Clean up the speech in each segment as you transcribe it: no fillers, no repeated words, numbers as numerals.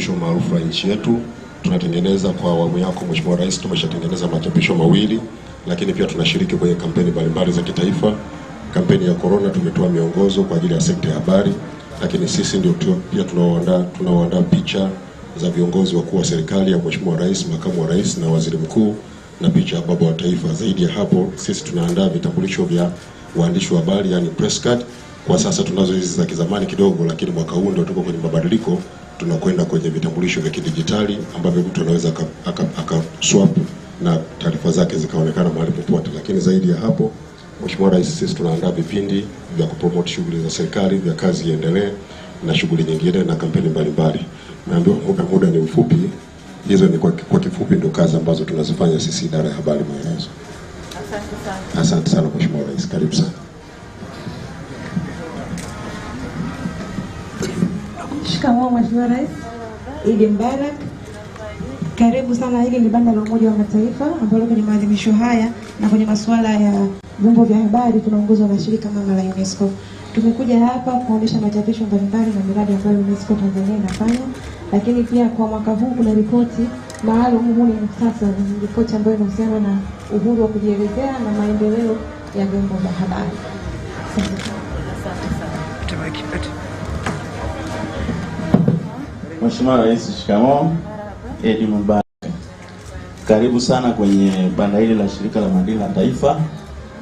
chapisho maarufu la nchi yetu. Tunatengeneza kwa awamu yako Mheshimiwa Rais, tumeshatengeneza machapisho mawili, lakini pia tunashiriki kwenye kampeni mbalimbali za kitaifa. Kampeni ya corona tumetoa miongozo kwa ajili ya sekta ya habari, lakini sisi ndio pia tunaoandaa picha za viongozi wakuu wa serikali ya Mheshimiwa Rais, makamu wa rais na waziri mkuu, na picha ya baba wa taifa. Zaidi ya hapo, sisi tunaandaa vitambulisho vya waandishi wa habari, yani press card. Kwa sasa tunazo hizi za kizamani kidogo, lakini mwaka huu ndio tuko kwenye mabadiliko, tunakwenda kwenye vitambulisho vya kidijitali ambavyo mtu anaweza swap na taarifa zake zikaonekana mahali popote. Lakini zaidi ya hapo, Mheshimiwa Rais, sisi tunaandaa vipindi vya kupromote shughuli za serikali, vya kazi iendelee na shughuli nyingine na kampeni mbalimbali. Naambiwa muda ni mfupi. Hizo ni kwa kifupi ndio kazi ambazo tunazifanya sisi idara ya habari maelezo. Asante sana Mheshimiwa Rais, karibu sana. Shikamoo Mheshimiwa Rais. Idi Mbarak. Karibu sana. Hili ni banda la Umoja wa Mataifa ambalo kwenye maadhimisho haya na kwenye masuala ya vyombo vya habari tunaongozwa na shirika mama la Unesco. Tumekuja hapa kuonesha machapisho mbalimbali na miradi ambayo Unesco Tanzania inafanya, lakini pia kwa mwaka huu kuna ripoti maalum. Huu ni muhtasari, ripoti ambayo inahusiana na uhuru wa kujielezea na maendeleo ya vyombo vya habari. Mheshimiwa Rais, shikamoo. Idi Mbarak. Karibu sana kwenye banda hili la shirika la maadili la taifa.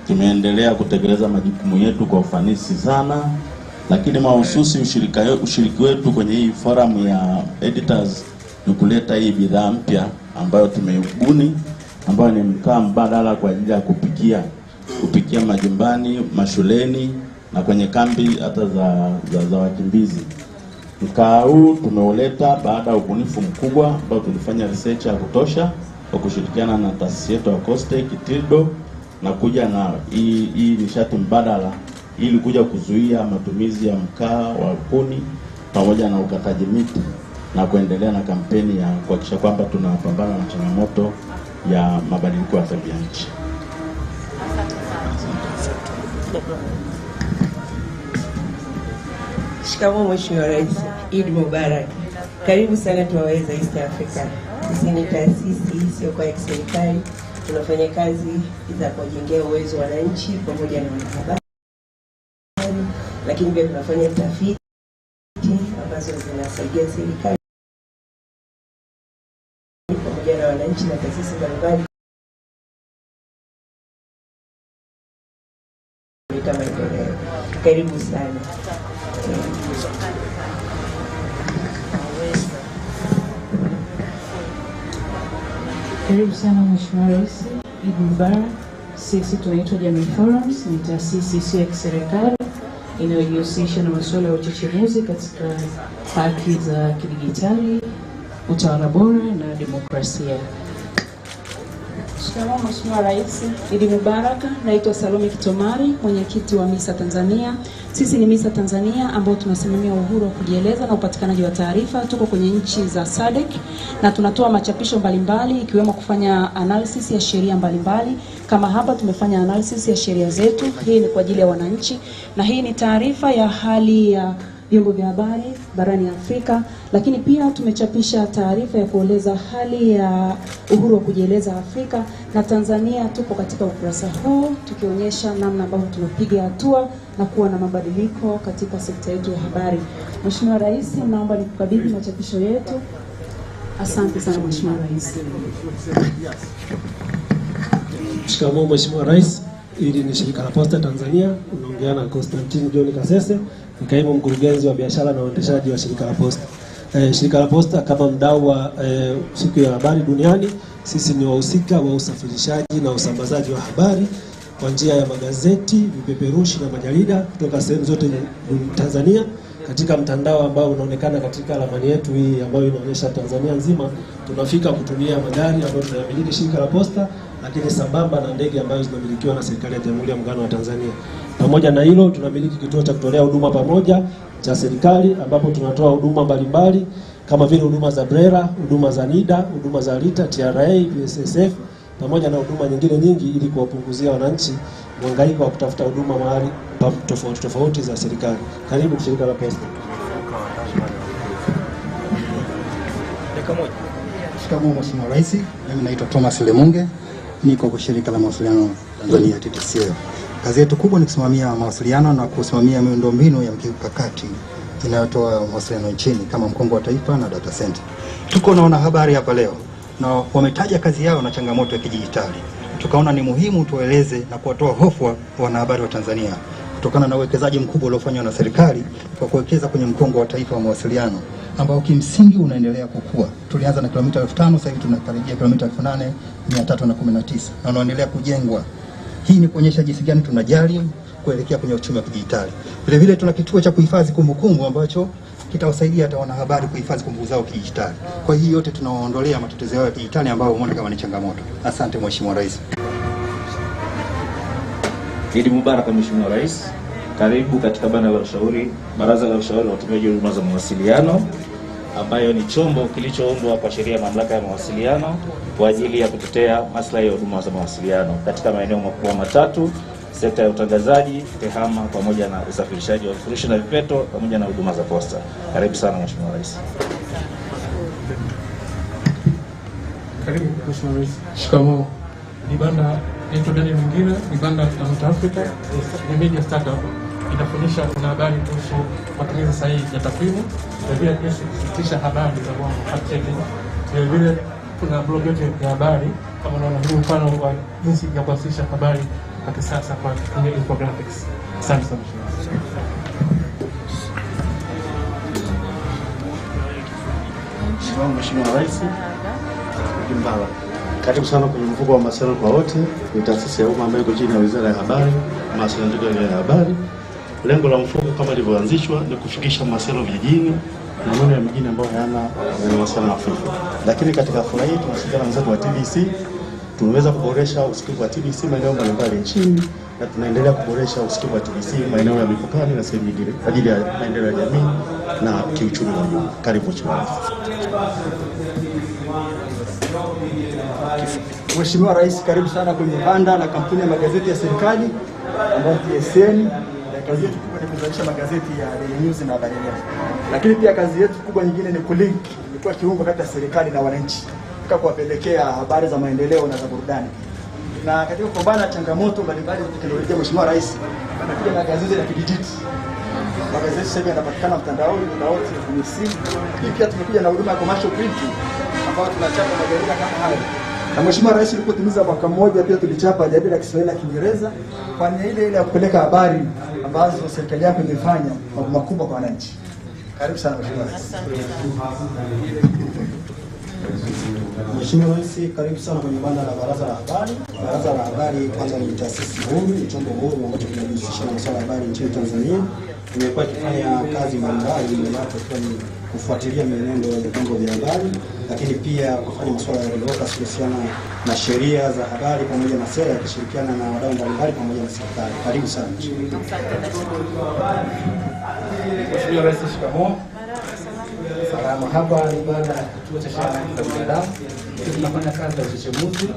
Tumeendelea kutekeleza majukumu yetu kwa ufanisi sana, lakini mahususi ushiriki wetu kwenye hii forum ya editors ni kuleta hii bidhaa mpya ambayo tumeibuni, ambayo ni mkaa mbadala kwa ajili ya kupikia majumbani, mashuleni na kwenye kambi hata za wakimbizi. Mkaa huu tumeuleta baada ya ubunifu mkubwa ambao tulifanya research ya kutosha kwa kushirikiana na taasisi yetu ya Tildo na kuja na hii nishati mbadala ili kuja kuzuia matumizi ya mkaa wa kuni pamoja na ukataji miti na kuendelea na kampeni ya kuhakikisha kwamba tunapambana na changamoto ya mabadiliko ya tabia nchi. Shikamoo Mheshimiwa Rais. Idi Mubarak. Karibu sana Tuwaweza East Africa. Sisi ni taasisi sio kwa serikali. Tunafanya kazi za kujengea uwezo wananchi pamoja na wanahabari. Lakini pia tunafanya tafiti ambazo zinasaidia serikali pamoja na wananchi na taasisi mbalimbali kama maendeleo. Karibu sana. Karibu sana Mheshimiwa Rais. Idi Mbarak. Sisi tunaitwa Jamii Forums, ni taasisi isiyo ya kiserikali inayojihusisha na masuala ya uchechemuzi katika haki za kidijitali, utawala bora na demokrasia. Shikamoo Mheshimiwa Rais. Idi Mbarak. Naitwa Salome Kitomari, mwenyekiti wa MISA Tanzania. Sisi ni MISA Tanzania ambao tunasimamia uhuru wa kujieleza na upatikanaji wa taarifa. Tuko kwenye nchi za SADC na tunatoa machapisho mbalimbali ikiwemo kufanya analysis ya sheria mbalimbali. Kama hapa tumefanya analysis ya sheria zetu. Hii ni kwa ajili ya wananchi na hii ni taarifa ya hali ya vyombo vya habari barani Afrika, lakini pia tumechapisha taarifa ya kueleza hali ya uhuru wa kujieleza Afrika, na Tanzania tupo katika ukurasa huu tukionyesha namna ambavyo tumepiga hatua na kuwa na mabadiliko katika sekta yetu ya habari. Mheshimiwa Rais, naomba nikukabidhi machapisho yetu. Asante sana Mheshimiwa Rais. Shikamoo Mheshimiwa Rais. Hili ni shirika la Posta Tanzania. Unaongea na Constantine John Kasese, ni kaimu mkurugenzi wa biashara na uendeshaji wa shirika la Posta. Shirika la Posta kama mdau wa siku ya Habari Duniani, sisi ni wahusika wa usafirishaji na usambazaji wa habari kwa njia ya magazeti, vipeperushi na majarida kutoka sehemu zote Tanzania katika mtandao ambao unaonekana katika ramani yetu hii ambayo inaonyesha Tanzania nzima. Tunafika kutumia magari ambayo tunayamiliki shirika la Posta, lakini sambamba na ndege ambazo zinamilikiwa na serikali ya Jamhuri ya Muungano wa Tanzania. Pamoja na hilo, tunamiliki kituo cha kutolea huduma pamoja cha serikali ambapo tunatoa huduma mbalimbali kama vile huduma za BRELA, huduma za NIDA, huduma za RITA, TRA, PSSF pamoja na huduma nyingine nyingi ili kuwapunguzia wananchi mhangaiko wa kutafuta huduma mahali tofauti za serikali. Karibu shirika la Posta. dakika moja. Shikamoo Mheshimiwa Rais, mimi naitwa Thomas Lemunge, niko kwa shirika la mawasiliano Tanzania TTCL. Kazi yetu kubwa ni kusimamia mawasiliano na kusimamia miundombinu ya mkakati inayotoa mawasiliano nchini kama mkongo wa taifa na data center. Tuko na wanahabari hapa leo na wametaja kazi yao na changamoto ya kidijitali. Tukaona ni muhimu tueleze na kuwatoa hofu wanahabari wa Tanzania kutokana na uwekezaji mkubwa uliofanywa na serikali kwa kuwekeza kwenye mkongo wa taifa wa mawasiliano ambao kimsingi unaendelea kukua. Tulianza na kilomita 5,000, sasa hivi tunakaribia kilomita 8,319 na unaendelea kujengwa. Hii ni kuonyesha jinsi gani tunajali kuelekea kwenye uchumi wa kidijitali. Vile vile tuna kituo cha kuhifadhi kumbukumbu ambacho kitawasaidia hata wanahabari kuhifadhi kumbukumbu zao kidijitali. Kwa hiyo yote tunawaondolea matatizo yao ya kidijitali ambayo umeona kama ni changamoto. Asante Mheshimiwa Rais. Idi Mubarak Mheshimiwa Rais. Karibu katika Baraza la Ushauri wa Watumiaji wa Huduma za Mawasiliano, ambayo ni chombo kilichoundwa kwa sheria ya Mamlaka ya Mawasiliano kwa ajili ya kutetea maslahi ya huduma za mawasiliano katika maeneo makubwa matatu: sekta ya utangazaji, tehama, pamoja na usafirishaji wa vifurushi na vipeto, pamoja na huduma za posta. Karibu sana Mheshimiwa Rais. Karibu Mheshimiwa Rais. Shikamoo. Ni banda yetu ndani mwingine, ni banda la South Africa, ni media startup. Inafundisha wanahabari kuhusu matumizi sahihi ya takwimu, na vile kusitisha habari za uongo, fact checking. Vile kuna blog yetu ya habari, kama unaona huu mfano wa jinsi ya kuwasilisha habari kwa kisasa kwa kutumia infographics. Asante sana. Mheshimiwa Rais, karibu sana kwenye mfuko wa mawasiliano kwa wote. Ni taasisi ya umma ambayo iko chini ya Wizara ya Habari, Mawasiliano ya Habari. Lengo la mfuko kama ilivyoanzishwa ni kufikisha mawasiliano vijijini na maeneo ya mjini ambayo hayana mawasiliano hafifu. Lakini katika hafla hii tunashirikiana na wenzetu wa TBC, tumeweza kuboresha usikivu wa TBC maeneo mbalimbali nchini, na tunaendelea kuboresha usikivu wa TBC maeneo ya mipakani na sehemu nyingine kwa ajili ya maendeleo ya jamii na kiuchumi wa jumla. Karibu Mheshimiwa Rais. Mheshimiwa Rais, karibu sana kwenye banda la kampuni ya magazeti ya serikali ambayo TSN. Kazi yetu kubwa ni kuzalisha magazeti ya Daily News na Habari Duniani. Lakini pia kazi yetu kubwa nyingine ni kulink, ni kuwa kiungo kati ya serikali na wananchi, kwa kuwapelekea habari za maendeleo na za burudani. Na katika kupambana na changamoto mbalimbali za teknolojia, Mheshimiwa Rais, tunakuja na gazeti la kidijitali. Magazeti sasa yanapatikana mtandaoni muda wote kwenye simu. Pia tumekuja na huduma ya commercial printing ambayo tunachapa majarida kama haya. Na Mheshimiwa Rais, ulipotimiza mwaka mmoja pia tulichapa jarida la Kiswahili na Kiingereza kwa nia ile ya kupeleka habari ambazo serikali yako imefanya mambo makubwa kwa wananchi. Karibu sana Mheshimiwa Rais. Mheshimiwa Rais, karibu sana kwenye banda la Baraza la Habari. Baraza la Habari kwanza ni taasisi huru, ni chombo huru ambacho kinajihusisha na masuala ya habari nchini Tanzania. Imekuwa ikifanya kazi mbalimbali, mojawapo ikiwa ni kufuatilia mienendo ya vyombo vya habari, lakini pia kufanya masuala ya advocacy kuhusiana na sheria za habari pamoja na sera, yakishirikiana na wadau mbalimbali pamoja na serikali. Karibu sana. Mheshimiwa Rais, shikamoo. Salama. Hapa ni banda la kituo cha sheria za binadamu. Tunafanya kazi ya uchechemuzi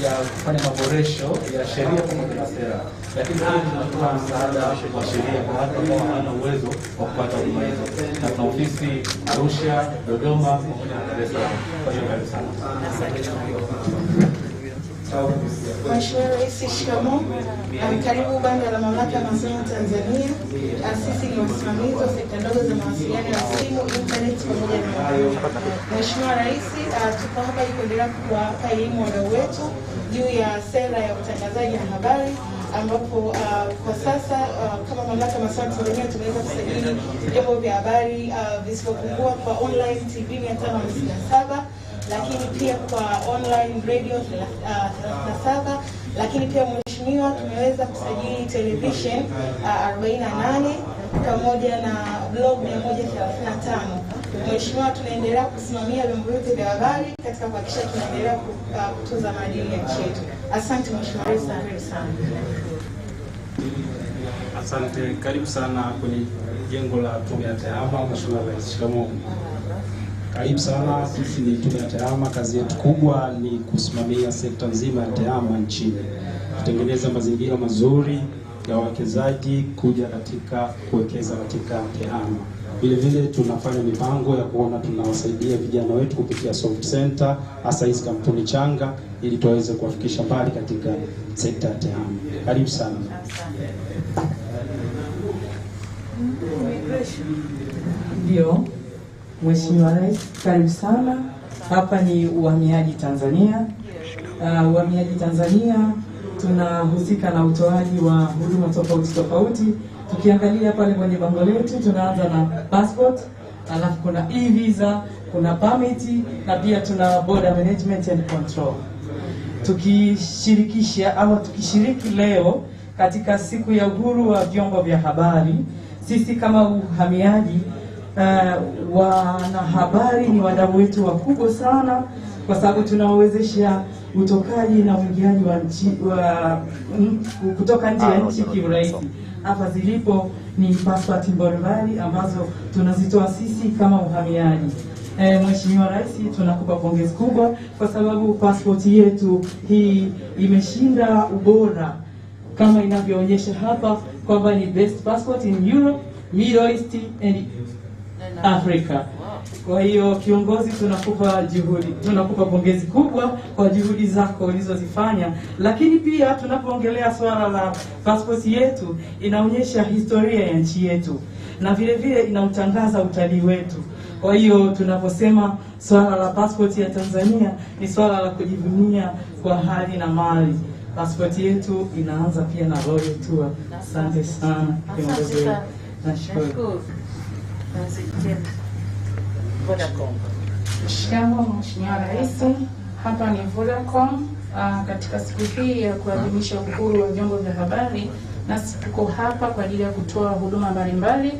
ya kufanya maboresho ya sheria pamoja na sera, lakini pia tunatoa msaada wa sheria kwa watu ambao hawana uwezo wa kupata huduma hizo, na tuna ofisi Arusha, Dodoma pamoja na Dar es Salaam. Kwa hiyo karibu sana. Mheshimiwa Rais, shikamoo. Karibu banda la Mamlaka ya Mawasiliano Tanzania. Sisi ni wasimamizi wa sekta ndogo za mawasiliano ya simu, internet pamoja na mawasiliano. Mheshimiwa Rais, tuko hapa ili kuendelea kuwapa elimu wadau wetu juu ya sera ya utangazaji na habari, ambapo kwa sasa kama Mamlaka ya Mawasiliano Tanzania tumeweza kusajili vyombo vya habari visivyopungua kwa online TV 557, lakini pia kwa online radio 37, lakini pia Mheshimiwa tumeweza kusajili television 48 pamoja na blog 135. Mheshimiwa, tunaendelea kusimamia vyombo vyote vya habari katika kuhakikisha tunaendelea kutunza maadili ya nchi yetu. Asante Mheshimiwa Rais, karibu sana. Asante, karibu sana kwenye jengo la Tume ya Tehama. Mheshimiwa Rais, shikamoo. Karibu sana. Sisi ni Tume ya Tehama, kazi yetu kubwa ni kusimamia sekta nzima ya tehama nchini, kutengeneza mazingira mazuri ya wawekezaji kuja katika kuwekeza katika TEHAMA. Vile vile tunafanya mipango ya kuona tunawasaidia vijana wetu kupitia soft center, hasa hizi kampuni changa, ili tuweze kuwafikisha mbali katika sekta ya TEHAMA. Karibu sana. Ndio, Mheshimiwa Rais, karibu sana. Hapa ni Uhamiaji Tanzania. Uhamiaji Tanzania tunahusika na utoaji wa huduma tofauti tofauti. Tukiangalia pale kwenye bango letu, tunaanza na passport, alafu kuna e-visa, kuna permit, na pia tuna border management and control. Tukishiriki leo katika siku ya uhuru wa vyombo vya habari, sisi kama uhamiaji, wanahabari ni wadau wetu wakubwa sana, kwa sababu tunawezesha utokaji na uingiaji wa nchi kutoka nje ya nchi kiurahisi. Hapa zilipo ni passport mbalimbali ambazo tunazitoa sisi kama uhamiaji. Mheshimiwa Rais, tunakupa pongezi kubwa kwa sababu passport yetu hii imeshinda ubora kama inavyoonyesha hapa kwamba ni best passport in Europe, Middle East and Africa. Kwa hiyo kiongozi, tunakupa pongezi kubwa kwa juhudi zako ulizozifanya, lakini pia tunapoongelea swala la passport yetu inaonyesha historia ya nchi yetu na vile vile inautangaza utalii wetu. Kwa hiyo tunaposema swala la passport ya Tanzania ni swala la kujivunia kwa hali na mali. Passport yetu inaanza pia na Royal Tour. Asante sana kiongozi. Nashukuru. Shikamoo Mheshimiwa Rais, hapa ni Vodacom. Katika siku hii ya kuadhimisha uhuru wa vyombo vya habari, nasi tuko hapa kwa ajili ya kutoa huduma mbalimbali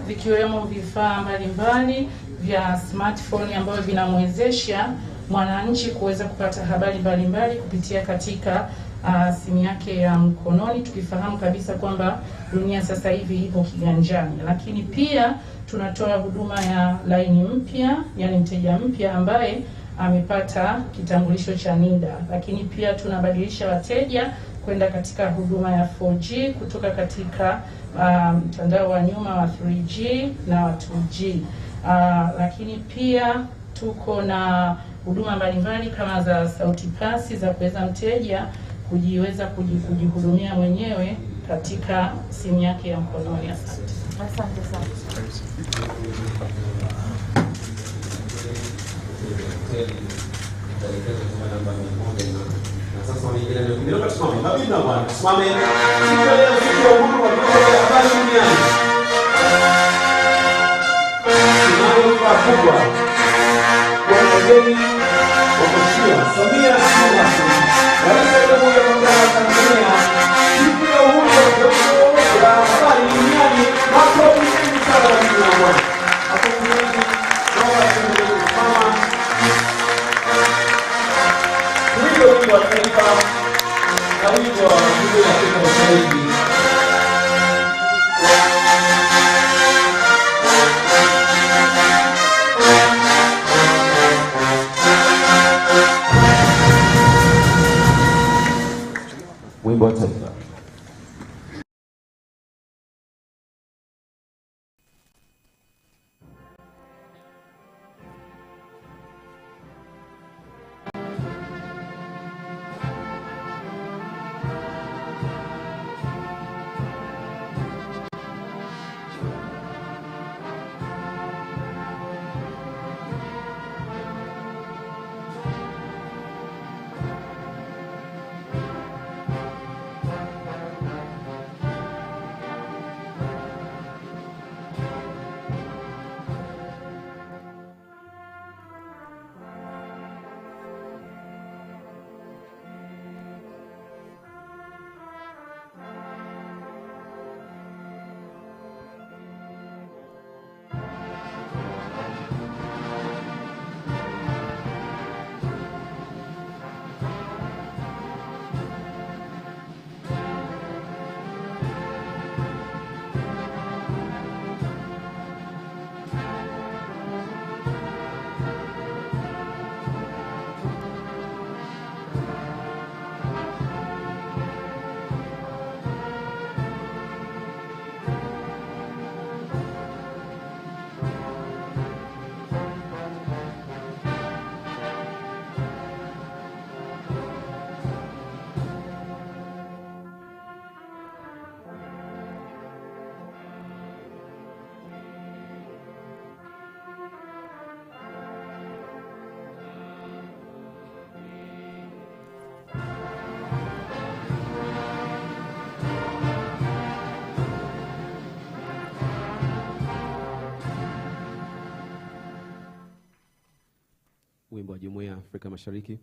vikiwemo vifaa mbalimbali vya smartphone ambavyo vinamwezesha mwananchi kuweza kupata habari mbalimbali kupitia katika simu yake ya mkononi, tukifahamu kabisa kwamba dunia sasa hivi ipo kiganjani. Lakini pia tunatoa huduma ya laini mpya, yani mteja mpya ambaye amepata kitambulisho cha NIDA. Lakini pia tunabadilisha wateja kwenda katika huduma ya 4G kutoka katika mtandao wa nyuma wa 3G na wa 2G. Lakini pia tuko na huduma mbalimbali kama za sauti pasi za kuweza mteja kujiweza kujihudumia mwenyewe katika simu yake ya mkononi. Asante. Asante sana. Sasa wengine ndio kidogo tusimame. Habari na bwana. Tusimame. Siku ya leo siku ya uhuru wa vyombo vya habari duniani. Tunayo kwa kubwa. Kwa wageni wa Mheshimiwa Samia Suluhu, Rais wa Jamhuri ya Muungano wa Tanzania, siku ya uhuru wa vyombo vya habari duniani mwaka 2021. Hapo kunani naomba tuendelee kusimama. Wimbo wa taifa na wimbo wa Jamhuri ya Afrika Mashariki. Wimbo wa taifa. wimbo wa Jumuiya ya Afrika Mashariki.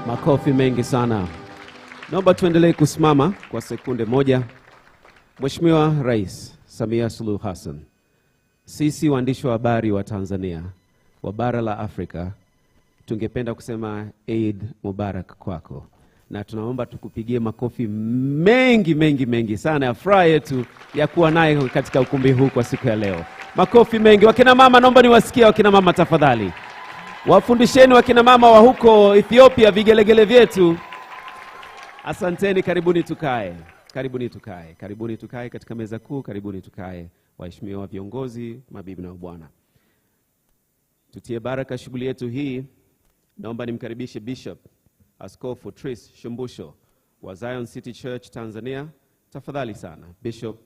Makofi mengi sana. Naomba tuendelee kusimama kwa sekunde moja. Mheshimiwa Rais Samia Suluhu Hassan, sisi waandishi wa habari wa Tanzania, wa bara la Afrika, tungependa kusema Eid Mubarak kwako. Na tunaomba tukupigie makofi mengi sana ya furaha yetu ya kuwa naye katika ukumbi huu kwa siku ya leo. Makofi mengi. Wakina mama, naomba niwasikie wakina mama tafadhali. Wafundisheni wakina mama wa huko Ethiopia vigelegele vyetu. Asanteni, karibuni tukae. Karibuni tukae. Karibuni tukae katika meza kuu, karibuni tukae. Waheshimiwa viongozi, mabibi na bwana. Tutie baraka shughuli yetu hii. Naomba nimkaribishe Bishop Askofu Tris Shumbusho wa Zion City Church Tanzania. Tafadhali sana Bishop,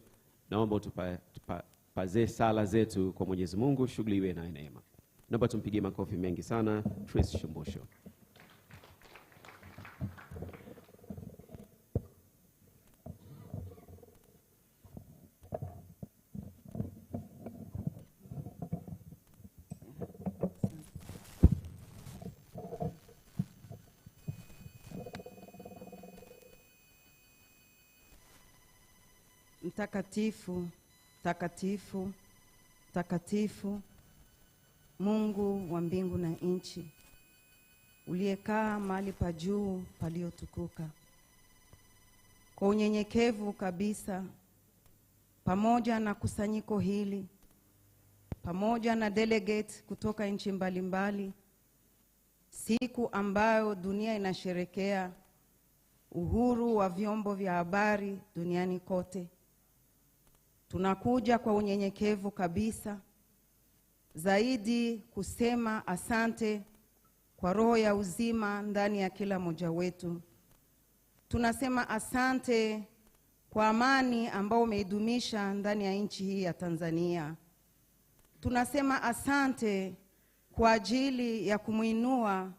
naomba tupaze sala zetu kwa Mwenyezi Mungu, shughuli iwe na neema. Naomba tumpigie makofi mengi sana Tris Shumbusho. Mtakatifu, takatifu, takatifu, Mungu wa mbingu na nchi, uliyekaa mahali pa juu paliotukuka. Kwa unyenyekevu kabisa, pamoja na kusanyiko hili, pamoja na delegate kutoka nchi mbalimbali, siku ambayo dunia inasherekea uhuru wa vyombo vya habari duniani kote, tunakuja kwa unyenyekevu kabisa zaidi kusema asante kwa roho ya uzima ndani ya kila mmoja wetu. Tunasema asante kwa amani ambao umeidumisha ndani ya nchi hii ya Tanzania. Tunasema asante kwa ajili ya kumuinua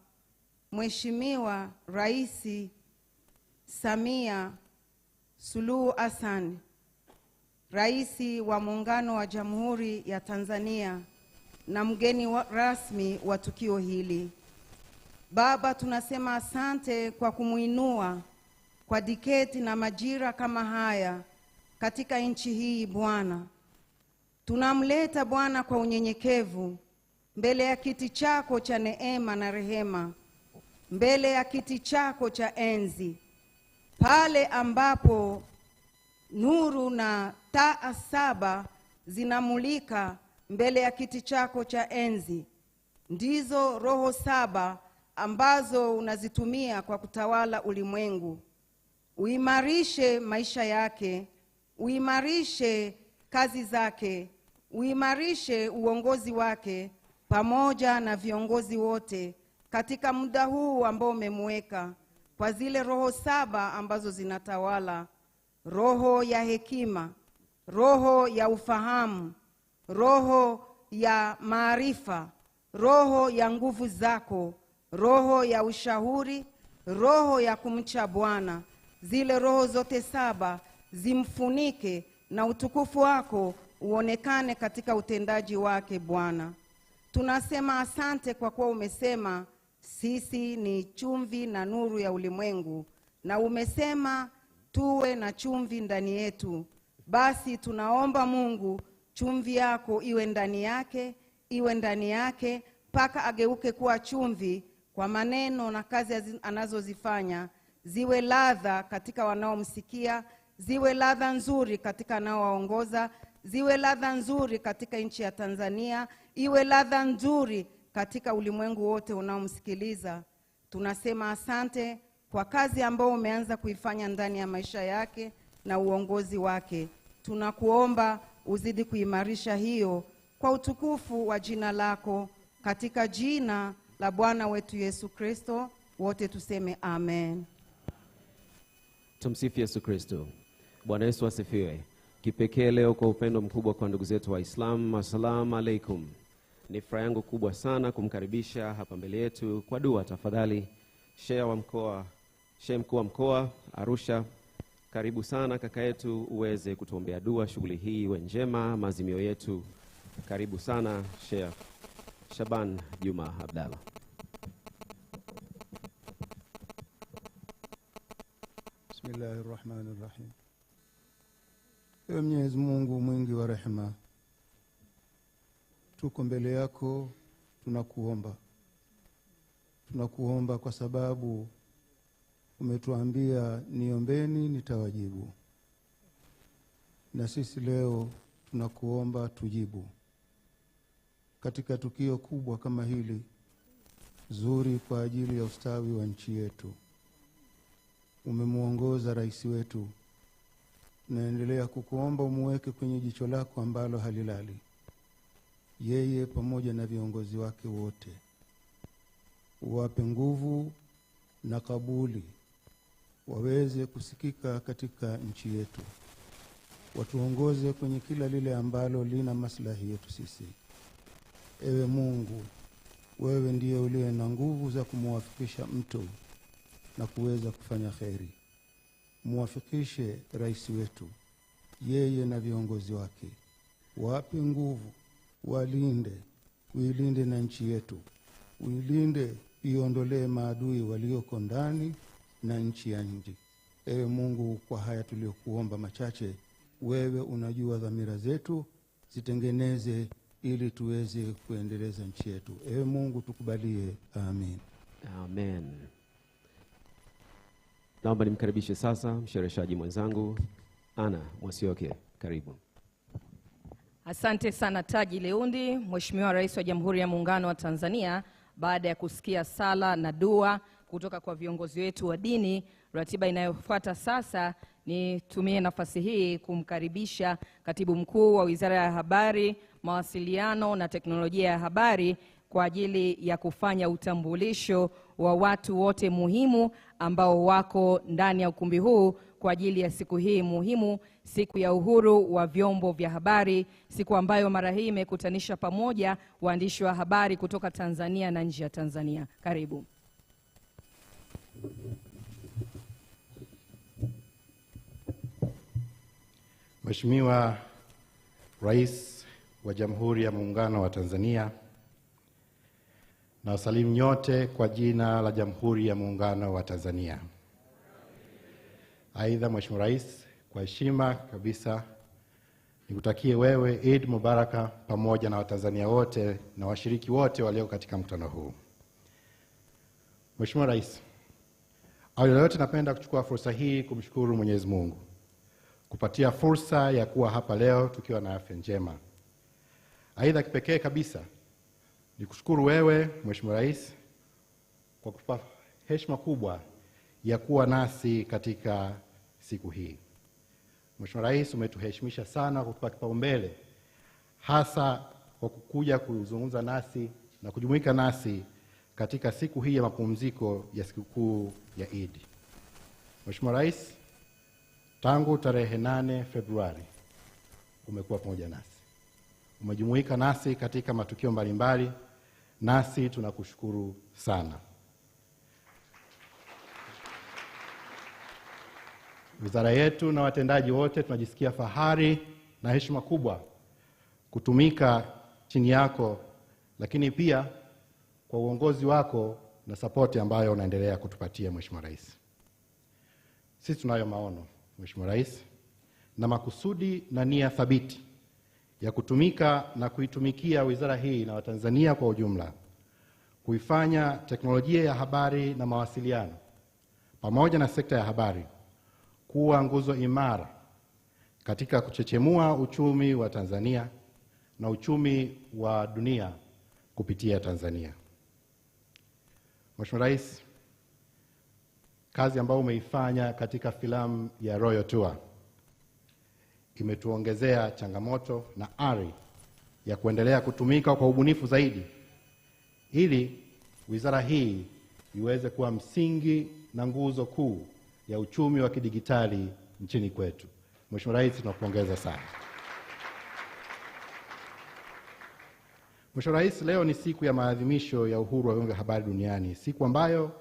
Mheshimiwa Rais Samia Suluhu Hassan, Rais wa Muungano wa Jamhuri ya Tanzania na mgeni rasmi wa tukio hili. Baba, tunasema asante kwa kumuinua kwa diketi na majira kama haya katika nchi hii. Bwana, tunamleta Bwana kwa unyenyekevu mbele ya kiti chako cha neema na rehema, mbele ya kiti chako cha enzi, pale ambapo nuru na taa 7 zinamulika mbele ya kiti chako cha enzi. Ndizo roho 7 ambazo unazitumia kwa kutawala ulimwengu. Uimarishe maisha yake, uimarishe kazi zake, uimarishe uongozi wake pamoja na viongozi wote katika muda huu ambao umemweka, kwa zile roho 7 ambazo zinatawala: roho ya hekima, roho ya ufahamu, roho ya maarifa, roho ya nguvu zako, roho ya ushauri, roho ya kumcha Bwana. Zile roho zote 7 zimfunike na utukufu wako uonekane katika utendaji wake Bwana. Tunasema asante kwa kuwa umesema sisi ni chumvi na nuru ya ulimwengu, na umesema tuwe na chumvi ndani yetu. Basi tunaomba Mungu, chumvi yako iwe ndani yake mpaka ageuke kuwa chumvi, kwa maneno na kazi anazozifanya ziwe ladha katika wanaomsikia, ziwe ladha nzuri katika wanaowaongoza, ziwe ladha nzuri katika nchi ya Tanzania, iwe ladha nzuri katika ulimwengu wote unaomsikiliza. Tunasema asante kwa kazi ambayo umeanza kuifanya ndani ya maisha yake na uongozi wake. Tunakuomba uzidi kuimarisha hiyo kwa utukufu wa jina lako, katika jina la Bwana wetu Yesu Kristo. Wote tuseme amen. Tumsifu Yesu Kristo. Bwana Yesu asifiwe. Kipekee leo kwa upendo mkubwa kwa ndugu zetu Waislamu, assalamu alaikum. Ni furaha yangu kubwa sana kumkaribisha hapa mbele yetu kwa dua. Tafadhali Shehe mkuu wa mkoa Arusha, karibu sana kaka yetu uweze kutuombea dua, shughuli hii iwe njema, maazimio yetu. Karibu sana Shehe Shaban Juma Abdalla. Bismillahirrahmanirrahim. Ewe Mwenyezi Mungu mwingi wa rehema, tuko mbele yako, tunakuomba kwa sababu umetuambia niombeni nitawajibu. Na sisi leo tunakuomba tujibu katika tukio kubwa kama hili zuri kwa ajili ya ustawi wa nchi yetu. Umemuongoza rais wetu, naendelea kukuomba umuweke kwenye jicho lako ambalo halilali, yeye pamoja na viongozi wake wote. Uwape nguvu na kabuli, waweze kusikika katika nchi yetu. Watuongoze kwenye kila lile ambalo lina maslahi yetu sisi. Ewe Mungu, wewe ndiye uliye na nguvu za kumwafikisha mtu na kuweza kufanya kheri. Muwafikishe rais wetu, yeye na viongozi wake. Wape nguvu, walinde, uilinde na nchi yetu. Uilinde, iondolee maadui walioko ndani na nchi ya nje. Ewe Mungu, kwa haya tuliokuomba machache, wewe unajua dhamira zetu, zitengeneze ili tuweze kuendeleza nchi yetu. Ewe Mungu tukubalie. Amen. Amen. Naomba nimkaribishe sasa mshereheshaji mwenzangu Ana Mwasioke. Karibu. Asante sana Taji Leundi. Mheshimiwa Rais wa Jamhuri ya Muungano wa Tanzania, baada ya kusikia sala na dua kutoka kwa viongozi wetu wa dini, ratiba inayofuata sasa nitumie nafasi hii kumkaribisha Katibu Mkuu wa Wizara ya Habari, Mawasiliano na Teknolojia ya Habari kwa ajili ya kufanya utambulisho wa watu wote muhimu ambao wako ndani ya ukumbi huu kwa ajili ya siku hii muhimu, siku ya uhuru wa vyombo vya habari, siku ambayo mara hii imekutanisha pamoja waandishi wa habari kutoka Tanzania na nje ya Tanzania. Karibu. Mheshimiwa Rais wa Jamhuri ya Muungano wa Tanzania, na wasalimu nyote kwa jina la Jamhuri ya Muungano wa Tanzania. Aidha, Mheshimiwa Rais, kwa heshima kabisa nikutakie wewe Eid Mubaraka pamoja na Watanzania wote na washiriki wote walio katika mkutano huu. Mheshimiwa Rais, awali ya yote napenda kuchukua fursa hii kumshukuru Mwenyezi Mungu kupatia fursa ya kuwa hapa leo tukiwa na afya njema. Aidha, kipekee kabisa ni kushukuru wewe Mheshimiwa Rais kwa kutupa heshima kubwa ya kuwa nasi katika siku hii. Mheshimiwa Rais, umetuheshimisha sana kwa kutupa kipaumbele, hasa kwa kukuja kuzungumza nasi na kujumuika nasi katika siku hii ya mapumziko ya sikukuu ya Eid. Mheshimiwa Rais, tangu tarehe 8 Februari umekuwa pamoja nasi, umejumuika nasi katika matukio mbalimbali, nasi tunakushukuru sana. Wizara yetu na watendaji wote tunajisikia fahari na heshima kubwa kutumika chini yako, lakini pia kwa uongozi wako na sapoti ambayo unaendelea kutupatia Mheshimiwa Rais. Sisi tunayo maono, Mheshimiwa Rais, na makusudi na nia thabiti ya kutumika na kuitumikia wizara hii na Watanzania kwa ujumla, kuifanya teknolojia ya habari na mawasiliano pamoja na sekta ya habari kuwa nguzo imara katika kuchechemua uchumi wa Tanzania na uchumi wa dunia kupitia Tanzania. Mheshimiwa Rais, kazi ambayo umeifanya katika filamu ya Royal Tour imetuongezea changamoto na ari ya kuendelea kutumika kwa ubunifu zaidi ili wizara hii iweze kuwa msingi na nguzo kuu ya uchumi wa kidigitali nchini kwetu. Mheshimiwa Rais, tunakupongeza sana. Mheshimiwa Rais, leo ni siku ya maadhimisho ya uhuru wa vyombo vya habari duniani, siku ambayo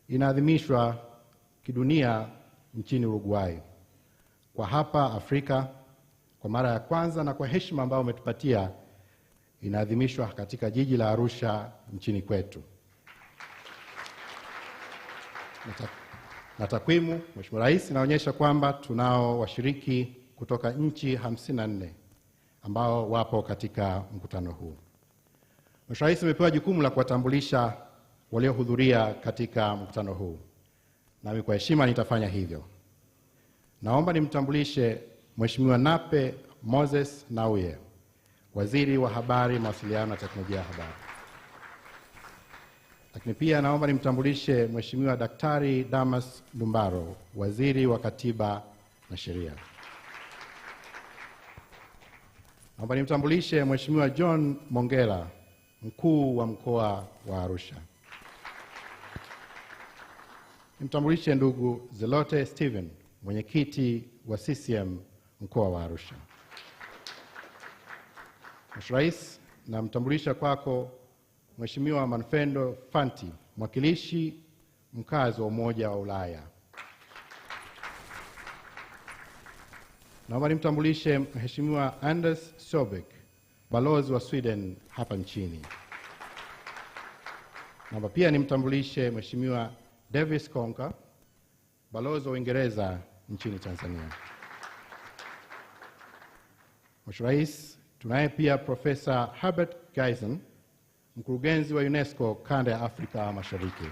inaadhimishwa kidunia nchini Uruguay. Kwa hapa Afrika, kwa mara ya kwanza na kwa heshima ambayo umetupatia, inaadhimishwa katika jiji la Arusha nchini kwetu. Na takwimu, Mheshimiwa Rais, inaonyesha kwamba tunao washiriki kutoka nchi 54 ambao wapo katika mkutano huu. Mheshimiwa Rais, umepewa jukumu la kuwatambulisha waliohudhuria katika mkutano huu, nami kwa heshima nitafanya hivyo. Naomba nimtambulishe Mheshimiwa Nape Moses Nnauye, Waziri wa Habari, Mawasiliano na Teknolojia ya Habari. Lakini pia naomba nimtambulishe Mheshimiwa Daktari Damas Ndumbaro, Waziri wa Katiba na Sheria. Naomba nimtambulishe Mheshimiwa John Mongela, Mkuu wa Mkoa wa Arusha. Nimtambulishe ndugu Zelote Steven, Mwenyekiti wa CCM Mkoa wa Arusha. Mheshimiwa Rais, namtambulisha kwako Mheshimiwa Manfendo Fanti, Mwakilishi Mkazi wa Umoja wa Ulaya. Naomba nimtambulishe Mheshimiwa Anders Sobek, Balozi wa Sweden hapa nchini. Naomba pia nimtambulishe Mheshimiwa Davis Konka, Balozi wa Uingereza nchini Tanzania. Mheshimiwa Rais, tunaye pia Profesa Herbert Geisen, Mkurugenzi wa Unesco Kanda ya Afrika Mashariki.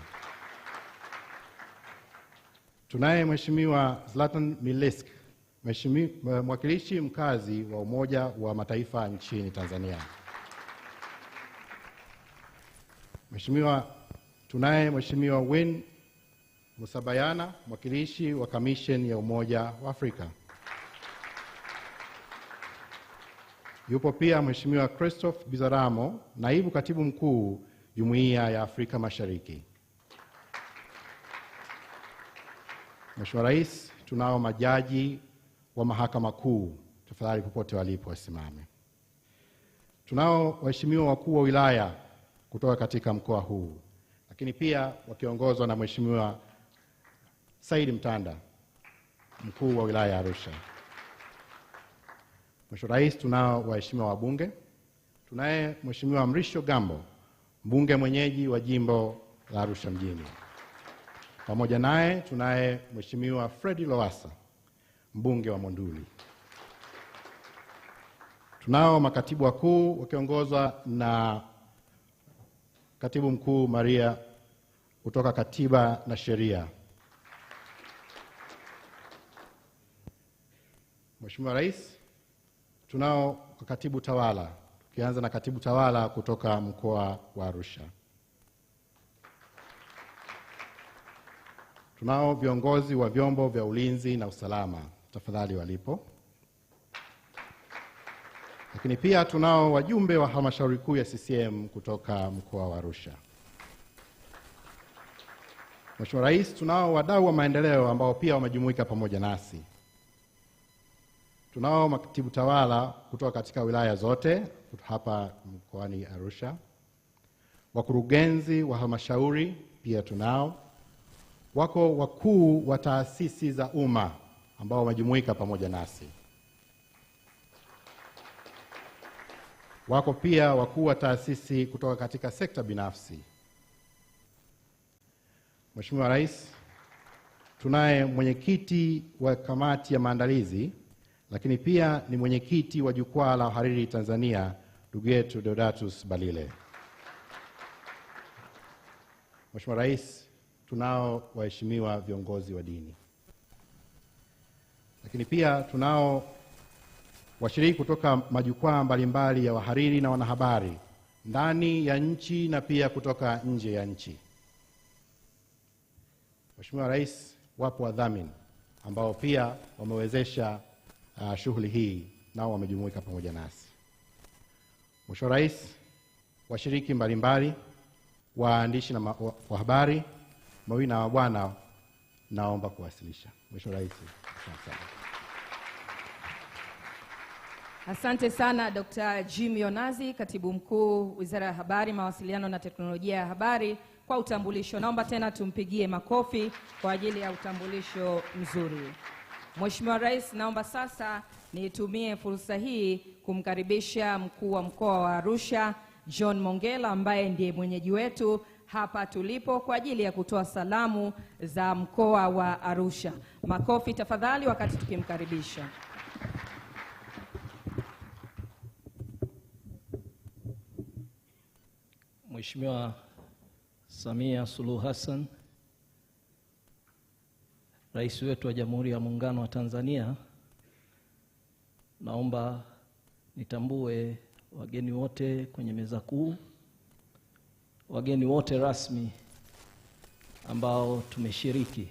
Tunaye Mheshimiwa Zlatan Milisk, Mwakilishi Mkazi wa Umoja wa Mataifa nchini Tanzania. Tunaye Mheshimiwa Win Musabayana, Mwakilishi wa Kamisheni ya Umoja wa Afrika. Yupo pia Mheshimiwa Christophe Bizaramo, Naibu Katibu Mkuu Jumuiya ya Afrika Mashariki. Mheshimiwa Rais, tunao majaji wa Mahakama Kuu, tafadhali popote walipo wasimame. Tunao waheshimiwa wakuu wa wilaya kutoka katika mkoa huu, lakini pia wakiongozwa na Mheshimiwa Said Mtanda, mkuu wa wilaya ya Arusha. Mheshimiwa Rais, tunao waheshimiwa wabunge. Tunaye Mheshimiwa Mrisho Gambo, mbunge mwenyeji wa jimbo la Arusha mjini. Pamoja naye tunaye Mheshimiwa Fredi Lowassa, mbunge wa Monduli. Tunao makatibu wakuu wakiongozwa na Katibu Mkuu Maria kutoka Katiba na Sheria. Mheshimiwa Rais, tunao katibu tawala, tukianza na katibu tawala kutoka mkoa wa Arusha. Tunao viongozi wa vyombo vya ulinzi na usalama, tafadhali walipo. Lakini pia tunao wajumbe wa halmashauri kuu ya CCM kutoka mkoa wa Arusha. Mheshimiwa Rais, tunao wadau wa maendeleo ambao pia wamejumuika pamoja nasi. Tunao makatibu tawala kutoka katika wilaya zote hapa mkoani Arusha. Wakurugenzi wa halmashauri pia tunao. Wako wakuu wa taasisi za umma ambao wamejumuika pamoja nasi. Wako pia wakuu wa taasisi kutoka katika sekta binafsi. Mheshimiwa Rais, tunaye mwenyekiti wa kamati ya maandalizi, lakini pia ni mwenyekiti wa jukwaa la uhariri Tanzania, ndugu yetu Deodatus Balile. Mheshimiwa Rais, tunao waheshimiwa viongozi wa dini, lakini pia tunao washiriki kutoka majukwaa mbalimbali ya wahariri na wanahabari ndani ya nchi na pia kutoka nje ya nchi. Mheshimiwa Rais, wapo wadhamini ambao pia wamewezesha shughuli hii, nao wamejumuika pamoja nasi. Mheshimiwa Rais, washiriki mbalimbali, waandishi na wa habari, mabibi na mabwana, naomba kuwasilisha. Mheshimiwa Rais, asante. Asante sana Dr. Jim Yonazi, Katibu Mkuu Wizara ya Habari, Mawasiliano na Teknolojia ya Habari, kwa utambulisho. Naomba tena tumpigie makofi kwa ajili ya utambulisho mzuri. Mheshimiwa Rais, naomba sasa nitumie fursa hii kumkaribisha Mkuu wa Mkoa wa Arusha John Mongela, ambaye ndiye mwenyeji wetu hapa tulipo, kwa ajili ya kutoa salamu za mkoa wa Arusha. Makofi tafadhali wakati tukimkaribisha. Mheshimiwa Samia Suluhu Hassan, Rais wetu wa Jamhuri ya Muungano wa Tanzania, naomba nitambue wageni wote kwenye meza kuu, wageni wote rasmi ambao tumeshiriki.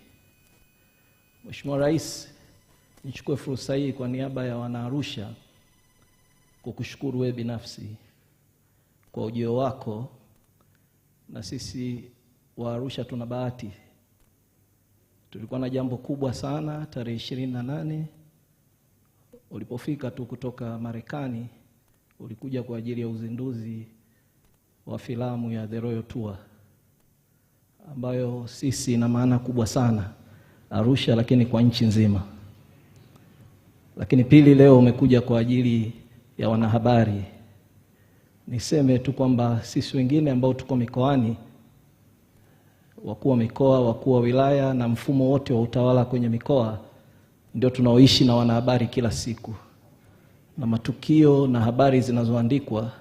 Mheshimiwa Rais, nichukue fursa hii kwa niaba ya wana-Arusha kukushukuru wewe binafsi kwa ujio wako. Na sisi wa Arusha tuna bahati. Tulikuwa na jambo kubwa sana tarehe 28 ulipofika tu kutoka Marekani. Ulikuja kwa ajili ya uzinduzi wa filamu ya The Royal Tour, ambayo sisi ina maana kubwa sana Arusha, lakini kwa nchi nzima. Lakini pili, leo umekuja kwa ajili ya wanahabari. Niseme tu kwamba sisi wengine ambao tuko mikoani, wakuu wa mikoa, wakuu wa wilaya na mfumo wote wa utawala kwenye mikoa, ndio tunaoishi na wanahabari kila siku. Na matukio na habari zinazoandikwa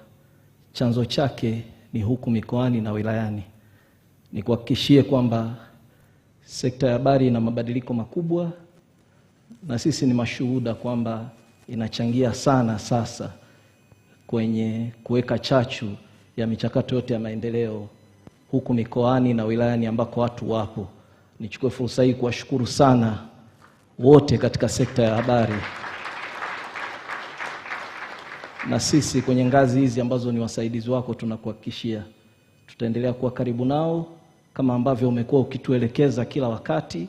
chanzo chake ni huku mikoani na wilayani. Nikuhakikishie kwamba sekta ya habari ina mabadiliko makubwa, na sisi ni mashuhuda kwamba inachangia sana sasa kwenye kuweka chachu ya michakato yote ya maendeleo huku mikoani na wilayani ambako watu wapo. Nichukue fursa hii kuwashukuru sana wote katika sekta ya habari. Na sisi kwenye ngazi hizi ambazo ni wasaidizi wako, tunakuhakikishia tutaendelea kuwa karibu nao kama ambavyo umekuwa ukituelekeza kila wakati,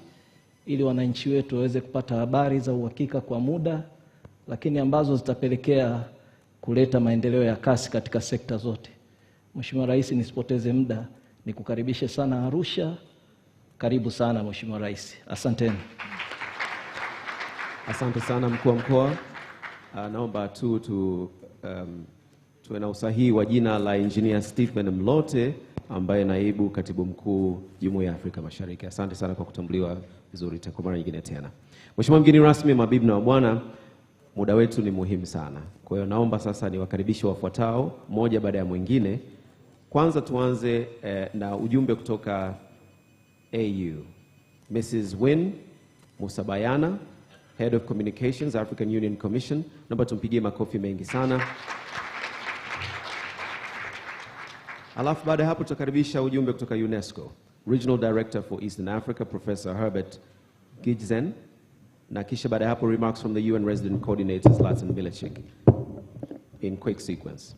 ili wananchi wetu waweze kupata habari za uhakika kwa muda, lakini ambazo zitapelekea kuleta maendeleo ya kasi katika sekta zote. Mheshimiwa Rais, nisipoteze muda, nikukaribishe sana Arusha. Karibu sana Mheshimiwa Rais. Asanteni. Asante sana mkuu wa mkoa. Naomba tu tuwe na usahihi wa jina la Engineer Stephen Mlote, ambaye naibu katibu mkuu Jumuiya ya Afrika Mashariki. Asante sana kwa kutambuliwa vizuri kwa mara nyingine tena. Mheshimiwa mgeni rasmi, mabibi na mabwana, muda wetu ni muhimu sana. Kwa hiyo naomba sasa niwakaribishe wafuatao moja baada ya mwingine. Kwanza tuanze na ujumbe kutoka AU. Mrs. Win Musabayana, Head of Communications, African Union Commission. Naomba tumpigie makofi mengi sana. Alafu baada hapo tutakaribisha ujumbe kutoka Unesco. Regional Director for Eastern Africa, Professor Herbert Gijzen. Na kisha baada hapo remarks from the UN Resident Coordinators, Latin Milicic, in quick sequence.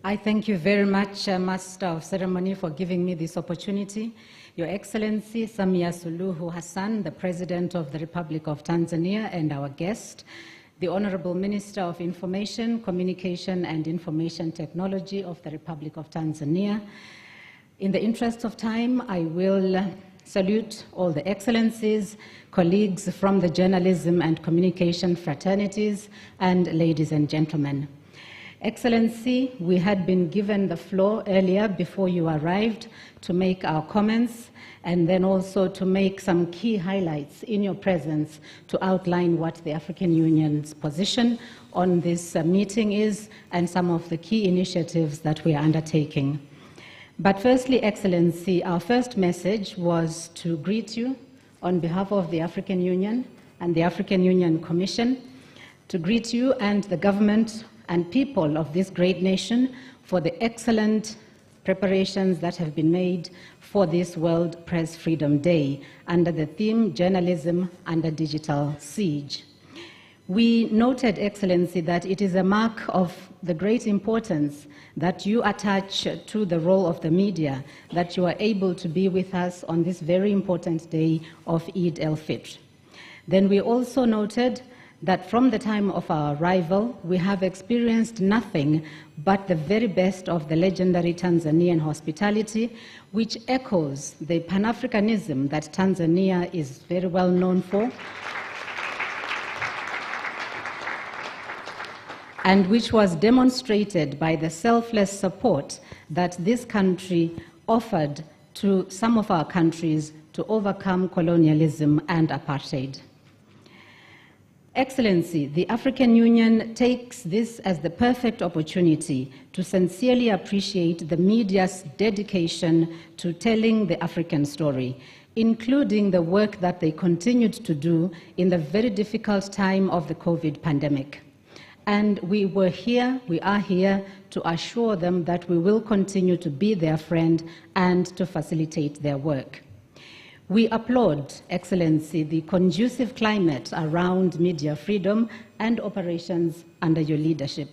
I thank you very much, Master of Ceremony, for giving me this opportunity. Your Excellency Samia Suluhu Hassan, the President of the Republic of Tanzania, and our guest, the Honorable Minister of Information, Communication and Information Technology of the Republic of Tanzania. In the interest of time, I will salute all the excellencies, colleagues from the journalism and communication fraternities, and ladies and gentlemen. Excellency, we had been given the floor earlier before you arrived to make our comments and then also to make some key highlights in your presence to outline what the African Union's position on this meeting is and some of the key initiatives that we are undertaking. But firstly, Excellency, our first message was to greet you on behalf of the African Union and the African Union Commission, to greet you and the government and people of this great nation for the excellent preparations that have been made for this World Press Freedom Day under the theme Journalism Under Digital Siege. We noted, Excellency, that it is a mark of the great importance that you attach to the role of the media, that you are able to be with us on this very important day of Eid al-Fitr. Then we also noted that from the time of our arrival, we have experienced nothing but the very best of the legendary Tanzanian hospitality, which echoes the Pan-Africanism that Tanzania is very well known for, and which was demonstrated by the selfless support that this country offered to some of our countries to overcome colonialism and apartheid. Excellency, the African Union takes this as the perfect opportunity to sincerely appreciate the media's dedication to telling the African story, including the work that they continued to do in the very difficult time of the COVID pandemic. And we are here to assure them that we will continue to be their friend and to facilitate their work. We applaud, Excellency, the conducive climate around media freedom and operations under your leadership.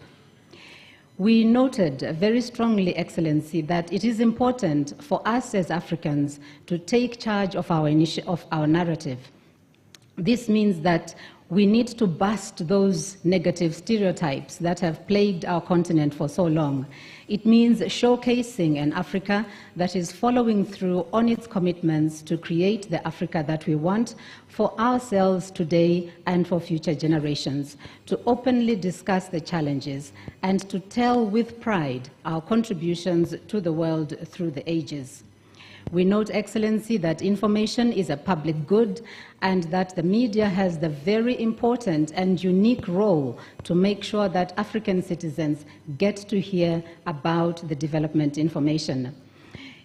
We noted very strongly, Excellency, that it is important for us as Africans to take charge of our narrative. This means that we need to bust those negative stereotypes that have plagued our continent for so long. It means showcasing an Africa that is following through on its commitments to create the Africa that we want for ourselves today and for future generations, to openly discuss the challenges and to tell with pride our contributions to the world through the ages. We note, Excellency, that information is a public good and that the media has the very important and unique role to make sure that African citizens get to hear about the development information.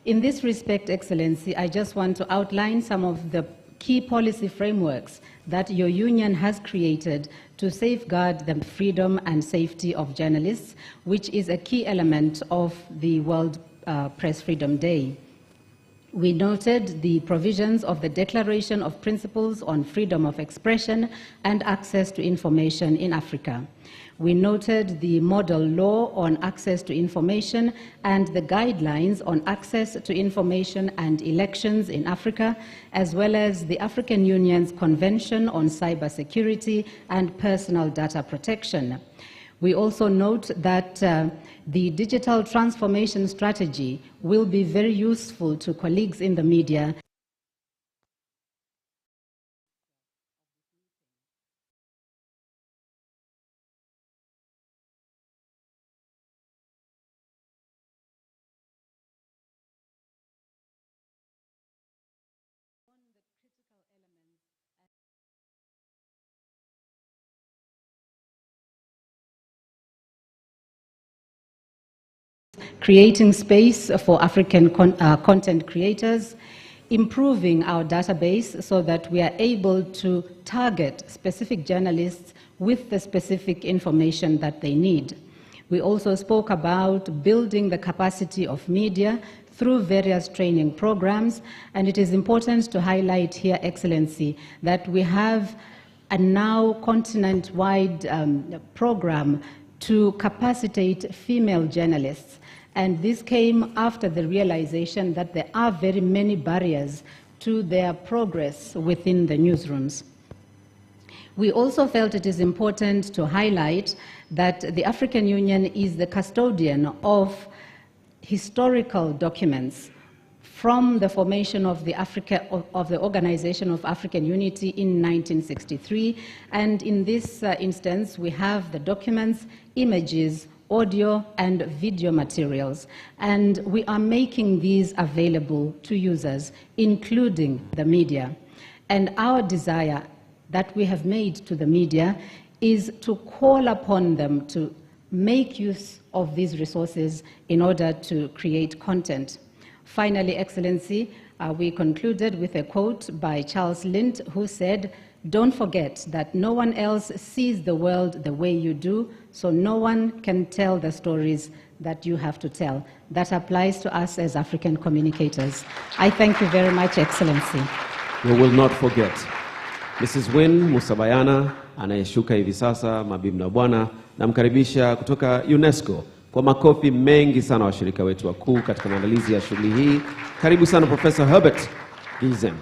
In this respect, Excellency, I just want to outline some of the key policy frameworks that your union has created to safeguard the freedom and safety of journalists, which is a key element of the World Press Freedom Day. We noted the provisions of the Declaration of Principles on Freedom of Expression and Access to Information in Africa. We noted the model law on access to information and the guidelines on access to information and elections in Africa, as well as the African Union's Convention on Cybersecurity and Personal Data Protection. We also note that the digital transformation strategy will be very useful to colleagues in the media. Creating space for African content creators, improving our database so that we are able to target specific journalists with the specific information that they need. We also spoke about building the capacity of media through various training programs, and it is important to highlight here, Excellency, that we have a now continent-wide program to capacitate female journalists. And this came after the realization that there are very many barriers to their progress within the newsrooms. We also felt it is important to highlight that the African Union is the custodian of historical documents from the formation of the Organization of African Unity in 1963. And in this instance, we have the documents, images, audio, and video materials. And we are making these available to users, including the media. And our desire that we have made to the media is to call upon them to make use of these resources in order to create content. Finally, Excellency, we concluded with a quote by Charles Lint, who said, "Don't forget that no one else sees the world the way you do, so no one can tell the stories that you have to tell." That applies to us as African communicators. I thank you very much, Excellency. We will not forget. Mrs. Win Musabayana anayeshuka hivi sasa, mabibi na bwana, namkaribisha kutoka UNESCO. Kwa makofi mengi sana washirika wetu wakuu katika maandalizi ya shughuli hii. Karibu sana Professor Herbert Gizen.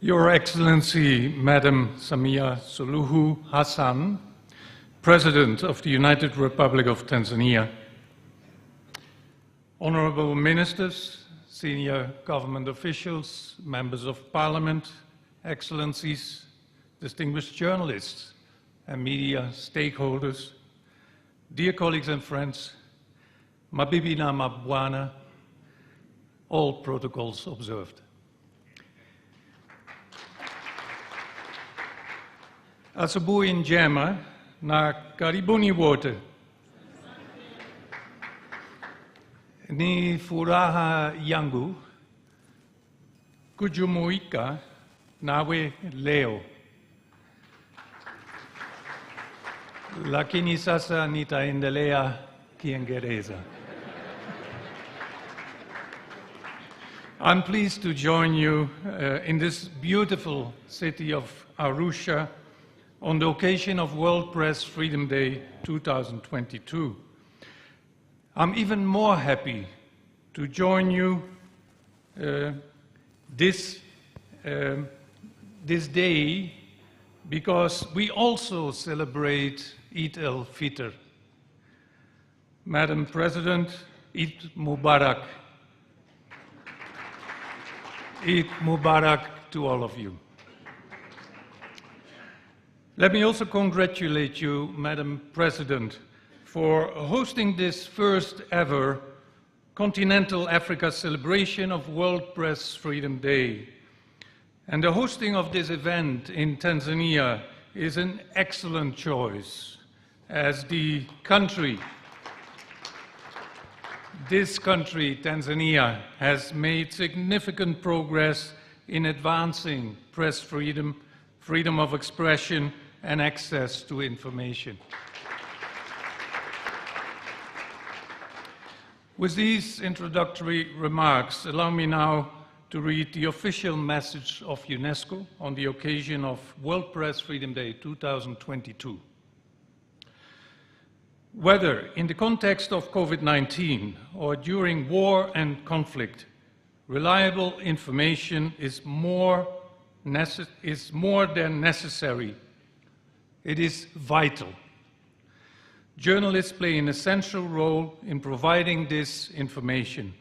Your Excellency, Madam Samia Suluhu Hassan, President of the United Republic of Tanzania, Honorable Ministers, senior government officials, members of Parliament, Excellencies, distinguished journalists and media stakeholders, dear colleagues and friends, mabibi na mabwana, all protocols observed. Asubuhi njema na karibuni wote. Ni furaha yangu kujumuika nawe leo. Lakini sasa nitaendelea Kiingereza. I'm pleased to join you in this beautiful city of Arusha on the occasion of World Press Freedom Day 2022. I'm even more happy to join you this day because we also celebrate Eid al-Fitr. Madam President, Eid Mubarak. Eid Mubarak to all of you. Let me also congratulate you, Madam President, for hosting this first ever Continental Africa celebration of World Press Freedom Day. And the hosting of this event in Tanzania is an excellent choice, as this country, Tanzania, has made significant progress in advancing press freedom, freedom of expression, and access to information. With these introductory remarks, allow me now to read the official message of UNESCO on the occasion of World Press Freedom Day 2022. Whether in the context of COVID-19 or during war and conflict, reliable information is more than necessary. It is vital. Journalists play an essential role in providing this information.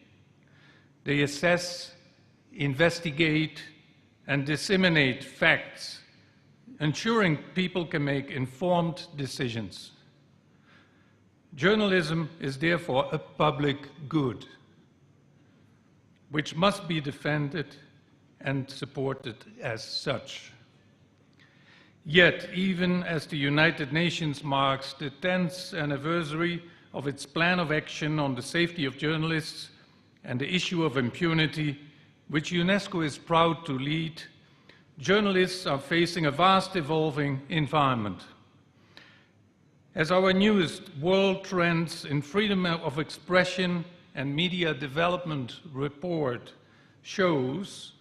They assess, investigate, and disseminate facts, ensuring people can make informed decisions. Journalism is therefore a public good, which must be defended and supported as such. Yet, even as the United Nations marks the 10th anniversary of its plan of action on the safety of journalists and the issue of impunity, which UNESCO is proud to lead, journalists are facing a vast evolving environment. As our newest World Trends in Freedom of Expression and Media Development report shows,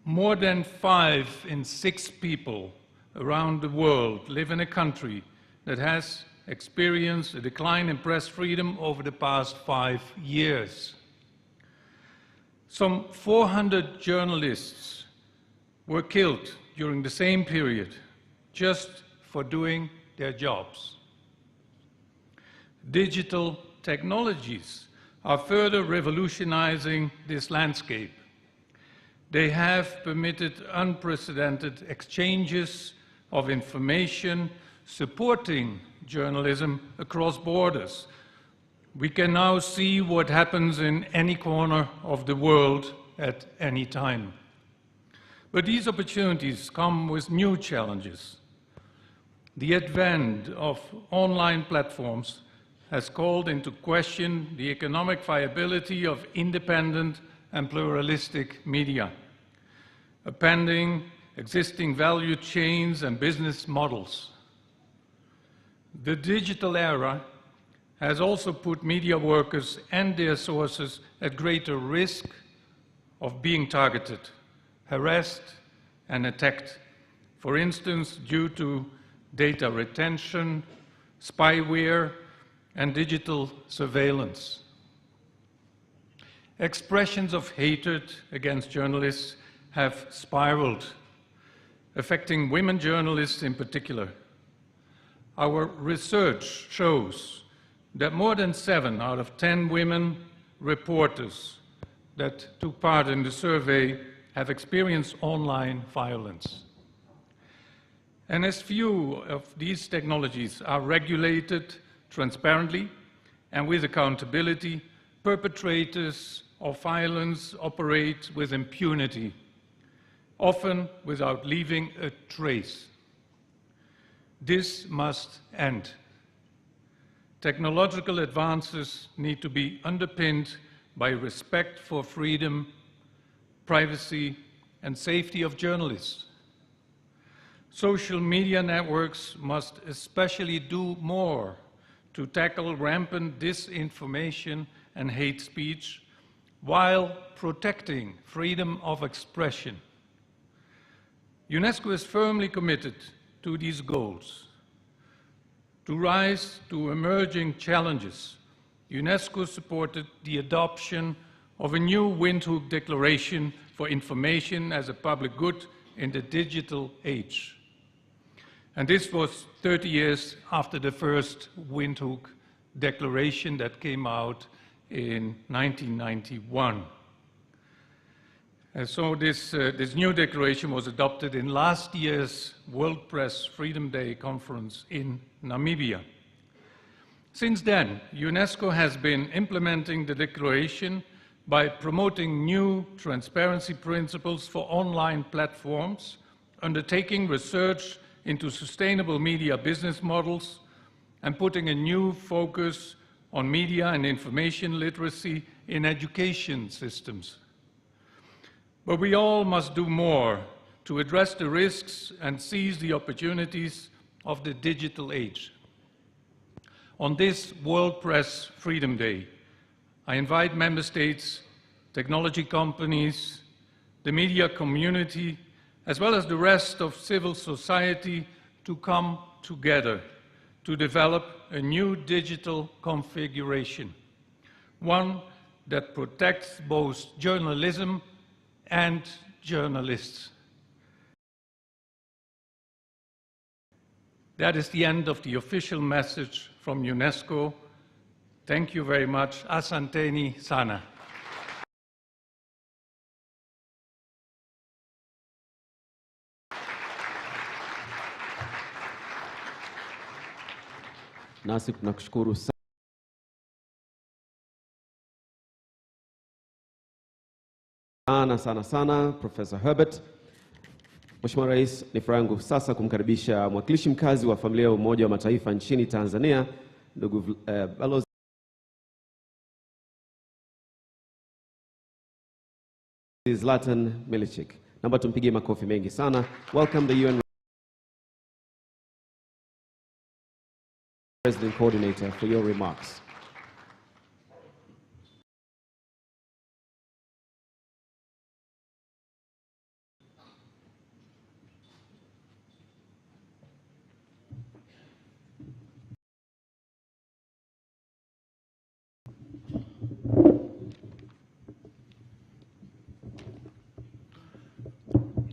more than 5 in 6 people around the world live in a country that has experienced a decline in press freedom over the past 5 years. Some 400 journalists were killed during the same period just for doing their jobs. Digital technologies are further revolutionizing this landscape. They have permitted unprecedented exchanges of information supporting journalism across borders. We can now see what happens in any corner of the world at any time. But these opportunities come with new challenges. The advent of online platforms has called into question the economic viability of independent and pluralistic media, upending existing value chains and business models. The digital era has also put media workers and their sources at greater risk of being targeted, harassed, and attacked, for instance, due to data retention, spyware, and digital surveillance. Expressions of hatred against journalists have spiraled, affecting women journalists in particular. Our research shows that more than 7 out of 10 women reporters that took part in the survey have experienced online violence. And as few of these technologies are regulated transparently and with accountability, perpetrators of violence operate with impunity, often without leaving a trace. This must end. Technological advances need to be underpinned by respect for freedom, privacy, and safety of journalists. Social media networks must especially do more to tackle rampant disinformation and hate speech while protecting freedom of expression. UNESCO is firmly committed to these goals. To rise to emerging challenges, UNESCO supported the adoption of a new Windhoek Declaration for Information as a Public Good in the Digital Age. And this was 30 years after the first Windhoek Declaration that came out in 1991. And so this new declaration was adopted in last year's World Press Freedom Day conference in Namibia. Since then, UNESCO has been implementing the declaration by promoting new transparency principles for online platforms, undertaking research into sustainable media business models, and putting a new focus on media and information literacy in education systems. But we all must do more to address the risks and seize the opportunities of the digital age. On this World Press Freedom Day, I invite member states, technology companies, the media community, as well as the rest of civil society to come together to develop a new digital configuration, one that protects both journalism and journalists. That is the end of the official message from UNESCO. Thank you very much. Asanteni sana. Nasi tunakushukuru sana Profesa Herbert. Mheshimiwa Rais, ni furaha yangu sasa kumkaribisha mwakilishi mkazi wa familia ya Umoja wa Mataifa nchini Tanzania, ndugu Balozi Zlatan Milicic. Naomba tumpigie makofi mengi sana. Welcome the UN President Coordinator for your remarks.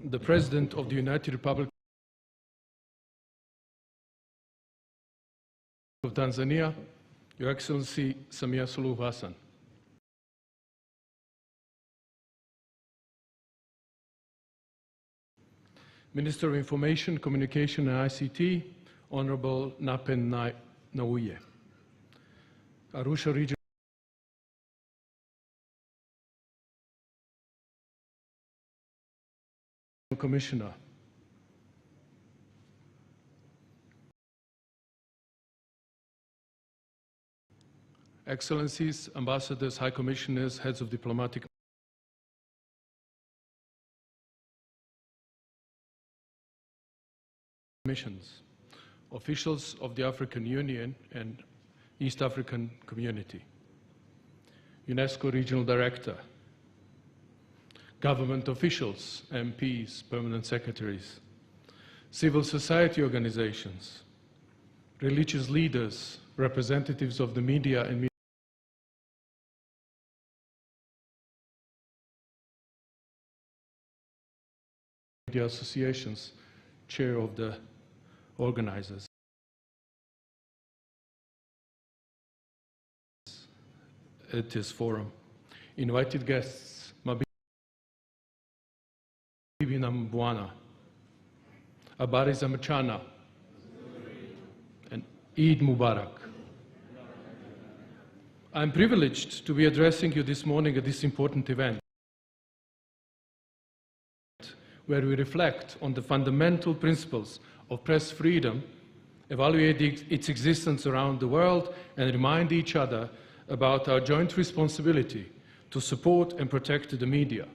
The President of the United Republic of Tanzania, Your Excellency Samia Suluhu Hassan. Minister of Information, Communication and ICT, Honorable Napen Nnauye. Arusha Region Commissioner. Excellencies, ambassadors, high commissioners, heads of diplomatic missions, officials of the African Union and East African Community, UNESCO Regional Director, government officials, MPs, permanent secretaries, civil society organizations, religious leaders, representatives of the media and media associations, chair of the organizers. At this forum, invited guests, Mabibi na Mbwana, Habari za mchana, and Eid Mubarak. I'm privileged to be addressing you this morning at this important event, where we reflect on the fundamental principles of press freedom, evaluate its existence around the world, and remind each other about our joint responsibility to support and protect the media.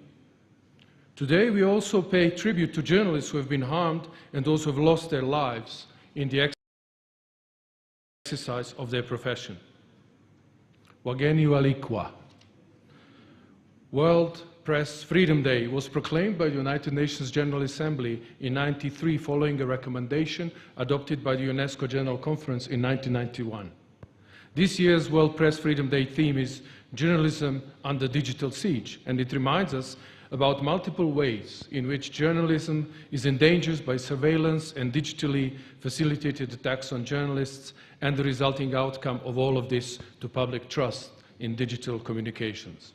Today, we also pay tribute to journalists who have been harmed and those who have lost their lives in the exercise of their profession. Wageni walikwa. World Press Freedom Day was proclaimed by the United Nations General Assembly in 1993 following a recommendation adopted by the UNESCO General Conference in 1991. This year's World Press Freedom Day theme is Journalism Under Digital Siege, and it reminds us about multiple ways in which journalism is endangered by surveillance and digitally facilitated attacks on journalists, and the resulting outcome of all of this to public trust in digital communications.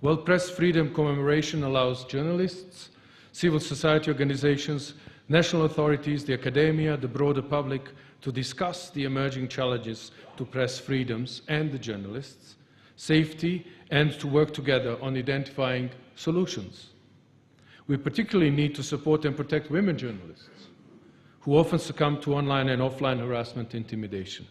World Press Freedom Commemoration allows journalists, civil society organizations, national authorities, the academia, the broader public to discuss the emerging challenges to press freedoms and the journalists, safety, and to work together on identifying solutions. We particularly need to support and protect women journalists, who often succumb to online and offline harassment and intimidation.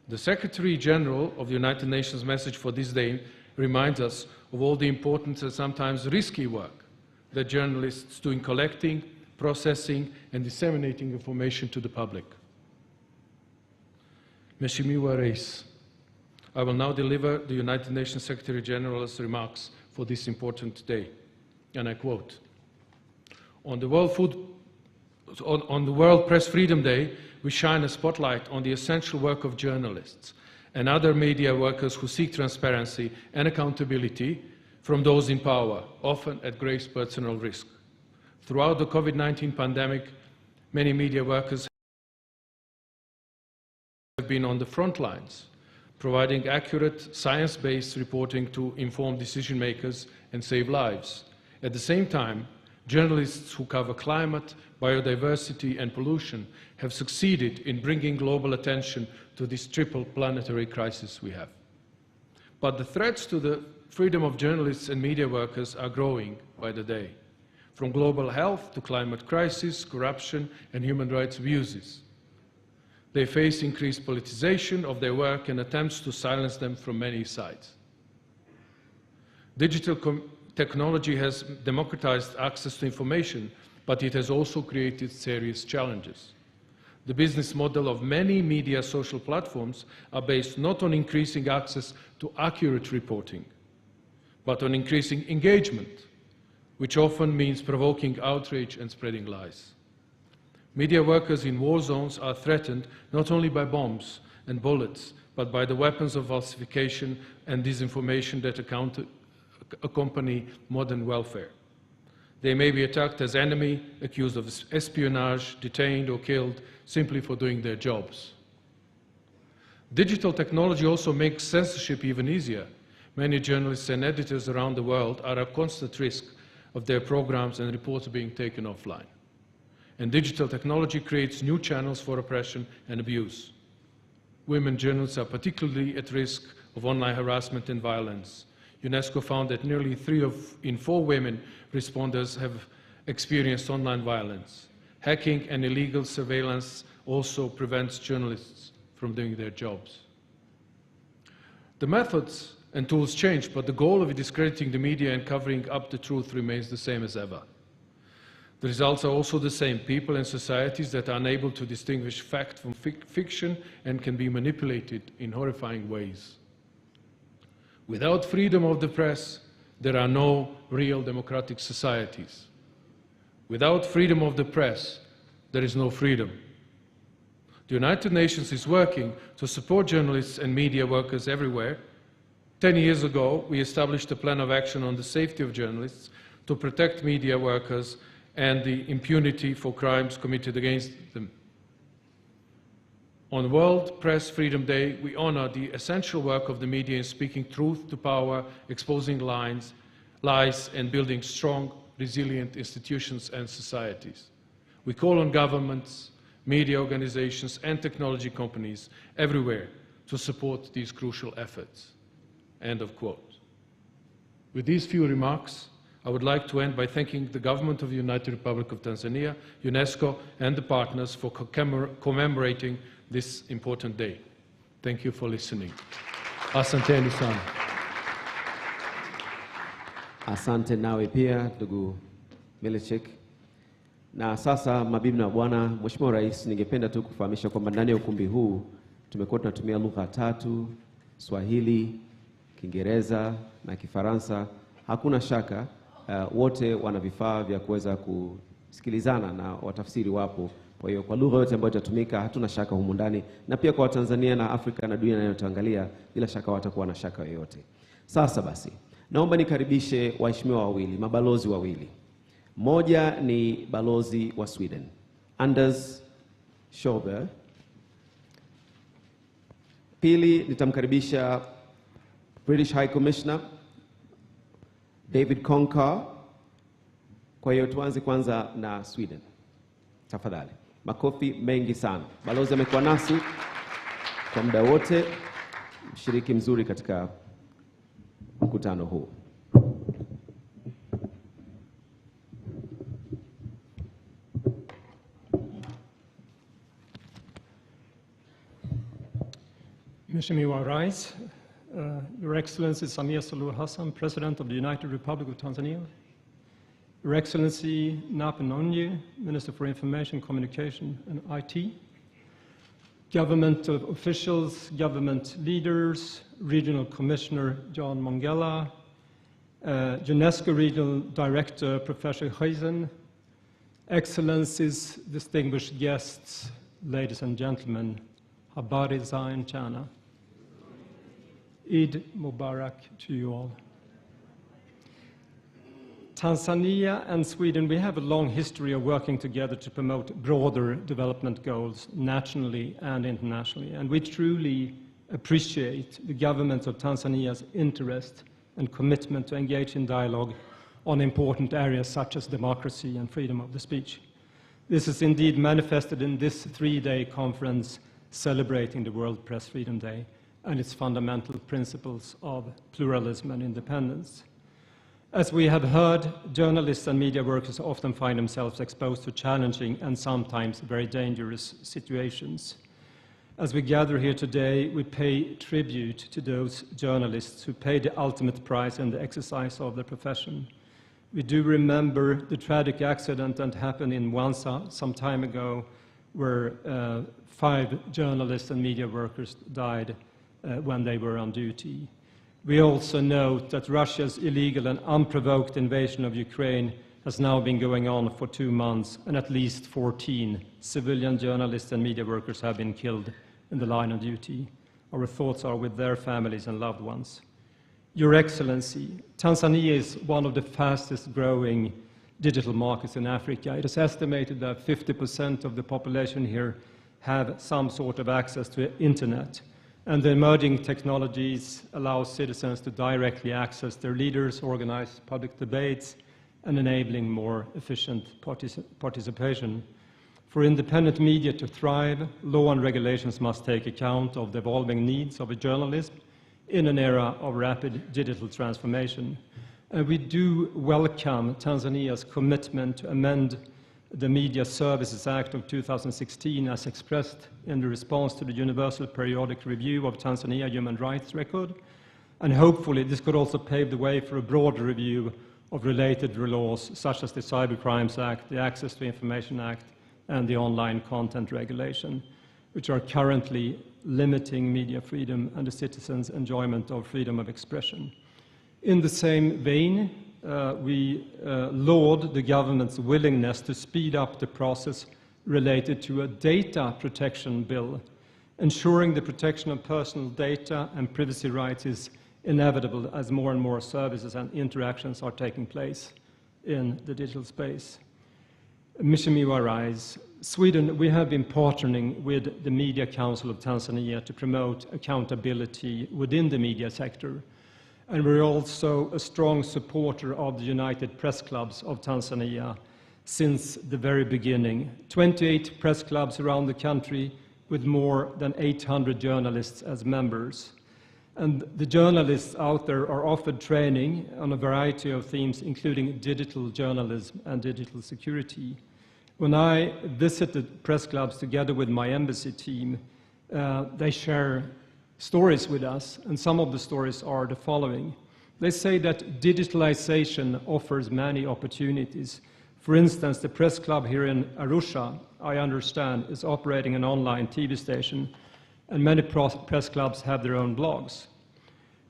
The Secretary General of the United Nations message for this day reminds us of all the important and sometimes risky work that journalists do in collecting, processing, and disseminating information to the public. Mheshimiwa Rais, I will now deliver the United Nations Secretary General's remarks for this important day, and I quote, on the World Press Freedom Day, we shine a spotlight on the essential work of journalists and other media workers who seek transparency and accountability from those in power, often at great personal risk. Throughout the COVID-19 pandemic, many media workers have been on the front lines, providing accurate, science-based reporting to inform decision makers and save lives. At the same time, journalists who cover climate, biodiversity, and pollution have succeeded in bringing global attention to this triple planetary crisis we have. But the threats to the freedom of journalists and media workers are growing by the day, from global health to climate crisis, corruption, and human rights abuses. They face increased politicization of their work and attempts to silence them from many sides. Digital technology has democratized access to information, but it has also created serious challenges. The business model of many media social platforms are based not on increasing access to accurate reporting, but on increasing engagement, which often means provoking outrage and spreading lies. Media workers in war zones are threatened not only by bombs and bullets, but by the weapons of falsification and disinformation that accompany modern warfare. They may be attacked as enemy, accused of espionage, detained or killed simply for doing their jobs. Digital technology also makes censorship even easier. Many journalists and editors around the world are at constant risk of their programs and reports being taken offline. And digital technology creates new channels for oppression and abuse. Women journalists are particularly at risk of online harassment and violence. UNESCO found that nearly 3 in 4 women responders have experienced online violence. Hacking and illegal surveillance also prevents journalists from doing their jobs. The methods and tools change, but the goal of discrediting the media and covering up the truth remains the same as ever. The results are also the same: people and societies that are unable to distinguish fact from fiction and can be manipulated in horrifying ways. Without freedom of the press, there are no real democratic societies. Without freedom of the press, there is no freedom. The United Nations is working to support journalists and media workers everywhere. 10 years ago, we established a plan of action on the safety of journalists to protect media workers and the impunity for crimes committed against them. On World Press Freedom Day, we honor the essential work of the media in speaking truth to power, exposing lies, and building strong, resilient institutions and societies. We call on governments, media organizations, and technology companies everywhere to support these crucial efforts." End of quote. With these few remarks, I would like to end by thanking the government of the United Republic of Tanzania, UNESCO, and the partners for commemorating this important day. Thank you for listening. Asanteni sana. Asante nawe pia ndugu Milechek. Na sasa, mabibi na bwana, Mheshimiwa Rais, ningependa tu kufahamisha kwamba ndani ya ukumbi huu tumekuwa tunatumia lugha 3: Swahili, Kiingereza na Kifaransa. Hakuna shaka wote wana vifaa vya kuweza kusikilizana na watafsiri wapo. Kwa hiyo kwa lugha yote ambayo itatumika, hatuna shaka humu ndani, na pia kwa Watanzania na Afrika na dunia inayotuangalia, bila shaka watakuwa na shaka yoyote. Sasa basi, naomba nikaribishe waheshimiwa wawili, mabalozi wawili. Moja ni balozi wa Sweden, Anders Schober. Pili nitamkaribisha British High Commissioner David Konkar. Kwa hiyo tuanze kwanza na Sweden. Tafadhali. Makofi mengi sana. Balozi amekuwa nasi kwa muda wote, mshiriki mzuri katika mkutano huu. Mheshimiwa Rais, Your Excellency Samia Suluhu Hassan, President of the United Republic of Tanzania, Your Excellency Nape Nnauye, Minister for Information, Communication and IT, government officials, government leaders, Regional Commissioner John Mongella, UNESCO Regional Director Professor Huizen, Excellencies, distinguished guests, ladies and gentlemen, Habari Duniani. Eid Mubarak to you all. Tanzania and Sweden, we have a long history of working together to promote broader development goals nationally and internationally, and we truly appreciate the government of Tanzania's interest and commitment to engage in dialogue on important areas such as democracy and freedom of the speech. This is indeed manifested in this 3-day conference celebrating the World Press Freedom Day and its fundamental principles of pluralism and independence. As we have heard, journalists and media workers often find themselves exposed to challenging and sometimes very dangerous situations. As we gather here today, we pay tribute to those journalists who paid the ultimate price in the exercise of their profession. We do remember the tragic accident that happened in Wansa some time ago, where 5 journalists and media workers died when they were on duty. We also note that Russia's illegal and unprovoked invasion of Ukraine has now been going on for 2 months, and at least 14 civilian journalists and media workers have been killed in the line of duty. Our thoughts are with their families and loved ones. Your Excellency, Tanzania is one of the fastest growing digital markets in Africa. It is estimated that 50% of the population here have some sort of access to the internet. And the emerging technologies allow citizens to directly access their leaders, organize public debates, and enabling more efficient participation. For independent media to thrive, law and regulations must take account of the evolving needs of a journalist in an era of rapid digital transformation. And we do welcome Tanzania's commitment to amend the Media Services Act of 2016 as expressed in the response to the Universal Periodic Review of Tanzania Human Rights Record. And hopefully this could also pave the way for a broader review of related laws such as the Cybercrimes Act, the Access to Information Act, and the Online Content Regulation, which are currently limiting media freedom and the citizens' enjoyment of freedom of expression. In the same vein, we laud the government's willingness to speed up the process related to a data protection bill. Ensuring the protection of personal data and privacy rights is inevitable as more and more services and interactions are taking place in the digital space. Mheshimiwa Rais, Sweden, we have been partnering with the Media Council of Tanzania to promote accountability within the media sector. And we're also a strong supporter of the United Press Clubs of Tanzania since the very beginning. 28 press clubs around the country with more than 800 journalists as members. And the journalists out there are offered training on a variety of themes, including digital journalism and digital security. When I visited press clubs together with my embassy team, they share stories with us, and some of the stories are the following. They say that digitalization offers many opportunities. For instance, the press club here in Arusha, I understand, is operating an online TV station, and many press clubs have their own blogs.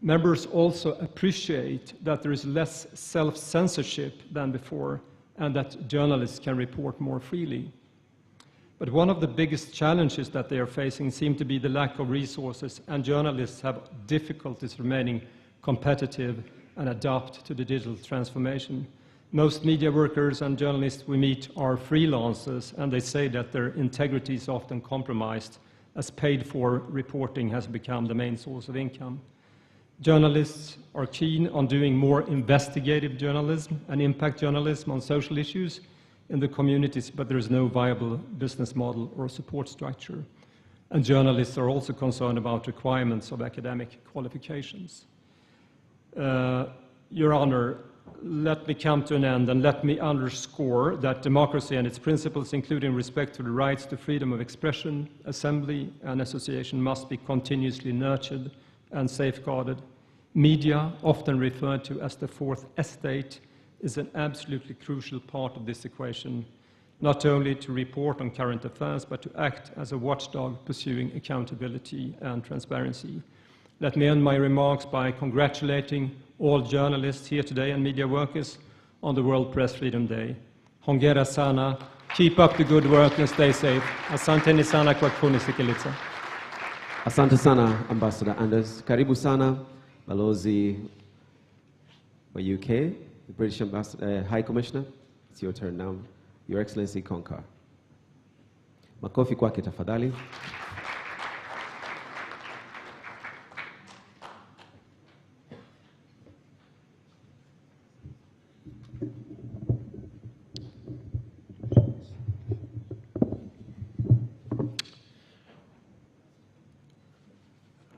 Members also appreciate that there is less self-censorship than before, and that journalists can report more freely. But one of the biggest challenges that they are facing seems to be the lack of resources, and journalists have difficulties remaining competitive and adapt to the digital transformation. Most media workers and journalists we meet are freelancers, and they say that their integrity is often compromised as paid-for reporting has become the main source of income. Journalists are keen on doing more investigative journalism and impact journalism on social issues in the communities, but there is no viable business model or support structure. And journalists are also concerned about requirements of academic qualifications. Your Honor, let me come to an end and let me underscore that democracy and its principles, including respect to the rights to freedom of expression, assembly, and association, must be continuously nurtured and safeguarded. Media, often referred to as the fourth estate, is an absolutely crucial part of this equation, not only to report on current affairs, but to act as a watchdog pursuing accountability and transparency. Let me end my remarks by congratulating all journalists here today and media workers on the World Press Freedom Day. Hongera sana, keep up the good work and stay safe. Asanteni sana kwa kunisikiliza. Asante sana, Ambassador Anders. Karibu sana, Balozi wa UK, the British Ambassador, High Commissioner. It's your turn now. Your Excellency Konkar. Makofi kwake tafadhali.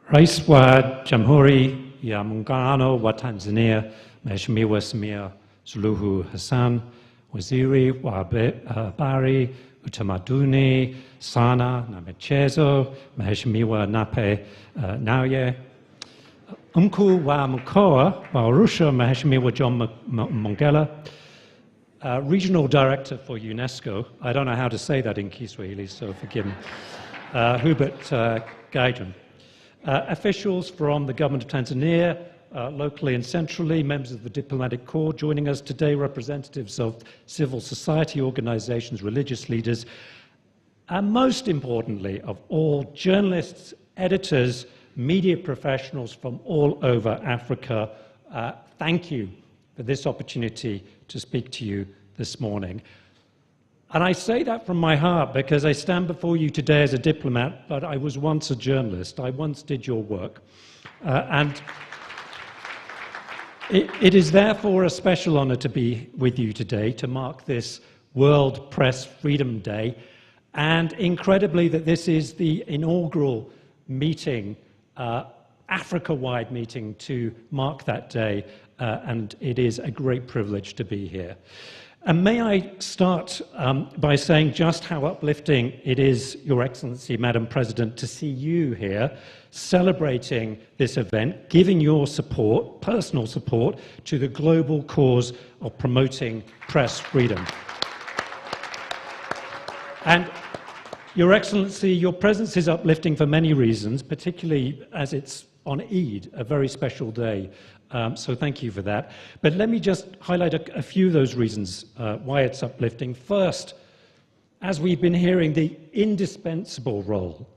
Rais wa Jamhuri ya Muungano wa Tanzania, Mheshimiwa Samia Suluhu Hassan, waziri wa habari, utamaduni, sanaa na michezo, Mheshimiwa Nape Nnauye, mkuu wa mkoa wa Arusha, Mheshimiwa John Mongella, Regional Director for Unesco, I don't know how to say that in Kiswahili, so forgive me, Hubert Gaidron. Officials from the government of Tanzania, locally and centrally, members of the diplomatic corps joining us today, representatives of civil society organizations, religious leaders, and most importantly of all, journalists, editors, media professionals from all over Africa. Thank you for this opportunity to speak to you this morning. And I say that from my heart because I stand before you today as a diplomat, but I was once a journalist. I once did your work. And it is therefore a special honor to be with you today to mark this World Press Freedom Day, and incredibly that this is the inaugural meeting, Africa-wide meeting to mark that day, and it is a great privilege to be here. And may I start by saying just how uplifting it is, Your Excellency, Madam President, to see you here celebrating this event, giving your support, personal support, to the global cause of promoting press freedom. And Your Excellency, your presence is uplifting for many reasons, particularly as it's on Eid, a very special day. So thank you for that. But let me just highlight a few of those reasons why it's uplifting. First, as we've been hearing, the indispensable role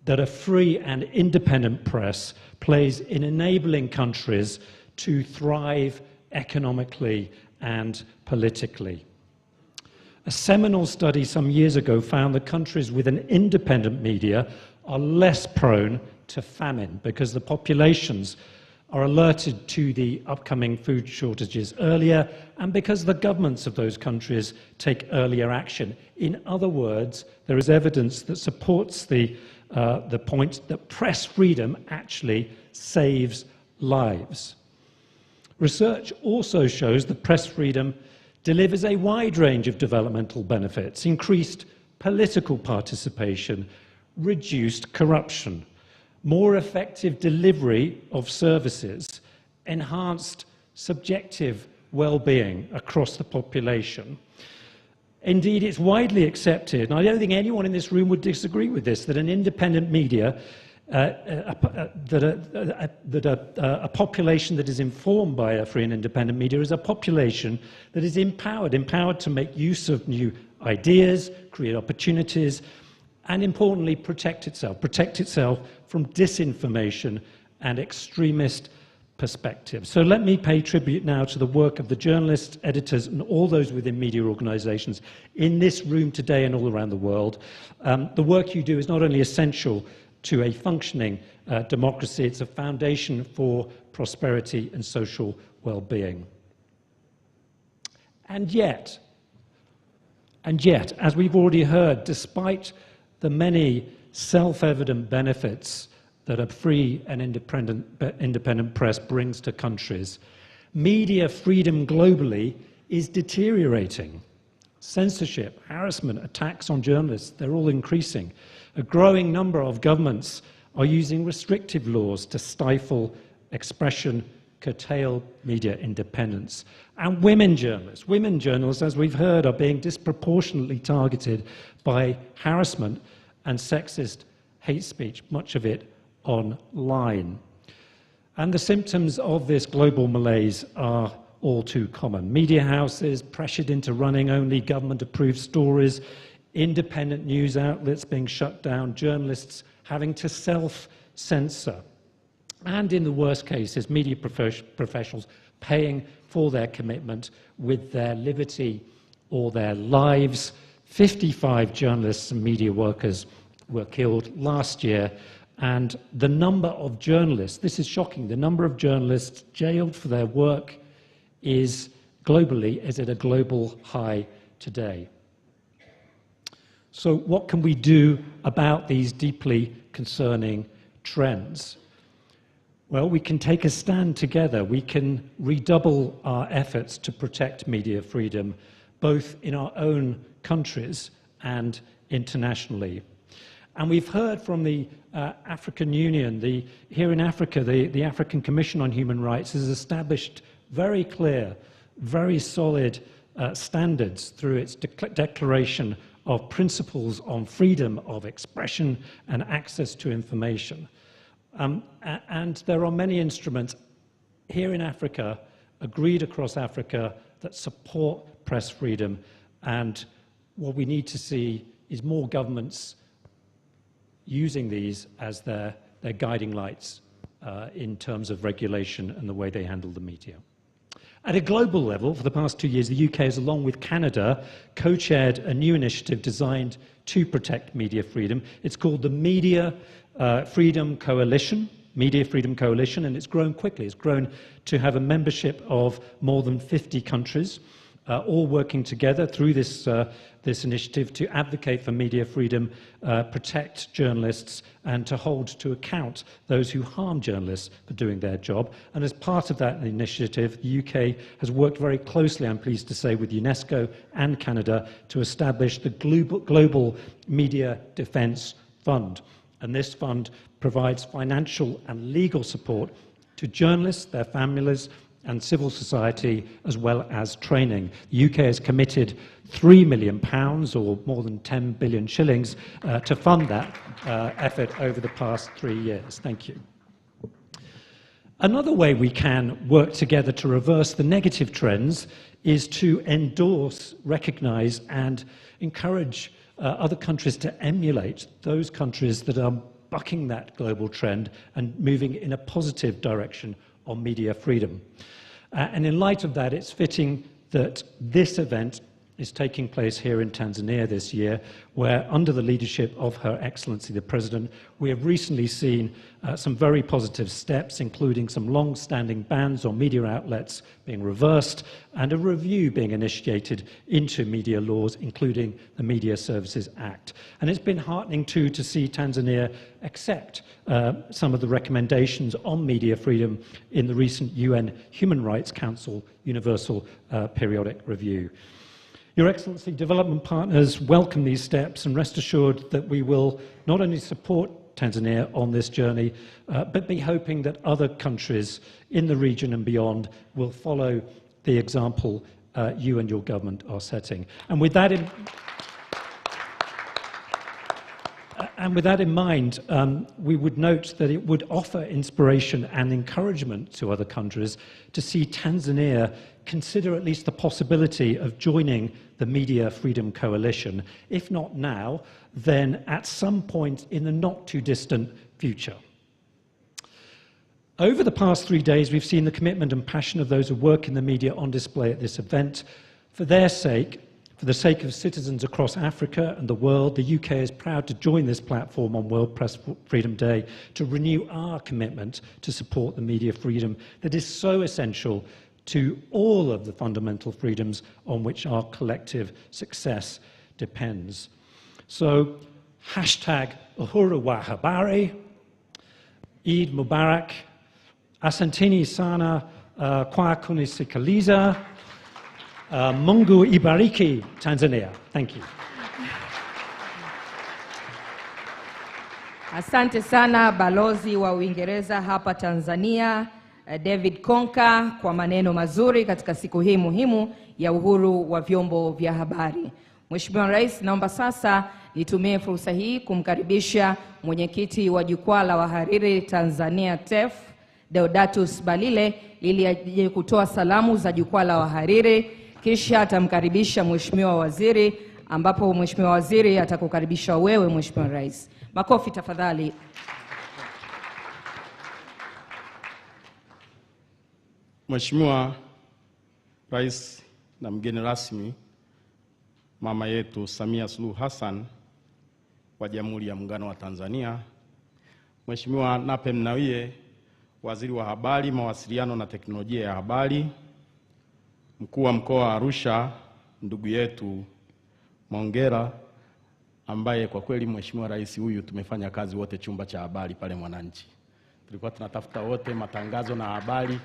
that a free and independent press plays in enabling countries to thrive economically and politically. A seminal study some years ago found that countries with an independent media are less prone to famine because the populations are alerted to the upcoming food shortages earlier, and because the governments of those countries take earlier action. In other words, there is evidence that supports the point that press freedom actually saves lives. Research also shows that press freedom delivers a wide range of developmental benefits: increased political participation, reduced corruption, more effective delivery of services, enhanced subjective well-being across the population. Indeed, it's widely accepted, and I don't think anyone in this room would disagree with this, that an independent media, a population that is informed by a free and independent media is a population that is empowered to make use of new ideas, create opportunities, and importantly, protect itself from disinformation and extremist perspectives. So let me pay tribute now to the work of the journalists, editors, and all those within media organizations in this room today and all around the world. The work you do is not only essential to a functioning democracy, it's a foundation for prosperity and social well-being. And yet, as we've already heard, despite the many self-evident benefits that a free and independent press brings to countries, media freedom globally is deteriorating. Censorship, harassment, attacks on journalists, they're all increasing. A growing number of governments are using restrictive laws to stifle expression, curtail media independence. And women journalists, as we've heard, are being disproportionately targeted by harassment and sexist hate speech, much of it online. And the symptoms of this global malaise are all too common. Media houses pressured into running only government-approved stories, independent news outlets being shut down, journalists having to self-censor, and in the worst cases, media professionals paying for their commitment with their liberty or their lives. 55 journalists and media workers were killed last year, and the number of journalists, this is shocking, the number of journalists jailed for their work is at a global high today. So what can we do about these deeply concerning trends? Well, we can take a stand together. We can redouble our efforts to protect media freedom both in our own countries and internationally. And we've heard from the African Union, here in Africa, the African Commission on Human Rights has established very clear, very solid standards through its declaration of principles on freedom of expression and access to information. And there are many instruments here in Africa, agreed across Africa, that support press freedom. And what we need to see is more governments using these as their guiding lights in terms of regulation and the way they handle the media. At a global level, for the past 2 years, the UK has, along with Canada, co-chaired a new initiative designed to protect media freedom. It's called the Media Freedom Coalition, and it's grown quickly. It's grown to have a membership of more than 50 countries, all working together through this initiative to advocate for media freedom, protect journalists, and to hold to account those who harm journalists for doing their job. And as part of that initiative, the UK has worked very closely, I'm pleased to say, with Unesco and Canada to establish the Global Media Defence Fund. And this fund provides financial and legal support to journalists, their families, and civil society, as well as training. The UK has committed £3 million, or more than 10 billion shillings, to fund that effort over the past 3 years. Thank you. Another way we can work together to reverse the negative trends is to endorse, recognise, and encourage other countries to emulate those countries that are bucking that global trend and moving in a positive direction on media freedom. And in light of that, it's fitting that this event is taking place here in Tanzania this year, where under the leadership of Her Excellency the President, we have recently seen some very positive steps, including some long-standing bans on media outlets being reversed and a review being initiated into media laws, including the Media Services Act. And it's been heartening too to see Tanzania accept some of the recommendations on media freedom in the recent UN Human Rights Council Universal Periodic Review. Your Excellency, development partners welcome these steps, and rest assured that we will not only support Tanzania on this journey, but be hoping that other countries in the region and beyond will follow the example you and your government are setting. And with that in mind, we would note that it would offer inspiration and encouragement to other countries to see Tanzania consider at least the possibility of joining the Media Freedom Coalition, if not now, then at some point in the not-too-distant future. Over the past 3 days, we've seen the commitment and passion of those who work in the media on display at this event. For their sake, for the sake of citizens across Africa and the world, the UK is proud to join this platform on World Press Freedom Day to renew our commitment to support the media freedom that is so essential to all of the fundamental freedoms on which our collective success depends. So, hashtag Uhuru wa Habari, Eid Mubarak, Asanteni sana kwa kunisikiliza, Mungu ibariki Tanzania. Thank you. Asante sana balozi wa Uingereza hapa Tanzania, David Konka, kwa maneno mazuri katika siku hii muhimu ya uhuru wa vyombo vya habari. Mheshimiwa Rais, naomba sasa nitumie fursa hii kumkaribisha mwenyekiti wa jukwaa la wahariri Tanzania TEF, Deodatus Balile, ili aje kutoa salamu za jukwaa la wahariri, kisha atamkaribisha Mheshimiwa Waziri, ambapo Mheshimiwa Waziri atakukaribisha wewe Mheshimiwa Rais. Makofi tafadhali. Mheshimiwa Rais na mgeni rasmi, mama yetu Samia Suluhu Hassan wa Jamhuri ya Muungano wa Tanzania, Mheshimiwa Nape Nnauye, Waziri wa Habari, Mawasiliano na Teknolojia ya Habari, Mkuu wa Mkoa wa Arusha, ndugu yetu Mongera, ambaye kwa kweli Mheshimiwa Rais huyu tumefanya kazi wote chumba cha habari pale Mwananchi. Tulikuwa tunatafuta wote matangazo na habari.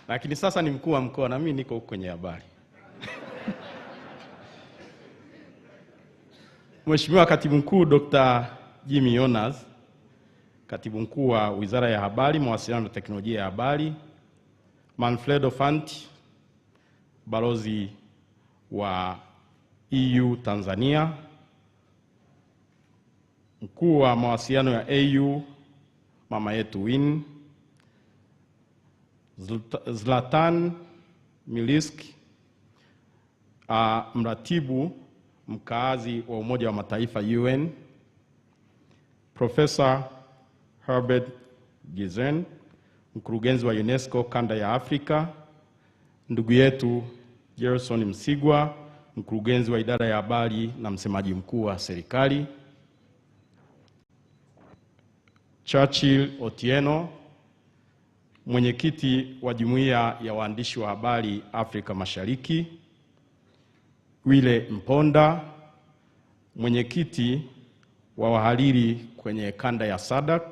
Lakini sasa ni mkuu wa mkoa na mimi niko huko kwenye habari. Mheshimiwa Katibu Mkuu Dr. Jimmy Yonas, Katibu Mkuu wa Wizara ya Habari, Mawasiliano na Teknolojia ya Habari, Manfredo Fanti, Balozi wa EU Tanzania, Mkuu wa Mawasiliano ya AU, mama yetu Win, Zlatan Miliski, mratibu mkaazi wa Umoja wa Mataifa UN, Profesa Herbert Gizen, mkurugenzi wa Unesco kanda ya Afrika, ndugu yetu Gerson Msigwa, mkurugenzi wa idara ya habari na msemaji mkuu wa serikali, Churchill Otieno, mwenyekiti wa Jumuiya ya Waandishi wa Habari Afrika Mashariki, Wile Mponda, mwenyekiti wa wahariri kwenye kanda ya SADC,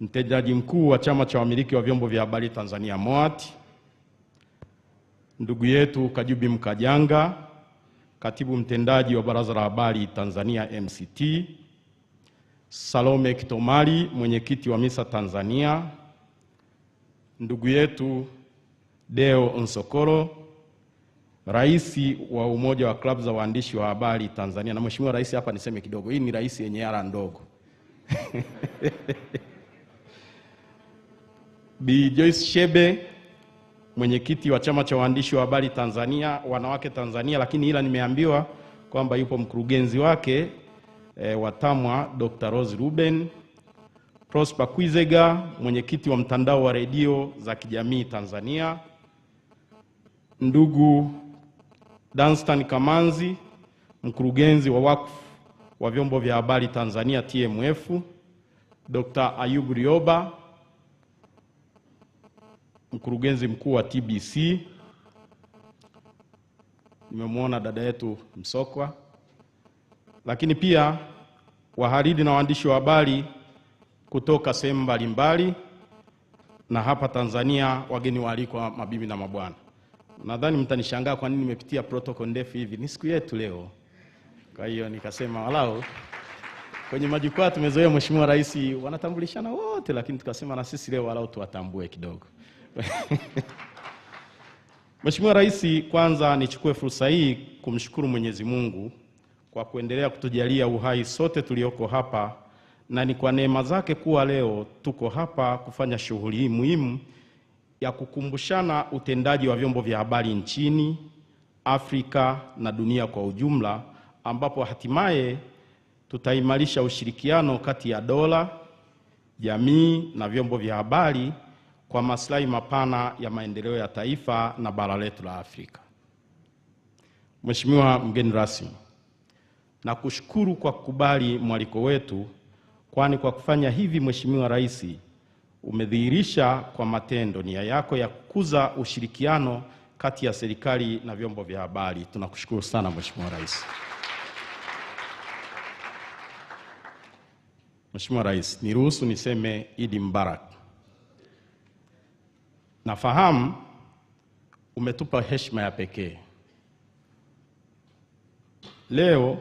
mtendaji mkuu wa Chama cha Wamiliki wa Vyombo vya Habari Tanzania MOAT, ndugu yetu Kajubi Mkajanga, katibu mtendaji wa Baraza la Habari Tanzania MCT, Salome Kitomari, mwenyekiti wa MISA Tanzania, ndugu yetu Deo Nsokoro, rais wa Umoja wa Klabu za Waandishi wa Habari Tanzania. Na Mheshimiwa Rais, hapa niseme kidogo, hii ni rais yenye ara ndogo. Bi Joyce Shebe, mwenyekiti wa Chama cha Waandishi wa Habari Tanzania, wanawake Tanzania, lakini ila nimeambiwa kwamba yupo mkurugenzi wake wa TAMWA Dr. Rose Ruben, Prosper Kwizega, mwenyekiti wa mtandao wa redio za kijamii Tanzania, ndugu Danstan Kamanzi, mkurugenzi wa wakfu wa vyombo vya habari Tanzania TMF, Dr. Ayubu Rioba, mkurugenzi mkuu wa TBC, nimemwona dada yetu Msokwa, lakini pia wahariri na waandishi wa habari kutoka sehemu mbalimbali na hapa Tanzania, wageni waalikwa, mabibi na mabwana. Nadhani mtanishangaa kwa nini nimepitia protocol ndefu hivi. Ni siku yetu leo. Kwa hiyo nikasema walau kwenye majukwaa tumezoea Mheshimiwa Rais wanatambulishana wote, lakini tukasema na sisi leo walau tuwatambue kidogo. Mheshimiwa Rais, kwanza nichukue fursa hii kumshukuru Mwenyezi Mungu kwa kuendelea kutujalia uhai sote tulioko hapa, na ni kwa neema zake kuwa leo tuko hapa kufanya shughuli hii muhimu ya kukumbushana utendaji wa vyombo vya habari nchini, Afrika na dunia kwa ujumla, ambapo hatimaye tutaimarisha ushirikiano kati ya dola, jamii na vyombo vya habari kwa maslahi mapana ya maendeleo ya taifa na bara letu la Afrika. Mheshimiwa mgeni rasmi, na kushukuru kwa kukubali mwaliko wetu, kwani kwa kufanya hivi Mheshimiwa Rais umedhihirisha kwa matendo nia yako ya kukuza ushirikiano kati ya serikali na vyombo vya habari. Tunakushukuru sana Mheshimiwa Rais. Mheshimiwa Rais, niruhusu niseme Idi Mbarak. Nafahamu umetupa heshima ya pekee leo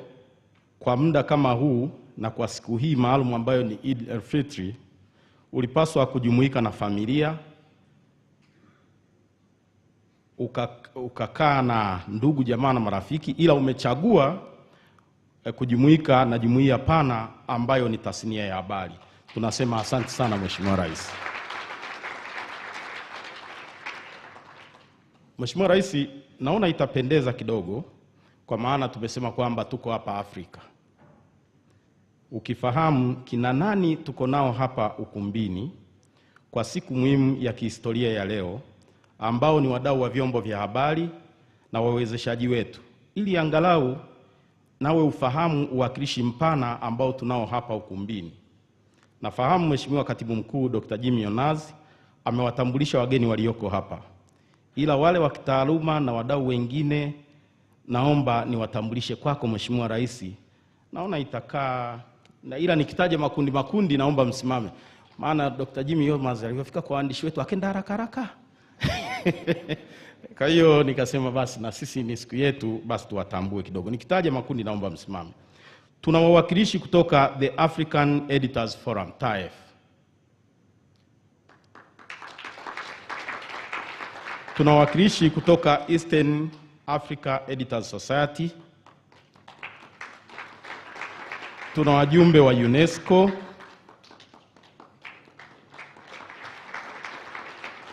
kwa muda kama huu na kwa siku hii maalum ambayo ni Eid al-Fitr. Ulipaswa kujumuika na familia, ukakaa na ndugu jamaa na marafiki, ila umechagua kujumuika na jumuiya pana ambayo ni tasnia ya habari. Tunasema asante sana Mheshimiwa Rais. Mheshimiwa Rais, naona itapendeza kidogo kwa maana tumesema kwamba tuko hapa Afrika. Ukifahamu kina nani tuko nao hapa ukumbini kwa siku muhimu ya kihistoria ya leo, ambao ni wadau wa vyombo vya habari na wawezeshaji wetu, ili angalau nawe ufahamu uwakilishi mpana ambao tunao hapa ukumbini. Nafahamu Mheshimiwa Katibu Mkuu Dr. Jimmy Yonas amewatambulisha wageni walioko hapa, ila wale wa kitaaluma na wadau wengine naomba niwatambulishe kwako Mheshimiwa Rais. Naona itakaa na ila nikitaja makundi naomba msimame. Maana Dr. Jimmy Yonas alipofika kwa waandishi wetu akenda haraka. Kwa hiyo nikasema basi na sisi ni siku yetu, basi tuwatambue kidogo. Nikitaja makundi naomba msimame. Tuna wawakilishi kutoka the African Editors Forum, TAEF. Tuna wawakilishi kutoka Eastern Africa Editors Society. Tuna wajumbe wa Unesco.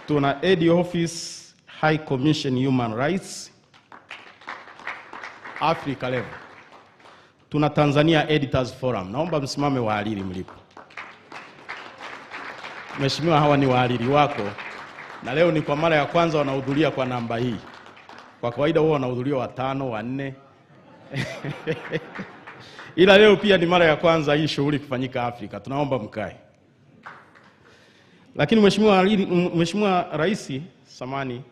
Tuna Edi Office High Commission Human Rights Africa level. Tuna Tanzania Editors Forum. Naomba msimame wahariri mlipo. Mheshimiwa, hawa ni wahariri wako. Na leo ni kwa mara ya kwanza wanahudhuria kwa namba hii. Kwa kawaida huwa wanahudhuria 5, 4. Ila leo pia ni mara ya kwanza hii shughuli kufanyika Afrika. Tunaomba mkae. Lakini Mheshimiwa Rais Samani,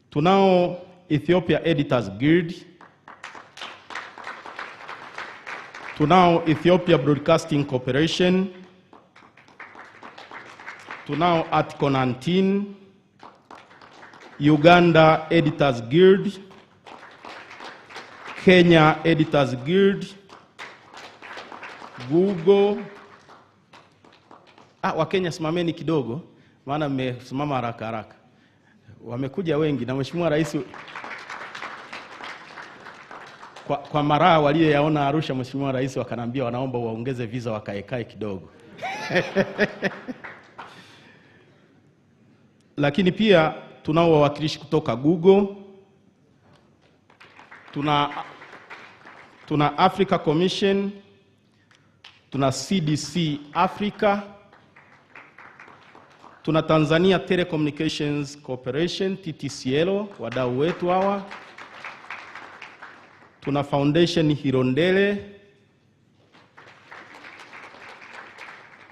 tunao Ethiopia Editors Guild. Tunao Ethiopia Broadcasting Corporation. Tunao Article 19. Uganda Editors Guild. Kenya Editors Guild. Google. Wa Kenya simameni kidogo, maana mmesimama haraka haraka. Wamekuja wengi na Mheshimiwa Rais kwa mara waliyoyaona Arusha, Mheshimiwa Rais wakanambia wanaomba waongeze visa wakaekae kidogo. Lakini pia tunao wawakilishi kutoka Google. Tuna Africa Commission. Tuna CDC Africa. Tuna Tanzania Telecommunications Corporation, TTCL, wadau wetu hawa. Tuna Foundation Hirondele.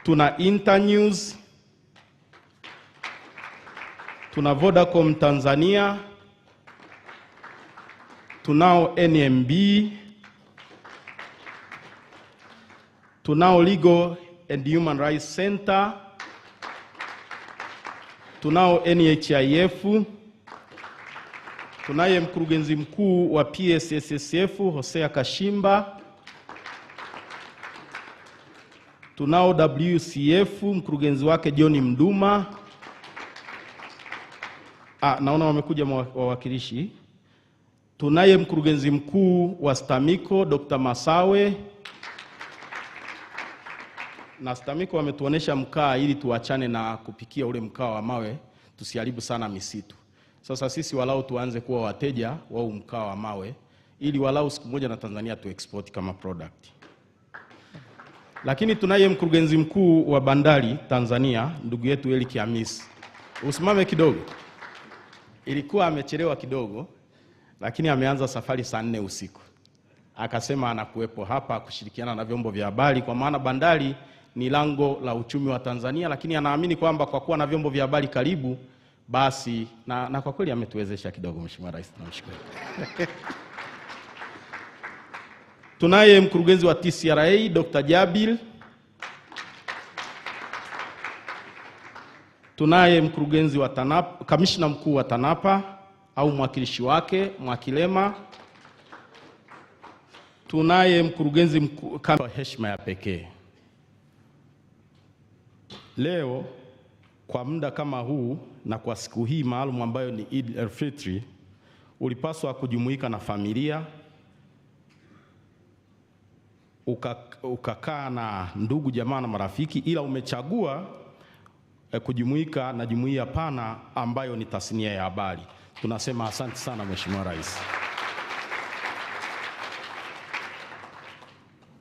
Tuna Internews. Tuna Vodacom Tanzania. Tunao NMB. Tunao Legal and Human Rights Center. Tunao NHIF. Tunaye mkurugenzi mkuu wa PSSSF Hosea Kashimba. Tunao WCF mkurugenzi wake John Mduma. Naona wamekuja wawakilishi. Tunaye mkurugenzi mkuu wa STAMICO Dr. Masawe. Na STAMICO wametuonesha mkaa ili tuachane na kupikia ule mkaa wa mawe, tusiharibu sana misitu. Sasa sisi walau tuanze kuwa wateja wa mkaa wa mawe ili walau siku moja na Tanzania tu export kama product. Lakini tunaye mkurugenzi mkuu wa bandari Tanzania, ndugu yetu Eli Kiamisi. Usimame kidogo. Ilikuwa amechelewa kidogo, lakini ameanza safari saa 4 usiku. Akasema anakuwepo hapa kushirikiana na vyombo vya habari, kwa maana bandari ni lango la uchumi wa Tanzania, lakini anaamini kwamba kwa kuwa na vyombo vya habari karibu, basi na kwa kweli ametuwezesha kidogo. Mheshimiwa Rais, tunamshukuru. Tunaye mkurugenzi wa TCRA Dr. Jabil. Tunaye mkurugenzi wa TANAPA, kamishna mkuu wa TANAPA au mwakilishi wake Mwakilema. Tunaye mkurugenzi mkuu kwa heshima ya pekee. Leo kwa muda kama huu na kwa siku hii maalum ambayo ni Eid al-Fitr, ulipaswa kujumuika na familia, ukakaa na ndugu jamaa na marafiki, ila umechagua kujumuika na jumuiya pana ambayo ni tasnia ya habari. Tunasema asante sana Mheshimiwa Rais.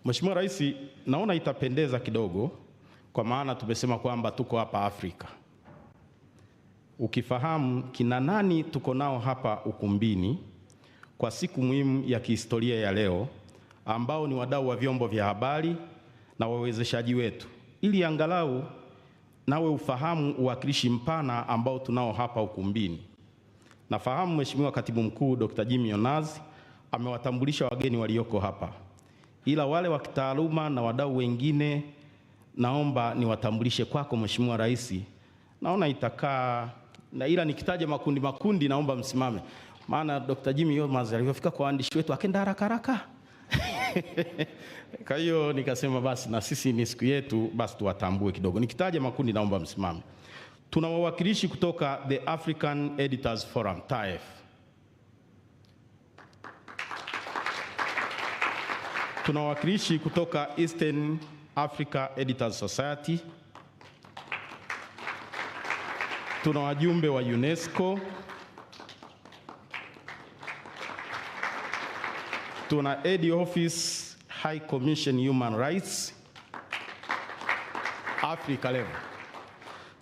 Mheshimiwa Rais, naona itapendeza kidogo kwa maana tumesema kwamba tuko hapa Afrika. Ukifahamu kina nani tuko nao hapa ukumbini kwa siku muhimu ya kihistoria ya leo, ambao ni wadau wa vyombo vya habari na wawezeshaji wetu, ili angalau nawe ufahamu uwakilishi mpana ambao tunao hapa ukumbini. Nafahamu Mheshimiwa Katibu Mkuu Dr. Jimmy Onazi amewatambulisha wageni walioko hapa, ila wale wa kitaaluma na wadau wengine naomba niwatambulishe kwako Mheshimiwa Rais. Naona itakaa na ila nikitaja makundi naomba msimame. Maana Dr. Jimmy Yomaz alipofika kwa waandishi wetu akenda haraka haraka. Kwa hiyo nikasema basi na sisi ni siku yetu, basi tuwatambue kidogo. Nikitaja makundi naomba msimame. Tuna wawakilishi kutoka the African Editors Forum, TAEF. Tuna wawakilishi kutoka Eastern Africa Editors Society. Tuna wajumbe wa Unesco. Tuna Ed Office High Commission Human Rights Africa level.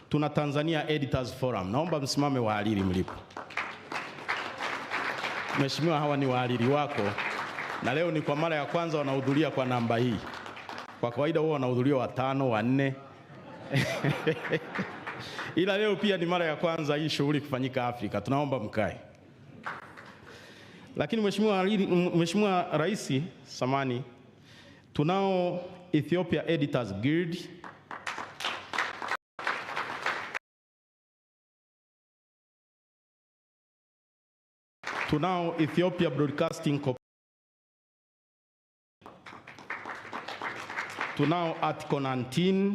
Tuna Tanzania Editors Forum. Naomba msimame wahariri mlipo. Mheshimiwa, hawa ni wahariri wako. Na leo ni kwa mara ya kwanza wanahudhuria kwa namba hii. Kwa kawaida huwa wanahudhuria 5, 4. Ila leo pia ni mara ya kwanza hii shughuli kufanyika Afrika. Tunaomba mkae. Lakini Mheshimiwa Rais Samani, tunao Ethiopia Editors Guild. Tunao Ethiopia Broadcasting Corporation. Tunao Article 19,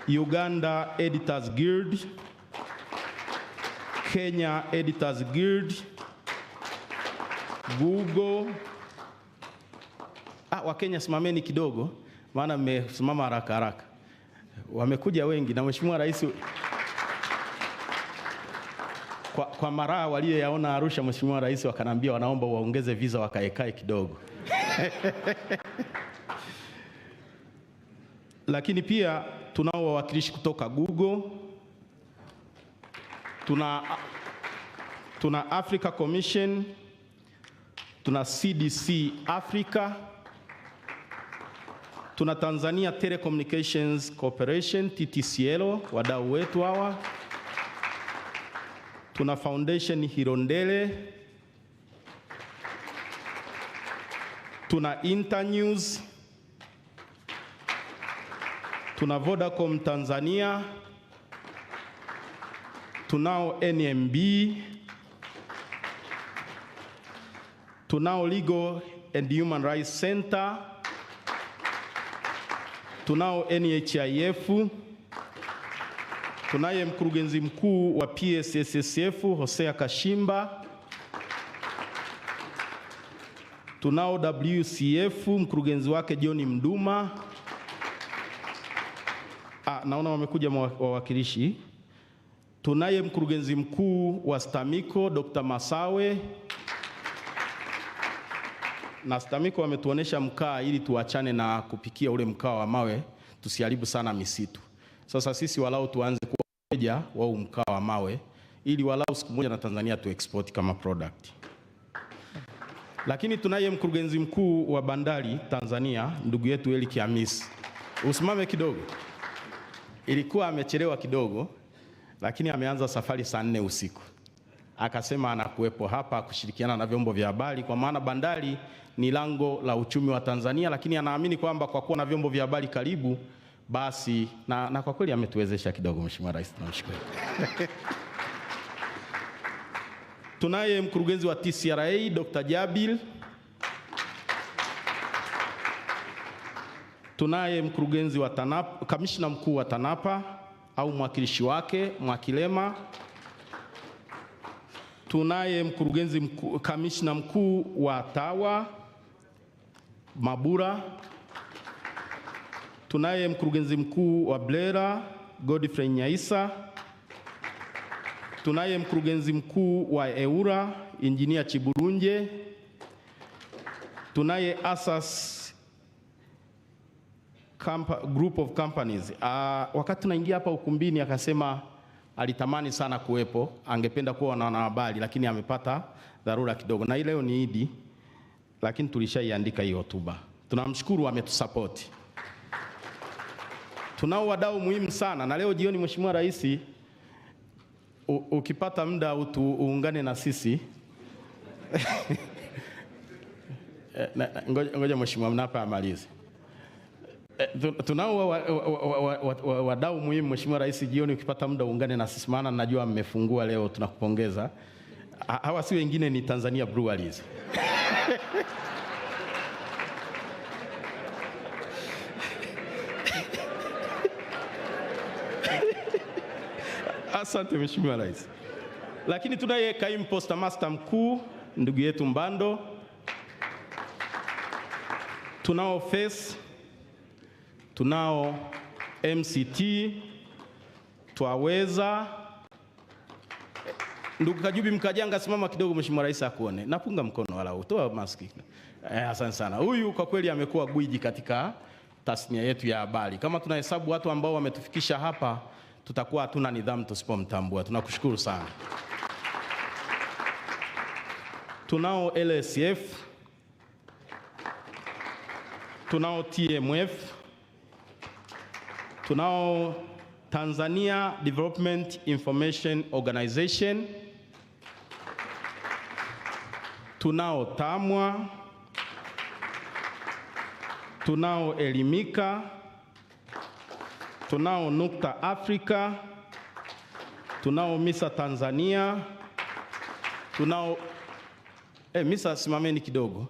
Uganda Editors Guild, Kenya Editors Guild, Google. Wa Kenya simameni kidogo, maana mmesimama haraka haraka. Wamekuja wengi na Mheshimiwa Rais kwa mara walioyaona Arusha, Mheshimiwa Rais wakanambia wanaomba waongeze visa wakaekae kidogo. Lakini pia tunao wawakilishi kutoka Google. Tuna Africa Commission, tuna CDC Africa, tuna Tanzania Telecommunications Corporation TTCL, wadau wetu hawa. Tuna Foundation Hirondele, tuna Internews, tuna Vodacom Tanzania, tunao NMB, tunao Legal and Human Rights Center, tunao NHIF, tunaye mkurugenzi mkuu wa PSSSF Hosea Kashimba, tunao WCF mkurugenzi wake John Mduma. Naona wamekuja wawakilishi. Tunaye mkurugenzi mkuu wa STAMICO Dr. Masawe, na STAMICO wametuonesha mkaa ili tuachane na kupikia ule mkaa wa mawe, tusiharibu sana misitu. Sasa sisi walau tuanze kuwa wateja wa mkaa wa mawe ili walau siku moja na Tanzania tu export kama product. Lakini tunaye mkurugenzi mkuu wa bandari Tanzania ndugu yetu Eli Kiamisi. Usimame kidogo. Ilikuwa amechelewa kidogo, lakini ameanza safari saa 4 usiku. Akasema anakuwepo hapa kushirikiana na vyombo vya habari, kwa maana bandari ni lango la uchumi wa Tanzania, lakini anaamini kwamba kwa kuwa na vyombo vya habari karibu, basi na kwa kweli ametuwezesha kidogo. Mheshimiwa Rais, tunamshukuru. Tunaye mkurugenzi wa TCRA Dr. Jabil. Tunaye mkurugenzi wa TANAPA, kamishna mkuu wa TANAPA au mwakilishi wake Mwakilema. Tunaye mkurugenzi mkuu, kamishna mkuu wa TAWA Mabura. Tunaye mkurugenzi mkuu wa BLERA Godfrey Nyaisa. Tunaye mkurugenzi mkuu wa EURA Engineer Chiburunje. Tunaye Asas Group of Companies. Wakati tunaingia hapa ukumbini akasema alitamani sana kuwepo, angependa kuwa na wanahabari, lakini amepata dharura kidogo. Na leo ni Idi, lakini tulishaiandika hiyo hotuba. Tunamshukuru, ametusupport. Tunao wadau muhimu sana, na leo jioni Mheshimiwa Rais ukipata muda uungane na sisi. Ngoja Mheshimiwa Mnapa amalize. Tunao wadau muhimu. Mheshimiwa Rais, jioni ukipata muda uungane na sisi, maana najua mmefungua leo, tunakupongeza. Hawa si wengine, ni Tanzania Breweries. Asante Mheshimiwa Rais. Lakini tunaye kaimu posta master mkuu ndugu yetu Mbando. Tunao FES, tunao MCT, Twaweza. Ndugu Kajubi Mkajanga, simama kidogo Mheshimiwa Rais akuone. Napunga mkono wala utoa maski. Asante sana. Huyu kwa kweli amekuwa gwiji katika tasnia yetu ya habari. Kama tunahesabu watu ambao wametufikisha hapa, tutakuwa hatuna nidhamu tusipomtambua. Tunakushukuru sana. Tunao LSF, tunao TMF, tunao Tanzania Development Information Organization, tunao TAMWA, tunao Elimika, tunao Nukta Africa, tunao Misa Tanzania, tunao Misa, simameni kidogo,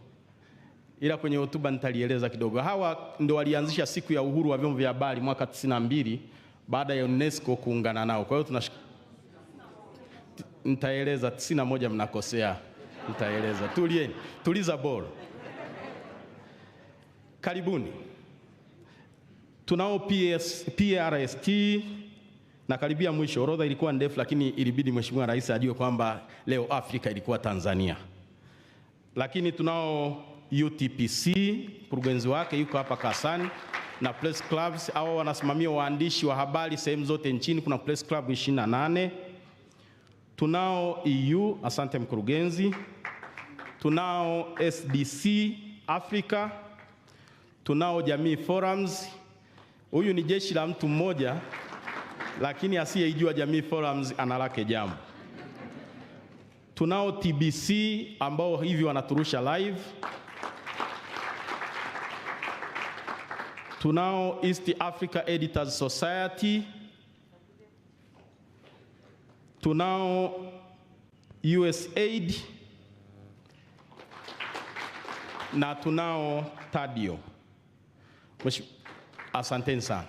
ila kwenye hotuba nitalieleza kidogo. Hawa ndio walianzisha siku ya uhuru wa vyombo vya habari mwaka 92 baada ya Unesco kuungana nao. Kwa hiyo nitaeleza 91, mnakosea. Nitaeleza. Tulieni, tuliza ball. Karibuni. Tunao PRST na karibia mwisho. Orodha ilikuwa ndefu, lakini ilibidi Mheshimiwa Rais ajue kwamba leo Afrika ilikuwa Tanzania. Lakini tunao UTPC, mkurugenzi wake yuko hapa Kasani, na press clubs. Hao wanasimamia waandishi wa habari sehemu zote nchini. Kuna press club 28. Tunao EU, asante mkurugenzi. Tunao SDC Africa. Tunao Jamii Forums. Huyu ni jeshi la mtu mmoja, lakini asiyeijua Jamii Forums analake jambo. Tunao TBC ambao hivi wanaturusha live. Tunao East Africa Editors Society. Tunao USAID na tunao Tadio. Asanteni sana.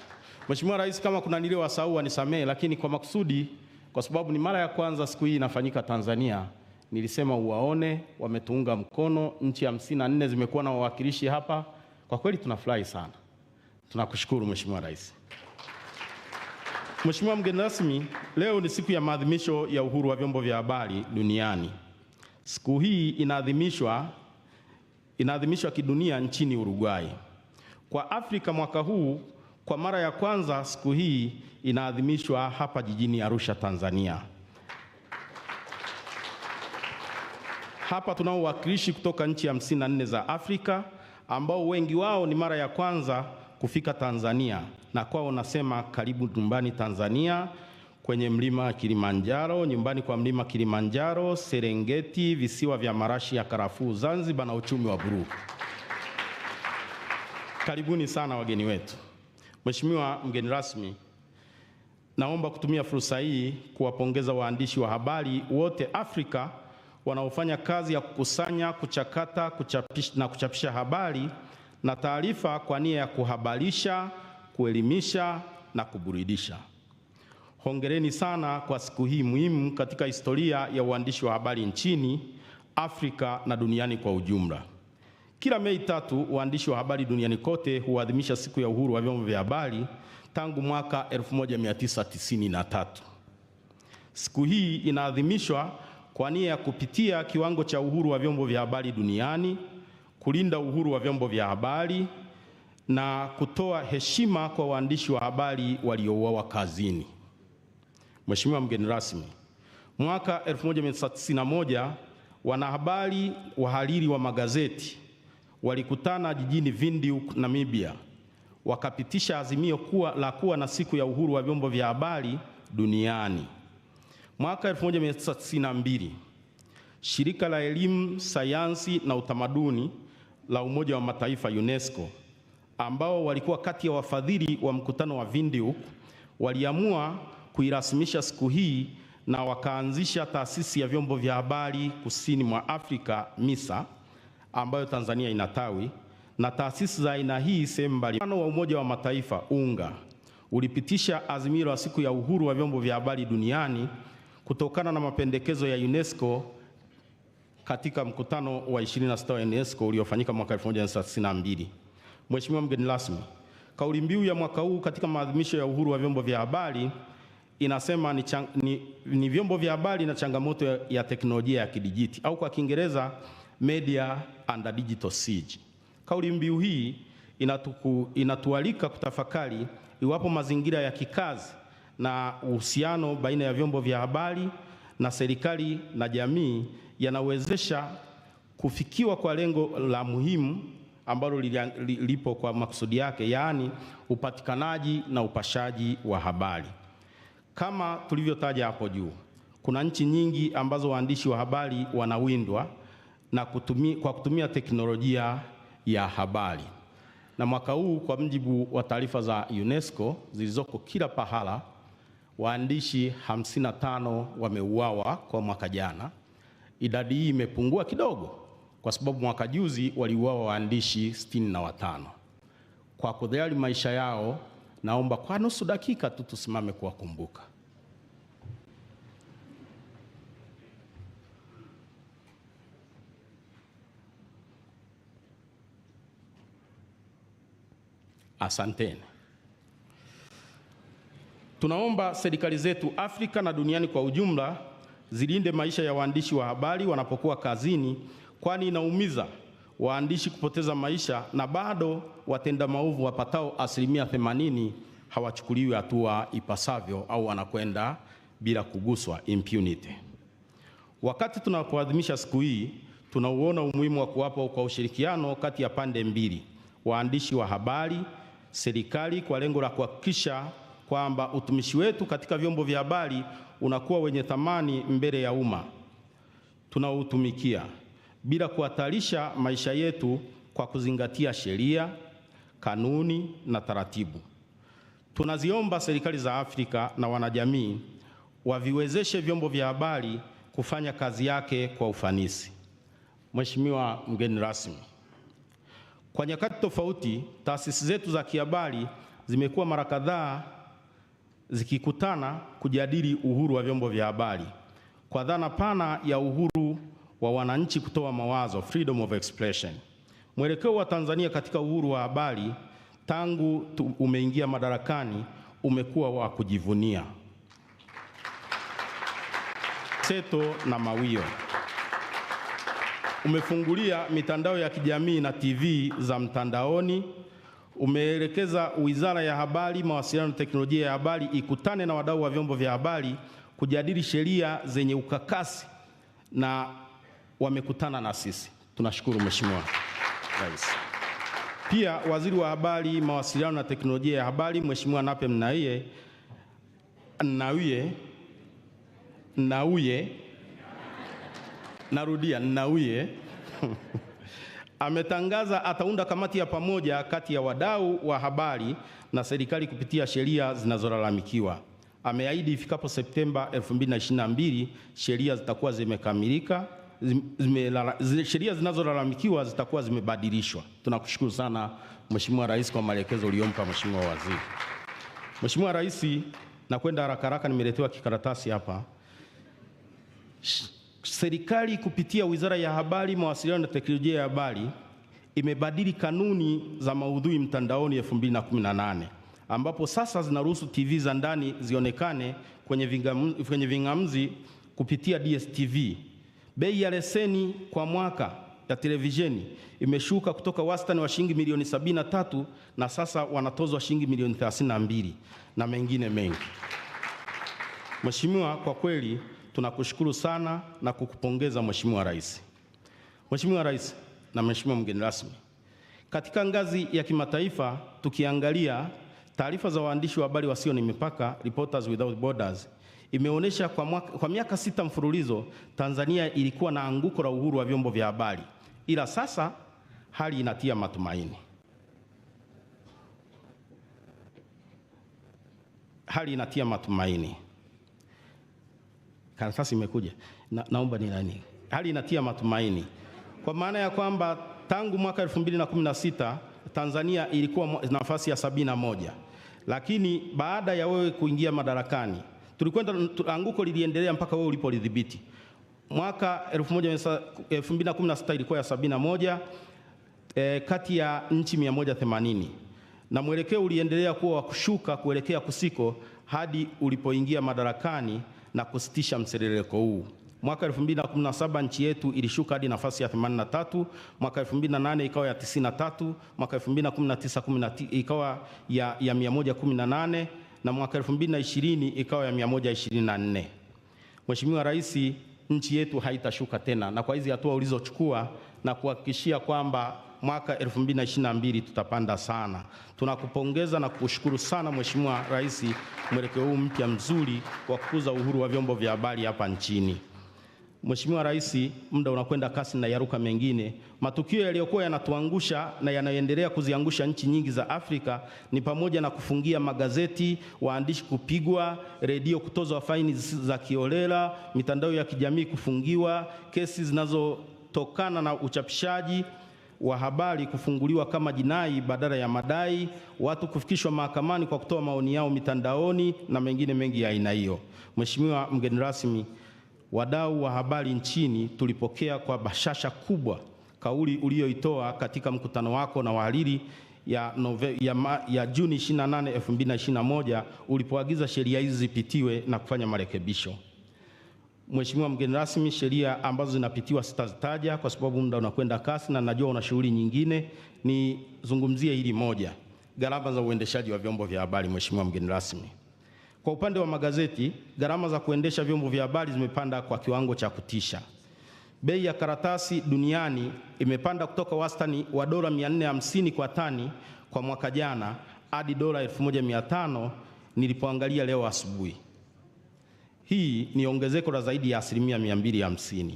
Mheshimiwa Rais, kama kuna niliowasahau wanisamehe, lakini kwa makusudi, kwa sababu ni mara ya kwanza siku hii inafanyika Tanzania, nilisema uwaone. Wametuunga mkono, nchi 54 zimekuwa na wawakilishi hapa. Kwa kweli tunafurahi sana. Tunakushukuru Mheshimiwa Rais. Mheshimiwa mgeni rasmi, leo ni siku ya maadhimisho ya uhuru wa vyombo vya habari duniani. Siku hii inaadhimishwa kidunia nchini Uruguay. Kwa Afrika mwaka huu, kwa mara ya kwanza siku hii inaadhimishwa hapa jijini Arusha, Tanzania. Hapa tunao wawakilishi kutoka nchi 54 za Afrika ambao wengi wao ni mara ya kwanza kufika Tanzania, na kwao nasema karibu nyumbani Tanzania, kwenye mlima Kilimanjaro, nyumbani kwa mlima Kilimanjaro, Serengeti, visiwa vya marashi ya karafuu Zanzibar na uchumi wa buluu. Karibuni sana wageni wetu. Mheshimiwa mgeni rasmi, naomba kutumia fursa hii kuwapongeza waandishi wa habari wote Afrika wanaofanya kazi ya kukusanya, kuchakata, kuchapisha habari na taarifa kwa nia ya kuhabarisha, kuelimisha na kuburudisha. Hongereni sana kwa siku hii muhimu katika historia ya uandishi wa habari nchini, Afrika na duniani kwa ujumla. Kila Mei 3 waandishi wa habari duniani kote huadhimisha siku ya uhuru wa vyombo vya habari tangu mwaka 1993. Siku hii inaadhimishwa kwa nia ya kupitia kiwango cha uhuru wa vyombo vya habari duniani, kulinda uhuru wa vyombo vya habari na kutoa heshima kwa waandishi wa habari waliouawa kazini. Mheshimiwa mgeni rasmi, mwaka 1991 wanahabari wahariri wa magazeti walikutana jijini Windhoek, Namibia, wakapitisha azimio la kuwa na siku ya uhuru wa vyombo vya habari duniani. Mwaka 1992 shirika la elimu, sayansi na utamaduni la Umoja wa Mataifa UNESCO ambao walikuwa kati ya wafadhili wa mkutano wa Windhoek waliamua kuirasimisha siku hii na wakaanzisha taasisi ya vyombo vya habari kusini mwa Afrika, MISA, ambayo Tanzania inatawi, na taasisi za aina hii sehemu mbalimbali. Mkutano wa Umoja wa Mataifa UNGA ulipitisha azimio la siku ya uhuru wa vyombo vya habari duniani kutokana na mapendekezo ya Unesco katika mkutano wa 26 wa Unesco uliofanyika mwaka 1992. Mheshimiwa mgeni rasmi, kauli mbiu ya mwaka huu katika maadhimisho ya uhuru wa vyombo vya habari inasema ni vyombo vya habari na changamoto ya teknolojia ya kidijiti, au kwa Kiingereza media and digital siege. Kauli mbiu hii inatualika kutafakari iwapo mazingira ya kikazi na uhusiano baina ya vyombo vya habari na serikali na jamii yanawezesha kufikiwa kwa lengo la muhimu ambalo lipo kwa makusudi yake, yaani upatikanaji na upashaji wa habari. Kama tulivyotaja hapo juu, kuna nchi nyingi ambazo waandishi wa habari wanawindwa na kwa kutumia teknolojia ya habari. Na mwaka huu kwa mjibu wa taarifa za UNESCO zilizoko kila pahala, waandishi 55 wameuawa kwa mwaka jana. Idadi hii imepungua kidogo kwa sababu mwaka juzi waliuawa waandishi 65. Kwa kujali maisha yao, naomba kwa nusu dakika tu tusimame kuwakumbuka. Asanteni. Tunaomba serikali zetu Afrika na duniani kwa ujumla zilinde maisha ya waandishi wa habari wanapokuwa kazini, kwani inaumiza waandishi kupoteza maisha na bado watenda maovu wapatao 80% hawachukuliwi hatua ipasavyo au wanakwenda bila kuguswa, impunity. Wakati tunapoadhimisha siku hii, tunauona umuhimu wa kuwapa kwa ushirikiano kati ya pande mbili, waandishi wa habari, serikali, kwa lengo la kuhakikisha kwamba utumishi wetu katika vyombo vya habari unakuwa wenye thamani mbele ya umma tunaoutumikia, bila kuhatarisha maisha yetu kwa kuzingatia sheria, kanuni na taratibu. Tunaziomba serikali za Afrika na wanajamii waviwezeshe vyombo vya habari kufanya kazi yake kwa ufanisi. Mheshimiwa mgeni rasmi, kwa nyakati tofauti, taasisi zetu za kihabari zimekuwa mara kadhaa zikikutana kujadili uhuru wa vyombo vya habari kwa dhana pana ya uhuru wa wananchi kutoa mawazo, freedom of expression. Mwelekeo wa Tanzania katika uhuru wa habari tangu umeingia madarakani umekuwa wa kujivunia. Seto na mawio. Umefungulia mitandao ya kijamii na TV za mtandaoni. Umeelekeza Wizara ya Habari, Mawasiliano na Teknolojia ya Habari ikutane na wadau wa vyombo vya habari kujadili sheria zenye ukakasi, na wamekutana na sisi. Tunashukuru Mheshimiwa Rais. Pia Waziri wa Habari, Mawasiliano na Teknolojia ya Habari, Mheshimiwa Nape Nnauye ametangaza ataunda kamati ya pamoja kati ya wadau wa habari na serikali kupitia sheria zinazolalamikiwa. Ameahidi ifikapo Septemba 2022 sheria zitakuwa zimekamilika, sheria zinazolalamikiwa zitakuwa zimebadilishwa. Tunakushukuru sana Mheshimiwa Rais kwa maelekezo uliyompa Mheshimiwa Waziri. Mheshimiwa Rais, nakwenda haraka haraka, nimeletewa kikaratasi hapa. Serikali kupitia Wizara ya Habari, Mawasiliano na Teknolojia ya Habari imebadili kanuni za maudhui mtandaoni 2018, ambapo sasa zinaruhusu TV za ndani zionekane kwenye ving'amuzi kupitia DSTV. Bei ya leseni kwa mwaka ya televisheni imeshuka kutoka wastani wa shilingi milioni 73 na sasa wanatozwa shilingi milioni 32 na mengine mengi. Mheshimiwa, kwa kweli tunakushukuru sana na kukupongeza Mheshimiwa Rais. Mheshimiwa Rais na Mheshimiwa mgeni rasmi, katika ngazi ya kimataifa tukiangalia taarifa za waandishi wa habari wasio na mipaka, Reporters Without Borders, imeonyesha kwa miaka 6 mfululizo Tanzania ilikuwa na anguko la uhuru wa vyombo vya habari, ila sasa hali inatia matumaini. hali inatia matumaini. Karatasi imekuja. Naomba ni nani? Hali inatia matumaini. Kwa maana ya kwamba tangu mwaka 2016 Tanzania ilikuwa nafasi ya 71. Lakini baada ya wewe kuingia madarakani, tulikwenda anguko liliendelea mpaka wewe ulipolidhibiti. Mwaka 2016 ilikuwa ya 71 kati ya nchi 180. Na mwelekeo uliendelea kuwa wa kushuka kuelekea kusiko hadi ulipoingia madarakani na kusitisha mseleleko huu. Mwaka 2017 nchi yetu ilishuka hadi nafasi ya 83, mwaka 2008 ikawa ya 93, mwaka 2019 ikawa ya 118 na mwaka 2020 ikawa ya 124. Mheshimiwa Rais, nchi yetu haitashuka tena, na kwa hizi hatua ulizochukua na kuhakikishia kwamba mwaka 2022 tutapanda sana. Tunakupongeza na kukushukuru sana Mheshimiwa Rais, mwelekeo huu mpya mzuri wa kukuza uhuru wa vyombo vya habari hapa nchini. Mheshimiwa Rais, muda unakwenda kasi na yaruka mengine. Matukio yaliyokuwa yanatuangusha na yanaendelea kuziangusha nchi nyingi za Afrika ni pamoja na kufungia magazeti, waandishi kupigwa, redio kutozwa faini za kiolela, mitandao ya kijamii kufungiwa, kesi zinazotokana na uchapishaji wa habari kufunguliwa kama jinai badala ya madai, watu kufikishwa mahakamani kwa kutoa maoni yao mitandaoni na mengine mengi ya aina hiyo. Mheshimiwa mgeni rasmi, wadau wa habari nchini tulipokea kwa bashasha kubwa kauli uliyoitoa katika mkutano wako na wahariri ya Juni 28, 2021 ulipoagiza sheria hizi zipitiwe na kufanya marekebisho. Mheshimiwa mgeni rasmi, sheria ambazo zinapitiwa sitazitaja kwa sababu muda unakwenda kasi na najua una shughuli nyingine. Nizungumzie hili moja, gharama za uendeshaji wa vyombo vya habari. Mheshimiwa mgeni rasmi, kwa upande wa magazeti, gharama za kuendesha vyombo vya habari zimepanda kwa kiwango cha kutisha. Bei ya karatasi duniani imepanda kutoka wastani wa dola 450 kwa tani kwa mwaka jana hadi dola 1500 nilipoangalia leo asubuhi. Hii ni ongezeko la zaidi ya 250%.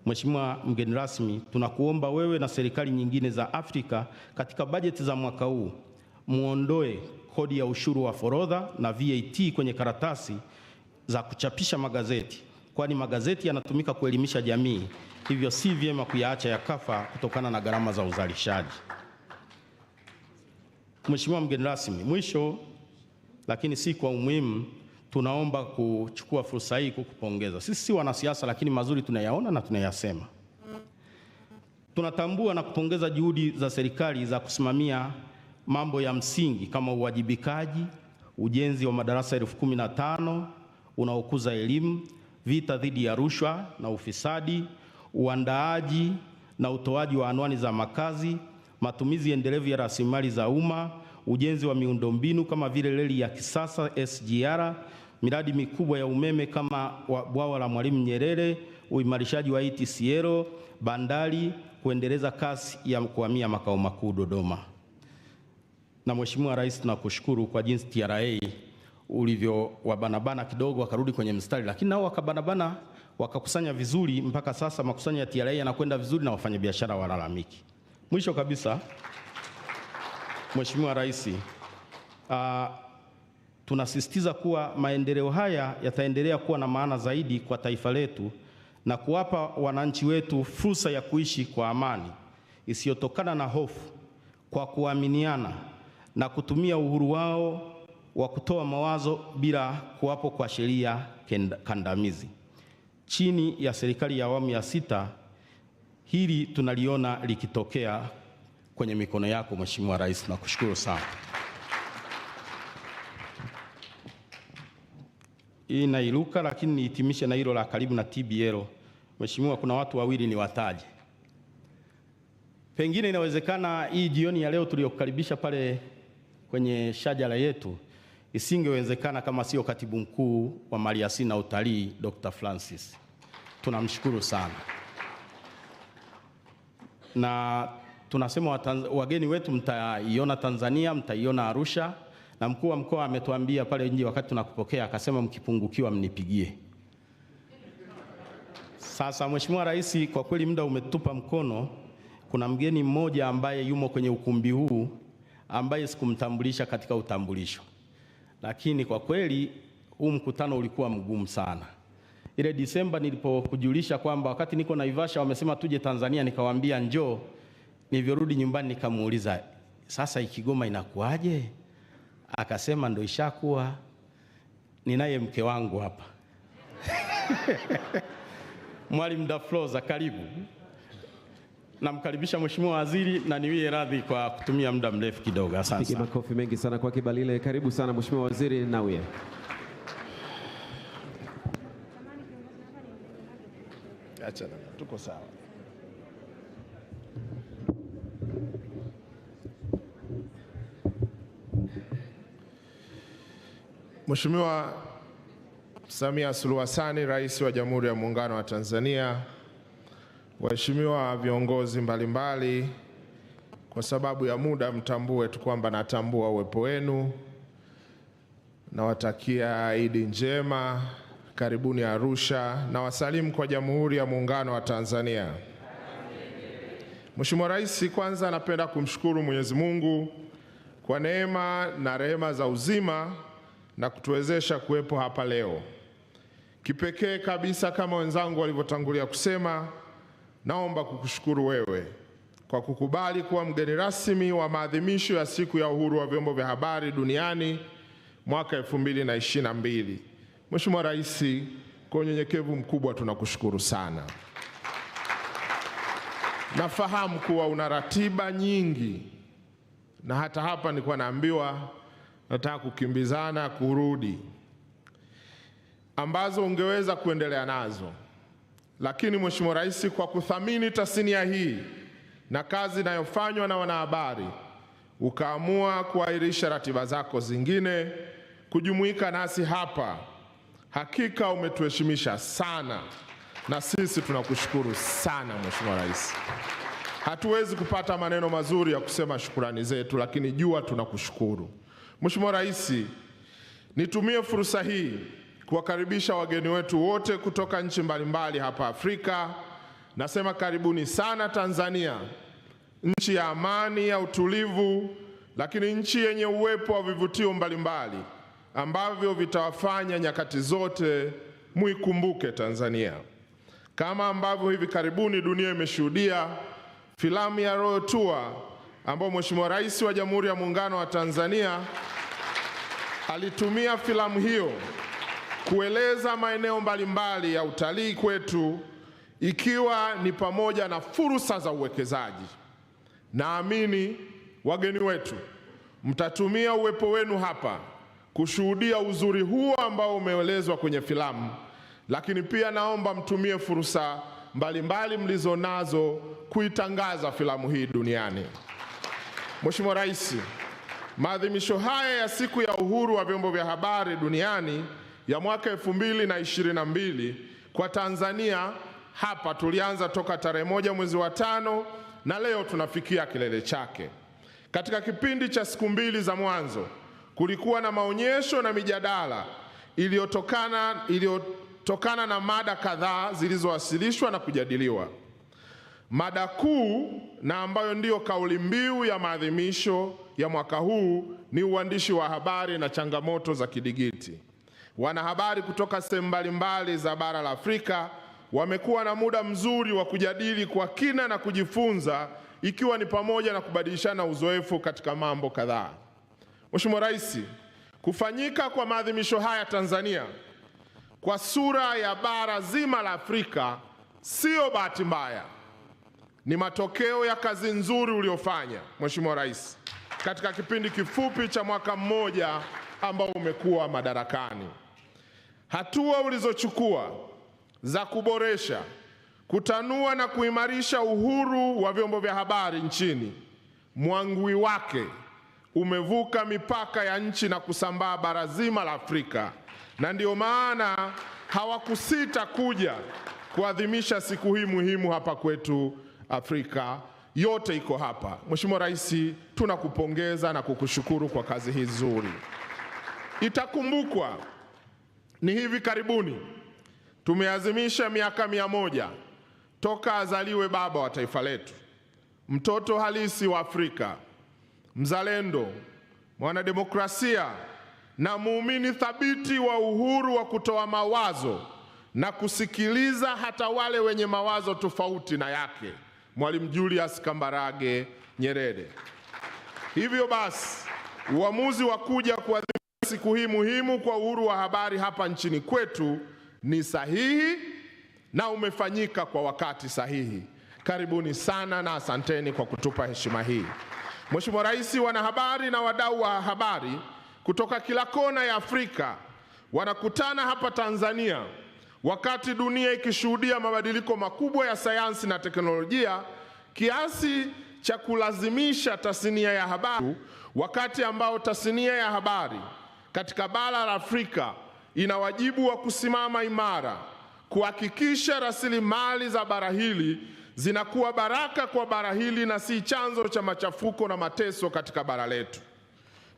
Mheshimiwa mgeni rasmi, tunakuomba wewe na serikali nyingine za Afrika katika bajeti za mwaka huu muondoe kodi ya ushuru wa forodha na VAT kwenye karatasi za kuchapisha magazeti, kwani magazeti yanatumika kuelimisha jamii, hivyo si vyema kuyaacha yakafa kutokana na gharama za uzalishaji. Mheshimiwa mgeni rasmi, mwisho lakini si kwa umuhimu, tunaomba kuchukua fursa hii kukupongeza. Sisi si wanasiasa, lakini mazuri tunayaona na tunayasema. Tunatambua na kupongeza juhudi za serikali za kusimamia mambo ya msingi kama uwajibikaji, ujenzi wa madarasa 15,000 unaokuza elimu, vita dhidi ya rushwa na ufisadi, uandaaji na utoaji wa anwani za makazi, matumizi endelevu ya rasilimali za umma, ujenzi wa miundombinu kama vile reli ya kisasa SGR, miradi mikubwa ya umeme kama bwawa la Mwalimu Nyerere, uimarishaji wa ETCL, bandari, kuendeleza kasi ya kuhamia makao makuu Dodoma. Na Mheshimiwa Rais, tunakushukuru kwa jinsi TRA ulivyo wabanabana kidogo wakarudi kwenye mstari, lakini nao wakabanabana wakakusanya vizuri. Mpaka sasa makusanyo ya TRA yanakwenda vizuri na wafanyabiashara walalamiki. Mwisho kabisa, Mheshimiwa Rais, tunasisitiza kuwa maendeleo haya yataendelea kuwa na maana zaidi kwa taifa letu na kuwapa wananchi wetu fursa ya kuishi kwa amani isiyotokana na hofu, kwa kuaminiana na kutumia uhuru wao wa kutoa mawazo bila kuwapo kwa sheria kandamizi. Chini ya serikali ya awamu ya 6 hili tunaliona likitokea kwenye mikono yako Mheshimiwa Rais, nakushukuru sana. Hii nairuka, lakini nihitimishe na hilo la karibu na TBL. Mheshimiwa, kuna watu wawili ni wataje. Pengine inawezekana hii jioni ya leo tuliyokukaribisha pale kwenye shajara yetu isingewezekana kama sio Katibu Mkuu wa Maliasili na Utalii Dr. Francis. Tunamshukuru sana. Na tunasema wageni wetu mtaiona Tanzania, mtaiona Arusha, na mkuu wa mkoa ametuambia pale nje wakati tunakupokea akasema mkipungukiwa mnipigie. Sasa Mheshimiwa Rais, kwa kweli muda umetupa mkono. Kuna mgeni mmoja ambaye yumo kwenye ukumbi huu ambaye sikumtambulisha katika utambulisho. lakini kwa kweli huu mkutano ulikuwa mgumu sana. Ile Disemba nilipokujulisha kwamba wakati niko Naivasha wamesema tuje Tanzania, nikawaambia njoo. Nilivyorudi nyumbani nikamuuliza, sasa Kigoma inakuaje? Akasema ndo ishakuwa. Ninaye mke wangu hapa Mwalimu Dafloza, karibu. Namkaribisha Mheshimiwa Waziri na niwie radhi kwa kutumia muda mrefu kidogo. Asante. Piga makofi mengi sana kwa Kibalile. Karibu sana Mheshimiwa Waziri Nauye. Acha tuko sawa. Mheshimiwa Samia Suluhu Hassan, Rais wa Jamhuri ya Muungano wa Tanzania, waheshimiwa viongozi mbalimbali, kwa sababu ya muda mtambue tu kwamba natambua uwepo wenu. Nawatakia Idi njema, karibuni Arusha, na wasalimu kwa Jamhuri ya Muungano wa Tanzania. Mheshimiwa Rais, kwanza napenda kumshukuru Mwenyezi Mungu kwa neema na rehema za uzima na kutuwezesha kuwepo hapa leo. Kipekee kabisa, kama wenzangu walivyotangulia kusema, naomba kukushukuru wewe kwa kukubali kuwa mgeni rasmi wa maadhimisho ya siku ya uhuru wa vyombo vya habari duniani mwaka 2022. Mheshimiwa Rais, kwa unyenyekevu mkubwa tunakushukuru sana. Nafahamu kuwa una ratiba nyingi, na hata hapa nilikuwa naambiwa nataka kukimbizana kurudi, ambazo ungeweza kuendelea nazo. Lakini Mheshimiwa Rais, kwa kuthamini tasnia hii na kazi inayofanywa na wanahabari, ukaamua kuahirisha ratiba zako zingine kujumuika nasi hapa. Hakika umetuheshimisha sana, na sisi tunakushukuru sana Mheshimiwa Rais. Hatuwezi kupata maneno mazuri ya kusema shukrani zetu, lakini jua tunakushukuru. Mheshimiwa Rais, nitumie fursa hii kuwakaribisha wageni wetu wote kutoka nchi mbalimbali hapa Afrika. Nasema karibuni sana Tanzania, nchi ya amani, ya utulivu, lakini nchi yenye uwepo wa vivutio mbalimbali ambavyo vitawafanya nyakati zote muikumbuke Tanzania. Kama ambavyo hivi karibuni dunia imeshuhudia filamu ya Royal Tour ambayo Mheshimiwa Rais wa Jamhuri ya Muungano wa Tanzania alitumia filamu hiyo kueleza maeneo mbalimbali ya utalii kwetu, ikiwa ni pamoja na fursa za uwekezaji. Naamini wageni wetu mtatumia uwepo wenu hapa kushuhudia uzuri huo ambao umeelezwa kwenye filamu, lakini pia naomba mtumie fursa mbalimbali mlizonazo kuitangaza filamu hii duniani. Mheshimiwa Rais, maadhimisho haya ya siku ya uhuru wa vyombo vya habari duniani ya mwaka 2022 kwa Tanzania hapa tulianza toka tarehe 1 mwezi wa 5 na leo tunafikia kilele chake. Katika kipindi cha siku 2 za mwanzo kulikuwa na maonyesho na mijadala iliyotokana na mada kadhaa zilizowasilishwa na kujadiliwa. Mada kuu na ambayo ndiyo kauli mbiu ya maadhimisho ya mwaka huu ni uandishi wa habari na changamoto za kidigiti. Wanahabari kutoka sehemu mbalimbali za bara la Afrika wamekuwa na muda mzuri wa kujadili kwa kina na kujifunza, ikiwa ni pamoja na kubadilishana uzoefu katika mambo kadhaa. Mheshimiwa Rais, kufanyika kwa maadhimisho haya Tanzania kwa sura ya bara zima la Afrika sio bahati mbaya, ni matokeo ya kazi nzuri uliofanya Mheshimiwa Rais katika kipindi kifupi cha mwaka mmoja ambao umekuwa madarakani. Hatua ulizochukua za kuboresha, kutanua na kuimarisha uhuru wa vyombo vya habari nchini, mwangwi wake umevuka mipaka ya nchi na kusambaa bara zima la Afrika, na ndio maana hawakusita kuja kuadhimisha siku hii muhimu hapa kwetu Afrika. Yote iko hapa. Mheshimiwa Rais, tunakupongeza na kukushukuru kwa kazi hii nzuri. Itakumbukwa ni hivi karibuni tumeazimisha miaka 100 toka azaliwe baba wa taifa letu, mtoto halisi wa Afrika, mzalendo, mwanademokrasia na muumini thabiti wa uhuru wa kutoa mawazo na kusikiliza hata wale wenye mawazo tofauti na yake, Mwalimu Julius Kambarage Nyerere. Hivyo basi, uamuzi wa kuja kuadhimisha siku hii muhimu kwa uhuru wa habari hapa nchini kwetu ni sahihi na umefanyika kwa wakati sahihi. Karibuni sana na asanteni kwa kutupa heshima hii. Mheshimiwa Rais, wanahabari na wadau wa habari kutoka kila kona ya Afrika wanakutana hapa Tanzania wakati dunia ikishuhudia mabadiliko makubwa ya sayansi na teknolojia kiasi cha kulazimisha tasnia ya habari, wakati ambao tasnia ya habari katika bara la Afrika ina wajibu wa kusimama imara kuhakikisha rasilimali za bara hili zinakuwa baraka kwa bara hili na si chanzo cha machafuko na mateso katika bara letu.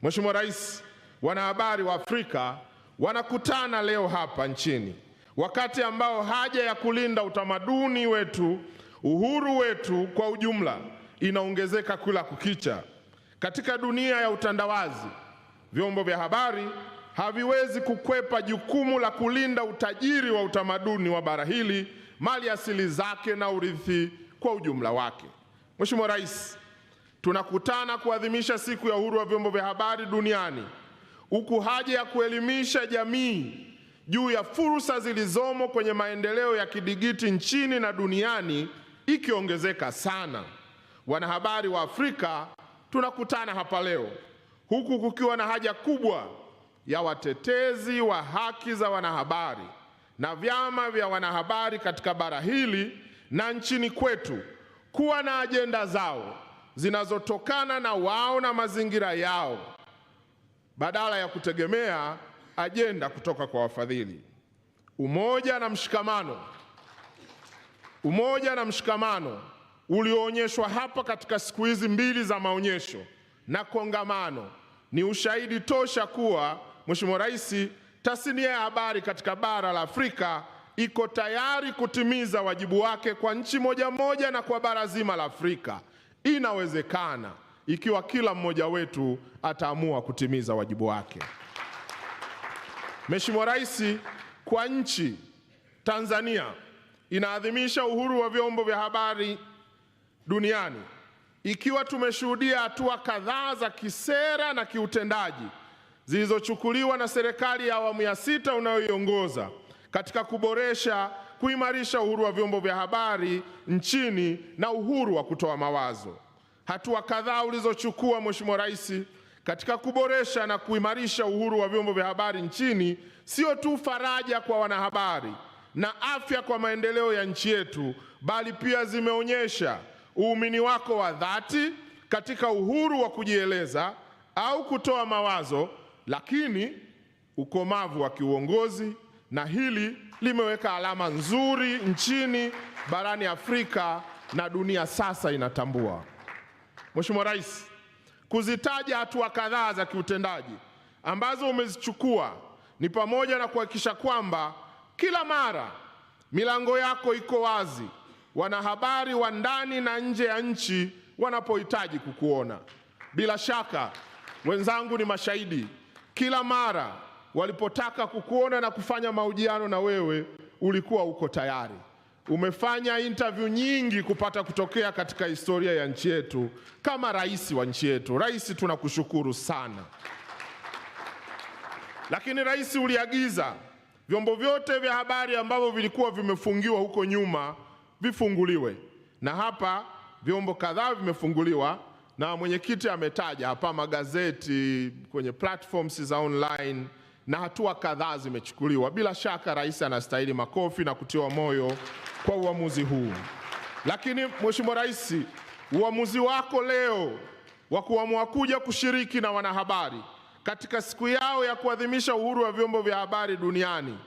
Mheshimiwa Rais, wanahabari wa Afrika wanakutana leo hapa nchini wakati ambao haja ya kulinda utamaduni wetu, uhuru wetu kwa ujumla inaongezeka kila kukicha. Katika dunia ya utandawazi, vyombo vya habari haviwezi kukwepa jukumu la kulinda utajiri wa utamaduni wa bara hili, mali asili zake na urithi kwa ujumla wake. Mheshimiwa Rais, tunakutana kuadhimisha siku ya uhuru wa vyombo vya habari duniani, huku haja ya kuelimisha jamii juu ya fursa zilizomo kwenye maendeleo ya kidigiti nchini na duniani ikiongezeka sana. Wanahabari wa Afrika tunakutana hapa leo huku kukiwa na haja kubwa ya watetezi wa haki za wanahabari na vyama vya wanahabari katika bara hili na nchini kwetu kuwa na ajenda zao zinazotokana na wao na mazingira yao badala ya kutegemea ajenda kutoka kwa wafadhili. Umoja na mshikamano ulioonyeshwa hapa katika siku hizi mbili za maonyesho na kongamano ni ushahidi tosha kuwa, Mheshimiwa Rais, tasnia ya habari katika bara la Afrika iko tayari kutimiza wajibu wake kwa nchi moja moja na kwa bara zima la Afrika. Inawezekana ikiwa kila mmoja wetu ataamua kutimiza wajibu wake. Mheshimiwa Rais, kwa nchi Tanzania inaadhimisha uhuru wa vyombo vya habari duniani ikiwa tumeshuhudia hatua kadhaa za kisera na kiutendaji zilizochukuliwa na serikali ya awamu ya 6 unayoiongoza katika kuimarisha uhuru wa vyombo vya habari nchini na uhuru wa kutoa mawazo. Hatua kadhaa ulizochukua, Mheshimiwa Rais, katika kuboresha na kuimarisha uhuru wa vyombo vya habari nchini sio tu faraja kwa wanahabari na afya kwa maendeleo ya nchi yetu, bali pia zimeonyesha uumini wako wa dhati katika uhuru wa kujieleza au kutoa mawazo, lakini ukomavu wa kiuongozi, na hili limeweka alama nzuri nchini, barani Afrika na dunia sasa inatambua. Mheshimiwa Rais, kuzitaja hatua kadhaa za kiutendaji ambazo umezichukua ni pamoja na kuhakikisha kwamba kila mara milango yako iko wazi wanahabari wa ndani na nje ya nchi wanapohitaji kukuona. Bila shaka wenzangu ni mashahidi, kila mara walipotaka kukuona na kufanya mahojiano na wewe ulikuwa uko tayari. Umefanya interview nyingi kupata kutokea katika historia ya nchi yetu kama rais wa nchi yetu. Rais, tunakushukuru sana. Lakini Rais, uliagiza vyombo vyote vya habari ambavyo vilikuwa vimefungiwa huko nyuma vifunguliwe, na hapa vyombo kadhaa vimefunguliwa na mwenyekiti ametaja hapa magazeti kwenye platforms za online, na hatua kadhaa zimechukuliwa. Bila shaka Rais anastahili makofi na kutiwa moyo kwa uamuzi huu. Lakini Mheshimiwa Rais, uamuzi wako leo wa kuamua kuja kushiriki na wanahabari katika siku yao ya kuadhimisha uhuru wa vyombo vya habari duniani,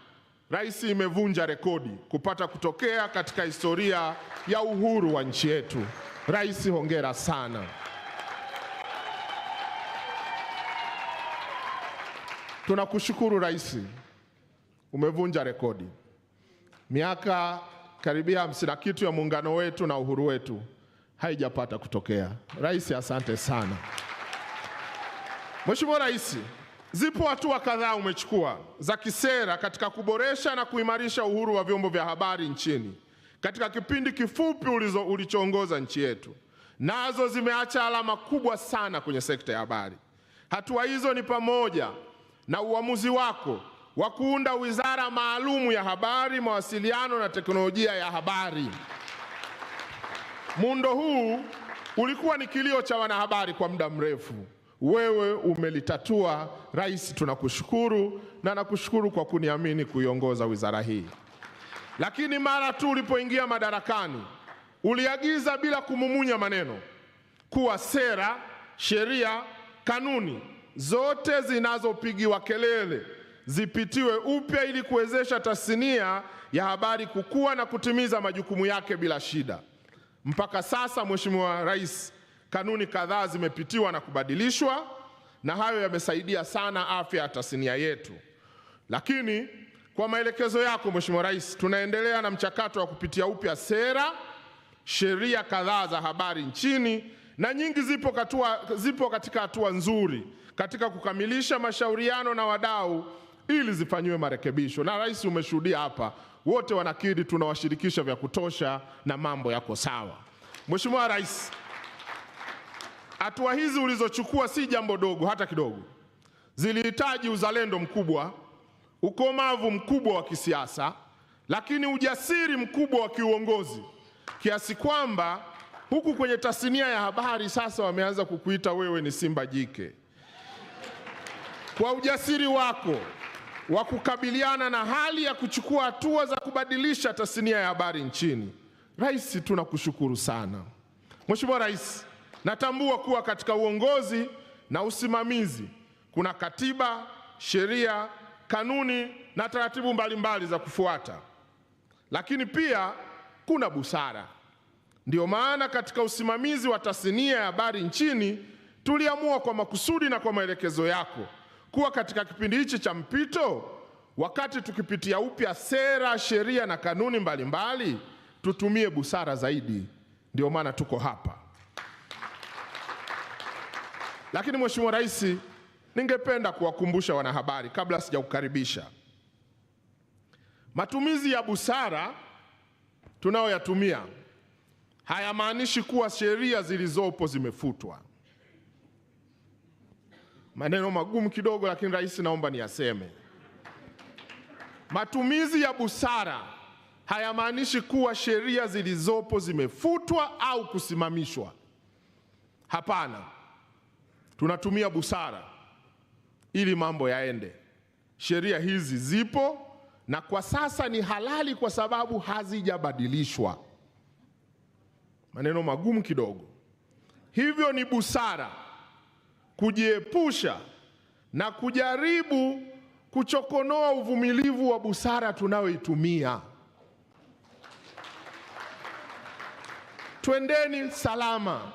Rais, imevunja rekodi kupata kutokea katika historia ya uhuru wa nchi yetu. Rais, hongera sana. Tunakushukuru Rais, umevunja rekodi. Miaka karibia 50 na kitu ya muungano wetu na uhuru wetu haijapata kutokea. Rais, asante sana. Mheshimiwa Rais, Zipo hatua kadhaa umechukua za kisera katika kuboresha na kuimarisha uhuru wa vyombo vya habari nchini katika kipindi kifupi ulichoongoza nchi yetu, nazo zimeacha alama kubwa sana kwenye sekta ya habari. Hatua hizo ni pamoja na uamuzi wako wa kuunda wizara maalumu ya habari, mawasiliano na teknolojia ya habari. Muundo huu ulikuwa ni kilio cha wanahabari kwa muda mrefu. Wewe umelitatua, Rais, tunakushukuru na nakushukuru kwa kuniamini kuiongoza wizara hii. Lakini mara tu ulipoingia madarakani, uliagiza bila kumumunya maneno kuwa sera, sheria, kanuni zote zinazopigiwa kelele zipitiwe upya ili kuwezesha tasnia ya habari kukua na kutimiza majukumu yake bila shida. Mpaka sasa, Mheshimiwa Rais, kanuni kadhaa zimepitiwa na kubadilishwa, na hayo yamesaidia sana afya ya tasnia yetu. Lakini kwa maelekezo yako Mheshimiwa Rais, tunaendelea na mchakato wa kupitia upya sera, sheria kadhaa za habari nchini, na nyingi zipo katika hatua nzuri katika kukamilisha mashauriano na wadau ili zifanyiwe marekebisho. Na Rais, umeshuhudia hapa, wote wanakiri tunawashirikisha vya kutosha na mambo yako sawa. Mheshimiwa Rais, hatua hizi ulizochukua si jambo dogo hata kidogo. Zilihitaji uzalendo mkubwa, ukomavu mkubwa wa kisiasa, lakini ujasiri mkubwa wa kiuongozi, kiasi kwamba huku kwenye tasnia ya habari sasa wameanza kukuita wewe ni simba jike. Kwa ujasiri wako wa kukabiliana na hali ya kuchukua hatua za kubadilisha tasnia ya habari nchini, Rais, tunakushukuru sana. Mheshimiwa Rais, natambua kuwa katika uongozi na usimamizi kuna katiba, sheria, kanuni na taratibu mbalimbali za kufuata, lakini pia kuna busara. Ndio maana katika usimamizi wa tasnia ya habari nchini tuliamua kwa makusudi na kwa maelekezo yako kuwa katika kipindi hichi cha mpito, wakati tukipitia upya sera, sheria na kanuni mbalimbali, tutumie busara zaidi. Ndio maana tuko hapa. Lakini Mheshimiwa Rais, ningependa kuwakumbusha wanahabari kabla sijakukaribisha, matumizi ya busara tunayoyatumia hayamaanishi kuwa sheria zilizopo zimefutwa. Maneno magumu kidogo, lakini Rais, naomba niyaseme. Matumizi ya busara hayamaanishi kuwa sheria zilizopo zimefutwa au kusimamishwa. Hapana. Tunatumia busara ili mambo yaende. Sheria hizi zipo na kwa sasa ni halali kwa sababu hazijabadilishwa. Maneno magumu kidogo. Hivyo ni busara kujiepusha na kujaribu kuchokonoa uvumilivu wa busara tunayoitumia. Twendeni salama.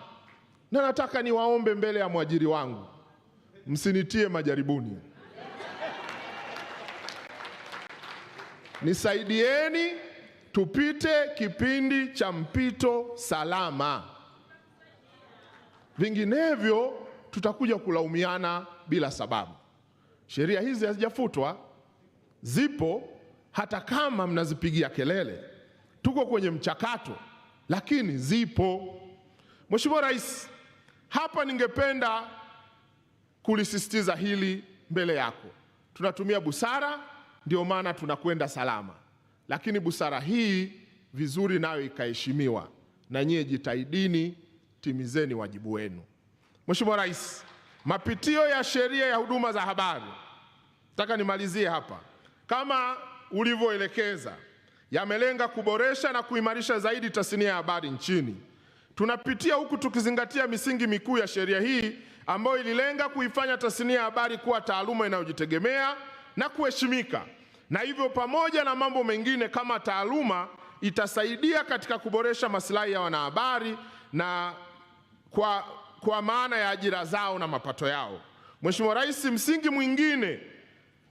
Na nataka niwaombe mbele ya mwajiri wangu, msinitie majaribuni. Nisaidieni tupite kipindi cha mpito salama. Vinginevyo tutakuja kulaumiana bila sababu. Sheria hizi hazijafutwa, zipo hata kama mnazipigia kelele. Tuko kwenye mchakato, lakini zipo. Mheshimiwa Rais, hapa ningependa kulisisitiza hili mbele yako. Tunatumia busara, ndio maana tunakwenda salama. Lakini busara hii vizuri nayo ikaheshimiwa, na nyie jitahidini, timizeni wajibu wenu. Mheshimiwa Rais, mapitio ya sheria ya huduma za habari, nataka nimalizie hapa, kama ulivyoelekeza, yamelenga kuboresha na kuimarisha zaidi tasnia ya habari nchini. Tunapitia huku tukizingatia misingi mikuu ya sheria hii ambayo ililenga kuifanya tasnia ya habari kuwa taaluma inayojitegemea na kuheshimika, na hivyo pamoja na mambo mengine kama taaluma itasaidia katika kuboresha maslahi ya wanahabari na kwa maana ya ajira zao na mapato yao. Mheshimiwa Rais, msingi mwingine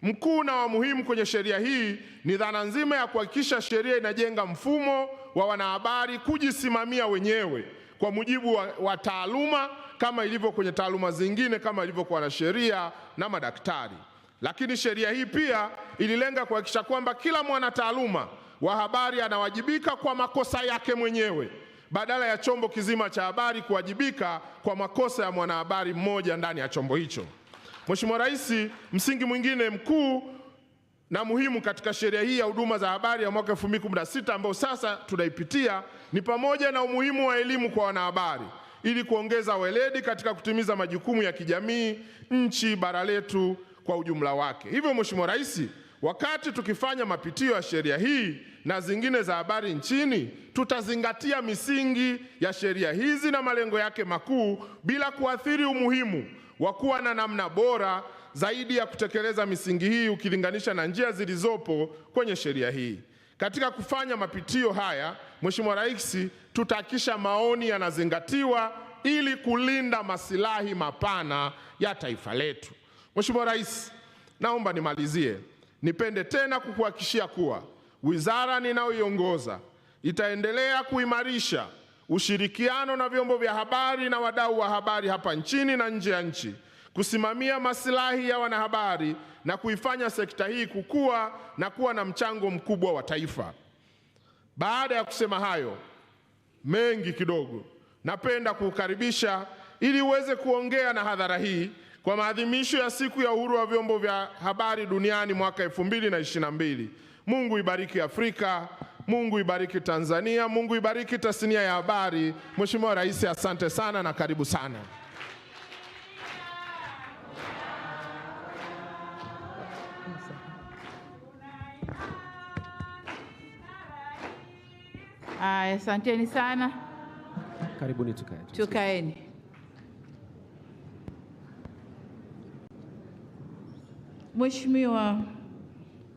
mkuu na wa muhimu kwenye sheria hii ni dhana nzima ya kuhakikisha sheria inajenga mfumo wa wanahabari kujisimamia wenyewe kwa mujibu wa taaluma kama ilivyo kwenye taaluma zingine kama ilivyokuwa na sheria na madaktari. Lakini sheria hii pia ililenga kuhakikisha kwamba kila mwanataaluma wa habari anawajibika kwa makosa yake mwenyewe badala ya chombo kizima cha habari kuwajibika kwa makosa ya mwanahabari mmoja ndani ya chombo hicho. Mheshimiwa Rais, msingi mwingine mkuu na muhimu katika sheria hii ya huduma za habari ya mwaka 2016 ambayo sasa tunaipitia ni pamoja na umuhimu wa elimu kwa wanahabari ili kuongeza weledi katika kutimiza majukumu ya kijamii, nchi, bara letu kwa ujumla wake. Hivyo Mheshimiwa Rais, wakati tukifanya mapitio ya sheria hii na zingine za habari nchini, tutazingatia misingi ya sheria hizi na malengo yake makuu bila kuathiri umuhimu wa kuwa na namna bora zaidi ya kutekeleza misingi hii ukilinganisha na njia zilizopo kwenye sheria hii. Katika kufanya mapitio haya, Mheshimiwa Rais, tutahakikisha maoni yanazingatiwa ili kulinda masilahi mapana ya taifa letu. Mheshimiwa Rais, naomba nimalizie. Nipende tena kukuhakikishia kuwa wizara ninayoiongoza itaendelea kuimarisha ushirikiano na vyombo vya habari na wadau wa habari hapa nchini na nje ya nchi, kusimamia maslahi ya wanahabari na kuifanya sekta hii kukua na kuwa na mchango mkubwa wa taifa. Baada ya kusema hayo mengi kidogo, napenda kukukaribisha ili uweze kuongea na hadhara hii kwa maadhimisho ya siku ya uhuru wa vyombo vya habari duniani mwaka 2022. Mungu ibariki Afrika, Mungu ibariki Tanzania, Mungu ibariki tasnia ya habari. Mheshimiwa Rais, asante sana na karibu sana. Asanteni sana. Karibuni tukae. Tukaeni. Mheshimiwa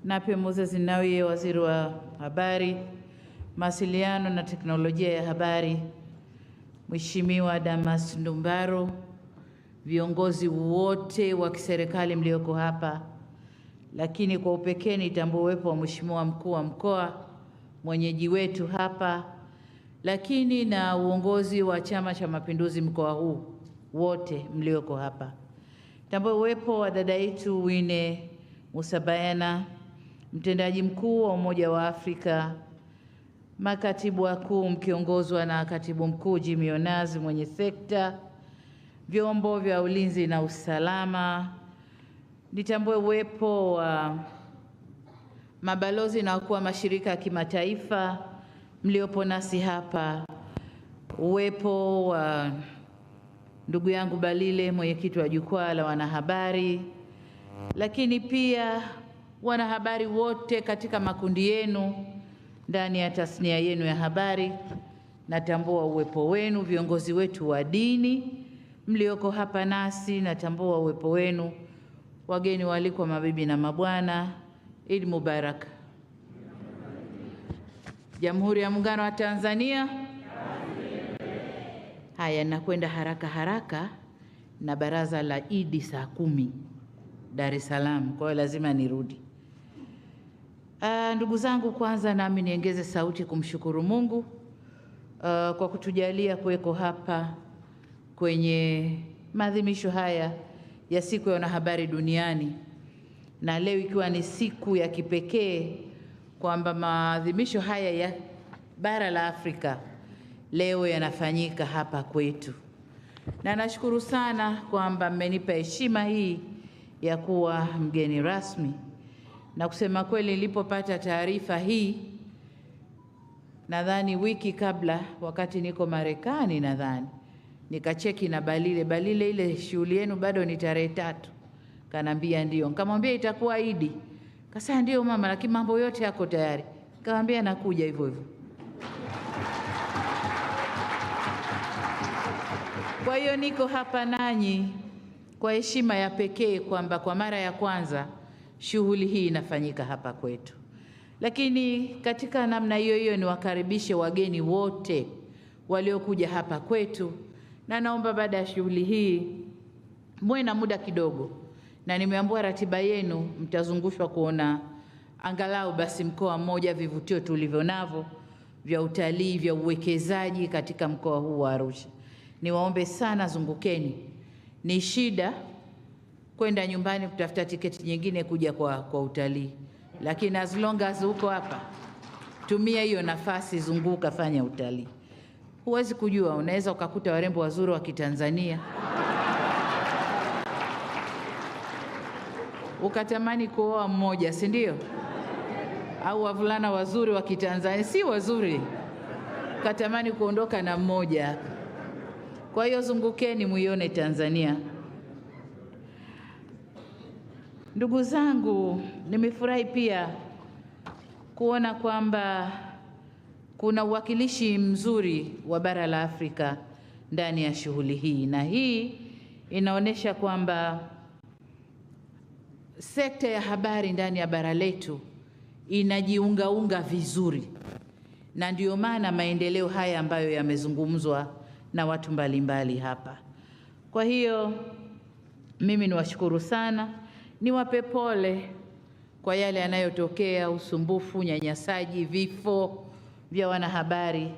Nape Moses Nnauye, Waziri wa Habari, Mawasiliano na Teknolojia ya Habari, Mheshimiwa Damas Ndumbaro, viongozi wote wa kiserikali mlioko hapa, lakini kwa upekee nitambue uwepo wa Mheshimiwa Mkuu wa Mkoa, mwenyeji wetu hapa, lakini na uongozi wa Chama cha Mapinduzi mkoa huu wote mlioko hapa. Tambue uwepo wa dada yetu Wine Musabayana, mtendaji mkuu wa Umoja wa Afrika, makatibu wakuu mkiongozwa na katibu mkuu Jimmy Onazi mwenye sekta, vyombo vya ulinzi na usalama. Nitambue uwepo wa mabalozi na wakuu wa mashirika ya kimataifa mliopo nasi hapa, uwepo wa ndugu yangu Balile, mwenyekiti wa jukwaa la wanahabari, lakini pia wanahabari wote katika makundi yenu ndani ya tasnia yenu ya habari. Natambua uwepo wenu, viongozi wetu wa dini mlioko hapa nasi, natambua uwepo wenu, wageni waalikwa, mabibi na mabwana, Eid Mubarak. Jamhuri ya Muungano wa Tanzania. Haya, nakwenda haraka haraka na baraza la Idi saa 10 Dar es Salaam, kwa hiyo lazima nirudi. Ndugu zangu, kwanza nami niongeze sauti kumshukuru Mungu kwa kutujalia kuweko hapa kwenye maadhimisho haya ya siku ya wanahabari duniani, na leo ikiwa ni siku ya kipekee kwamba maadhimisho haya ya bara la Afrika leo yanafanyika hapa kwetu, na nashukuru sana kwamba mmenipa heshima hii ya kuwa mgeni rasmi. Na kusema kweli, nilipopata taarifa hii, nadhani wiki kabla, wakati niko Marekani, nadhani nikacheki na Balile, ile shughuli yenu bado ni tarehe 3. Kanambia ndio. Nikamwambia itakuwa Idi. Kasema ndio mama, lakini mambo yote yako tayari. Nikamwambia nakuja hivyo hivyo. Kwa hiyo niko hapa nanyi kwa heshima ya pekee kwamba kwa mara ya kwanza shughuli hii inafanyika hapa kwetu. Lakini katika namna hiyo hiyo niwakaribishe wageni wote waliokuja hapa kwetu, na naomba baada ya shughuli hii muwe na muda kidogo, na nimeambiwa ratiba yenu mtazungushwa kuona angalau basi mkoa mmoja, vivutio tulivyo navyo vya utalii, vya uwekezaji katika mkoa huu wa Arusha. niwaombe sana, zungukeni. Ni shida kwenda nyumbani kutafuta tiketi nyingine kuja kwa utalii, lakini as long as uko hapa, tumia hiyo nafasi, zunguka, fanya utalii. Huwezi kujua, unaweza ukakuta warembo wazuri wa Kitanzania ukatamani kuoa mmoja, si ndio? Au wavulana wazuri wa Kitanzania si wazuri, ukatamani kuondoka na mmoja. Kwa hiyo zungukeni, muione Tanzania. Ndugu zangu, nimefurahi pia kuona kwamba kuna uwakilishi mzuri wa bara la Afrika ndani ya shughuli hii, na hii inaonyesha kwamba sekta ya habari ndani ya bara letu inajiungaunga vizuri, na ndiyo maana maendeleo haya ambayo yamezungumzwa na watu mbalimbali hapa. Kwa hiyo mimi niwashukuru sana, niwape pole kwa yale yanayotokea, usumbufu, nyanyasaji, vifo vya wanahabari,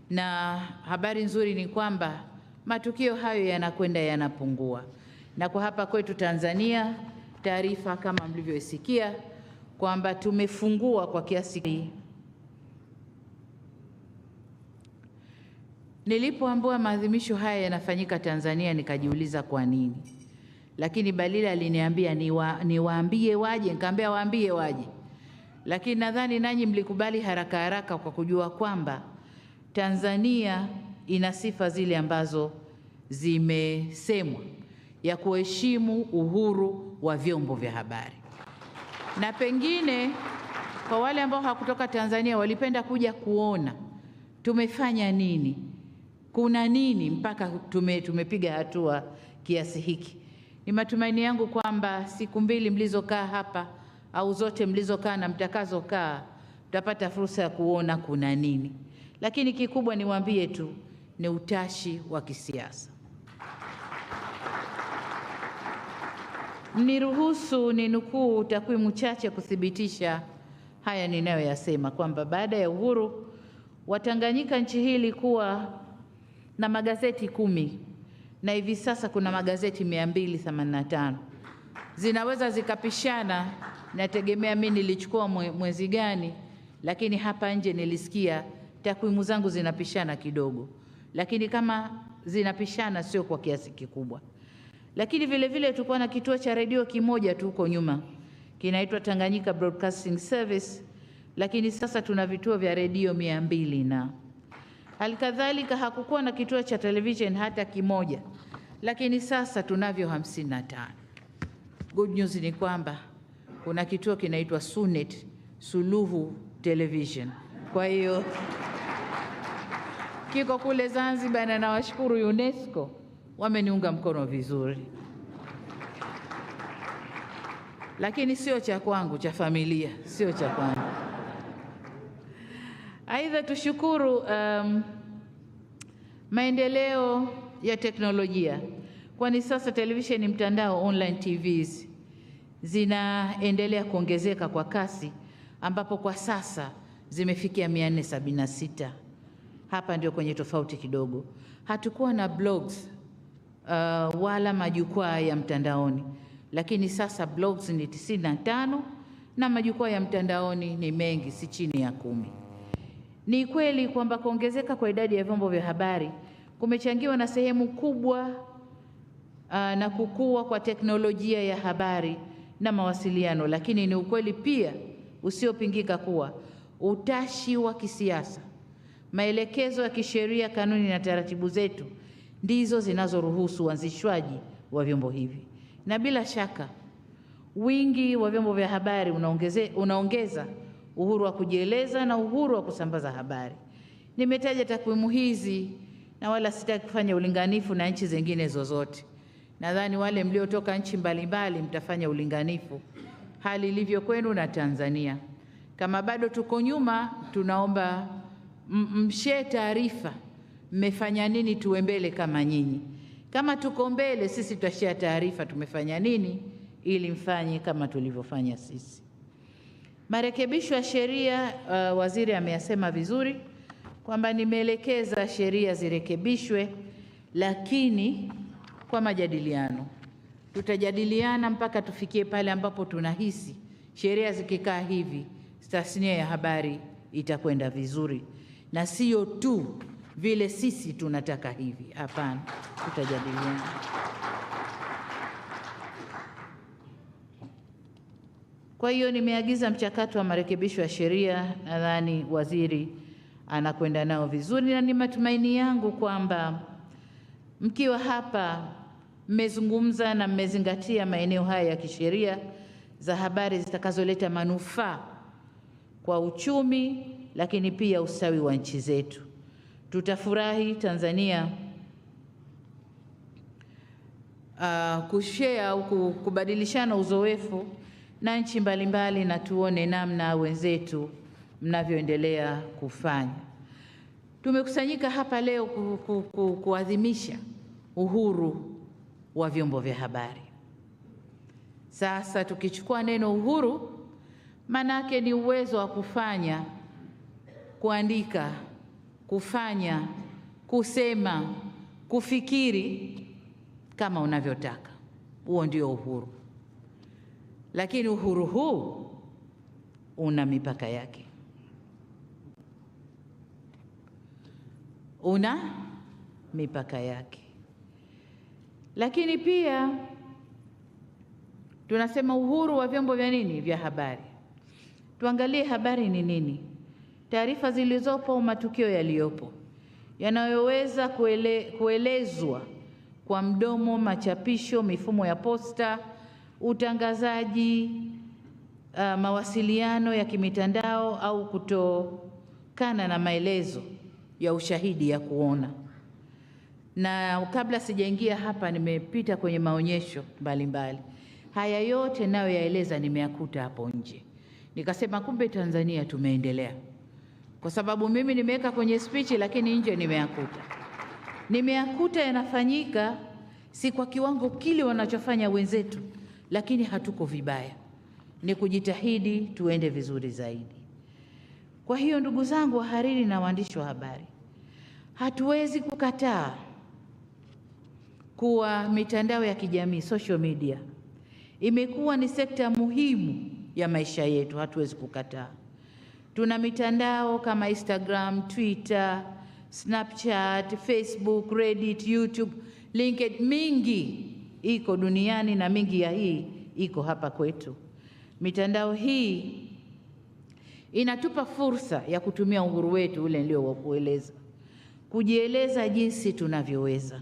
na habari nzuri ni kwamba matukio hayo yanakwenda yanapungua. Na kwa hapa kwetu Tanzania, taarifa kama mlivyosikia kwamba tumefungua kwa kiasi. Nilipoambiwa maadhimisho haya yanafanyika Tanzania, nikajiuliza kwa nini, lakini Balila aliniambia niwaambie waje, nikamwambia waambie waje. Lakini nadhani nanyi mlikubali haraka haraka kwa kujua kwamba Tanzania ina sifa zile ambazo zimesemwa, ya kuheshimu uhuru wa vyombo vya habari. Na pengine kwa wale ambao hawakutoka Tanzania walipenda kuja kuona tumefanya nini, kuna nini mpaka tumepiga hatua kiasi hiki. Ni matumaini yangu kwamba siku mbili mlizokaa hapa au zote mlizokaa na mtakazokaa, mtapata fursa ya kuona kuna nini. Lakini kikubwa niwaambie tu, ni utashi wa kisiasa. Mniruhusu ninukuu takwimu chache kuthibitisha haya ninayoyasema, kwamba baada ya uhuru wa Tanganyika nchi hii ilikuwa na magazeti 10 na hivi sasa kuna magazeti 285. Zinaweza zikapishana, nategemea mimi nilichukua mwezi gani, lakini hapa nje nilisikia takwimu zangu zinapishana kidogo, lakini kama zinapishana sio kwa kiasi kikubwa. Lakini vile vile tulikuwa na kituo cha redio kimoja tu huko nyuma, kinaitwa Tanganyika Broadcasting Service, lakini sasa tuna vituo vya redio 200 na halikadhalika hakukuwa na kituo cha television hata kimoja, lakini sasa tunavyo 55. Good news ni kwamba kuna kituo kinaitwa Sunet, Suluhu Television. Kwa hiyo kiko kule Zanzibar, na nawashukuru Unesco, wameniunga mkono vizuri. Lakini sio cha kwangu, cha familia, sio cha kwangu. Aidha tushukuru maendeleo ya teknolojia, kwani sasa televisheni mtandao, online TVs, zinaendelea kuongezeka kwa kasi, ambapo kwa sasa zimefikia 476. Hapa ndio kwenye tofauti kidogo. Hatukuwa na blogs wala majukwaa ya mtandaoni, lakini sasa blogs ni 95 na majukwaa ya mtandaoni ni mengi, si chini ya 10. Ni kweli kwamba kuongezeka kwa idadi ya vyombo vya habari kumechangiwa na sehemu kubwa na kukua kwa teknolojia ya habari na mawasiliano, lakini ni ukweli pia usiopingika kuwa utashi wa kisiasa, maelekezo ya kisheria, kanuni na taratibu zetu ndizo zinazoruhusu uanzishwaji wa vyombo hivi. Na bila shaka wingi wa vyombo vya habari unaongeza uhuru wa kujieleza na uhuru wa kusambaza habari. Nimetaja takwimu hizi na wala sitaki kufanya ulinganifu na nchi zingine zozote. Nadhani wale mliotoka nchi mbalimbali mtafanya ulinganifu hali ilivyo kwenu na Tanzania. Kama bado tuko nyuma, tunaomba mshare taarifa, mmefanya nini tuwe mbele kama nyinyi. Kama tuko mbele, sisi tutashare taarifa tumefanya nini ili mfanye kama tulivyofanya sisi. Marekebisho ya sheria, waziri ameyasema vizuri kwamba nimeelekeza sheria zirekebishwe, lakini kwa majadiliano. Tutajadiliana mpaka tufikie pale ambapo tunahisi sheria zikikaa hivi, tasnia ya habari itakwenda vizuri, na sio tu vile sisi tunataka hivi. Hapana, tutajadiliana. Kwa hiyo nimeagiza mchakato wa marekebisho ya sheria, nadhani waziri anakwenda nao vizuri, na ni matumaini yangu kwamba mkiwa hapa mmezungumza na mmezingatia maeneo haya ya kisheria za habari zitakazoleta manufaa kwa uchumi, lakini pia ustawi wa nchi zetu. Tutafurahi Tanzania kushare au kubadilishana uzoefu na nchi mbalimbali, na tuone namna wenzetu mnavyoendelea kufanya. Tumekusanyika hapa leo kuadhimisha uhuru wa vyombo vya habari. Sasa tukichukua neno uhuru, manake ni uwezo wa kufanya, kuandika, kufanya, kusema, kufikiri kama unavyotaka. Huo ndio uhuru. Lakini uhuru huu una mipaka yake. Una mipaka yake. Lakini pia tunasema uhuru wa vyombo vya nini? Vya habari. Tuangalie habari ni nini? Taarifa zilizopo, matukio yaliyopo, yanayoweza kuelezwa kwa mdomo, machapisho, mifumo ya posta, utangazaji, mawasiliano ya kimitandao, au kutokana na maelezo ya ushahidi ya kuona. Na kabla sijaingia hapa, nimepita kwenye maonyesho mbalimbali. Haya yote nayo yaeleza nimeyakuta hapo nje. Nikasema kumbe Tanzania tumeendelea. Kwa sababu mimi nimeweka kwenye speech, lakini nje nimeyakuta yanafanyika, si kwa kiwango kile wanachofanya wenzetu, lakini hatuko vibaya. Ni kujitahidi tuende vizuri zaidi. Kwa hiyo ndugu zangu wahariri na waandishi wa habari, hatuwezi kukataa kuwa mitandao ya kijamii, social media, imekuwa ni sekta muhimu ya maisha yetu. Hatuwezi kukataa. Tuna mitandao kama Instagram, Twitter, Snapchat, Facebook, Reddit, YouTube, LinkedIn, mingi iko duniani na mingi ya hii iko hapa kwetu. Mitandao hii inatupa fursa ya kutumia uhuru wetu ule ndio wa kueleza, kujieleza jinsi tunavyoweza.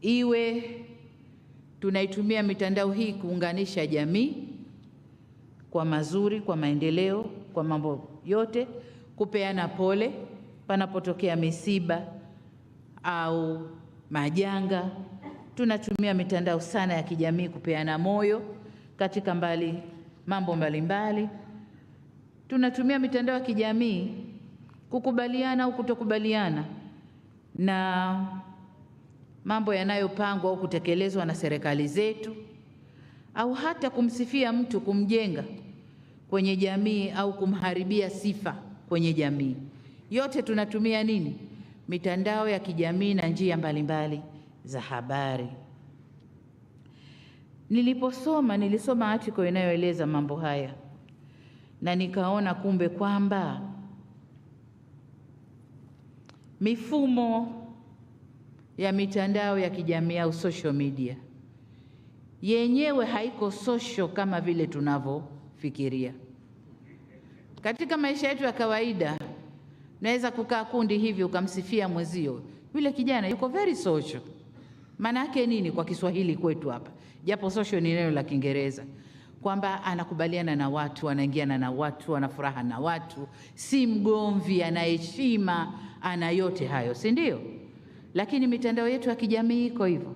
Iwe tunaitumia mitandao hii kuunganisha jamii kwa mazuri, kwa maendeleo, kwa mambo yote, kupeana pole panapotokea misiba au majanga. Tunatumia mitandao sana ya kijamii kupeana moyo katika mambo mbalimbali. Tunatumia mitandao ya kijamii kukubaliana au kutokubaliana na mambo yanayopangwa au kutekelezwa na serikali zetu, au hata kumsifia mtu, kumjenga kwenye jamii au kumharibia sifa kwenye jamii. Yote tunatumia nini? Mitandao ya kijamii na njia mbalimbali za habari. Nilisoma article inayoeleza mambo haya, na nikaona kumbe kwamba mifumo ya mitandao ya kijamii au social media yenyewe haiko social kama vile tunavyofikiria. Katika maisha yetu ya kawaida, naweza kukaa kundi hivi ukamsifia mwezio, yule kijana yuko very social. Maana yake nini kwa Kiswahili kwetu hapa? Japo social ni neno la Kiingereza, kwamba anakubaliana na watu, anaingiana na watu, ana furaha na watu, si mgomvi, ana heshima, ana yote hayo, si ndio? Lakini mitandao yetu ya kijamii iko hivyo?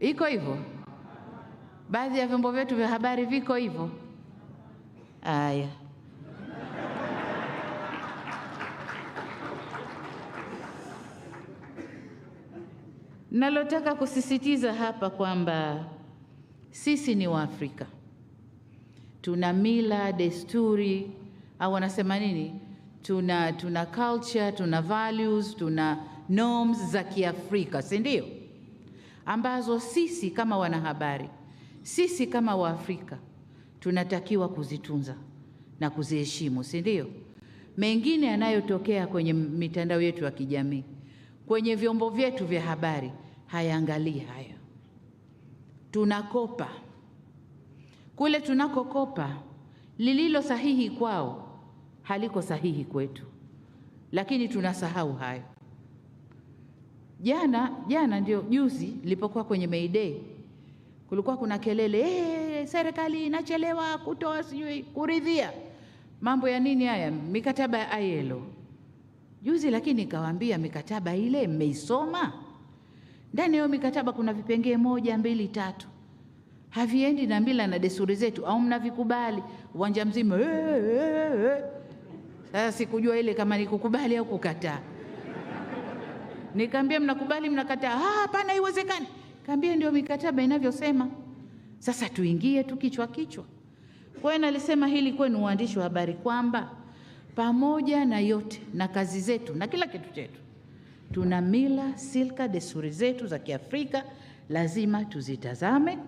Iko hivyo? Baadhi ya vyombo vyetu vya habari viko hivyo? Aya. Nalotaka kusisitiza hapa kwamba sisi ni Waafrika. Tuna mila, desturi, au wanasema nini? tuna culture, tuna values, tuna norms za Kiafrika, si ndio? Ambazo sisi kama wanahabari, sisi kama Waafrika tunatakiwa kuzitunza na kuziheshimu, si ndio? Mengine yanayotokea kwenye mitandao yetu ya kijamii, kwenye vyombo vyetu vya habari, hayaangalii haya. Tunakopa. Kule tunakokopa, lililo sahihi kwao haliko sahihi kwetu, lakini tunasahau hayo. Jana ndio juzi nilipokuwa kwenye May Day, kulikuwa kuna kelele, serikali inachelewa kutoa sijui kuridhia. Mambo ya nini haya? Mikataba ya ILO. Juzi lakini nikawaambia, mikataba ile mmeisoma? Ndani ya mikataba kuna vipengee 1, 2, 3. Haviendi na mila na desturi zetu, au mnavikubali uwanja mzima. Sasa sikujua ile kama ni kukubali au kukataa. Nikamwambia mnakubali mnakataa? Hapana, haiwezekani. Kaambia ndio mikataba inavyosema. Sasa tuingie tu kichwa. Kwa hiyo nalisema hili kwenu waandishi wa habari kwamba pamoja na yote na kazi zetu na kila kitu chetu, tuna mila, silka, desturi zetu za Kiafrika, lazima tuzitazame,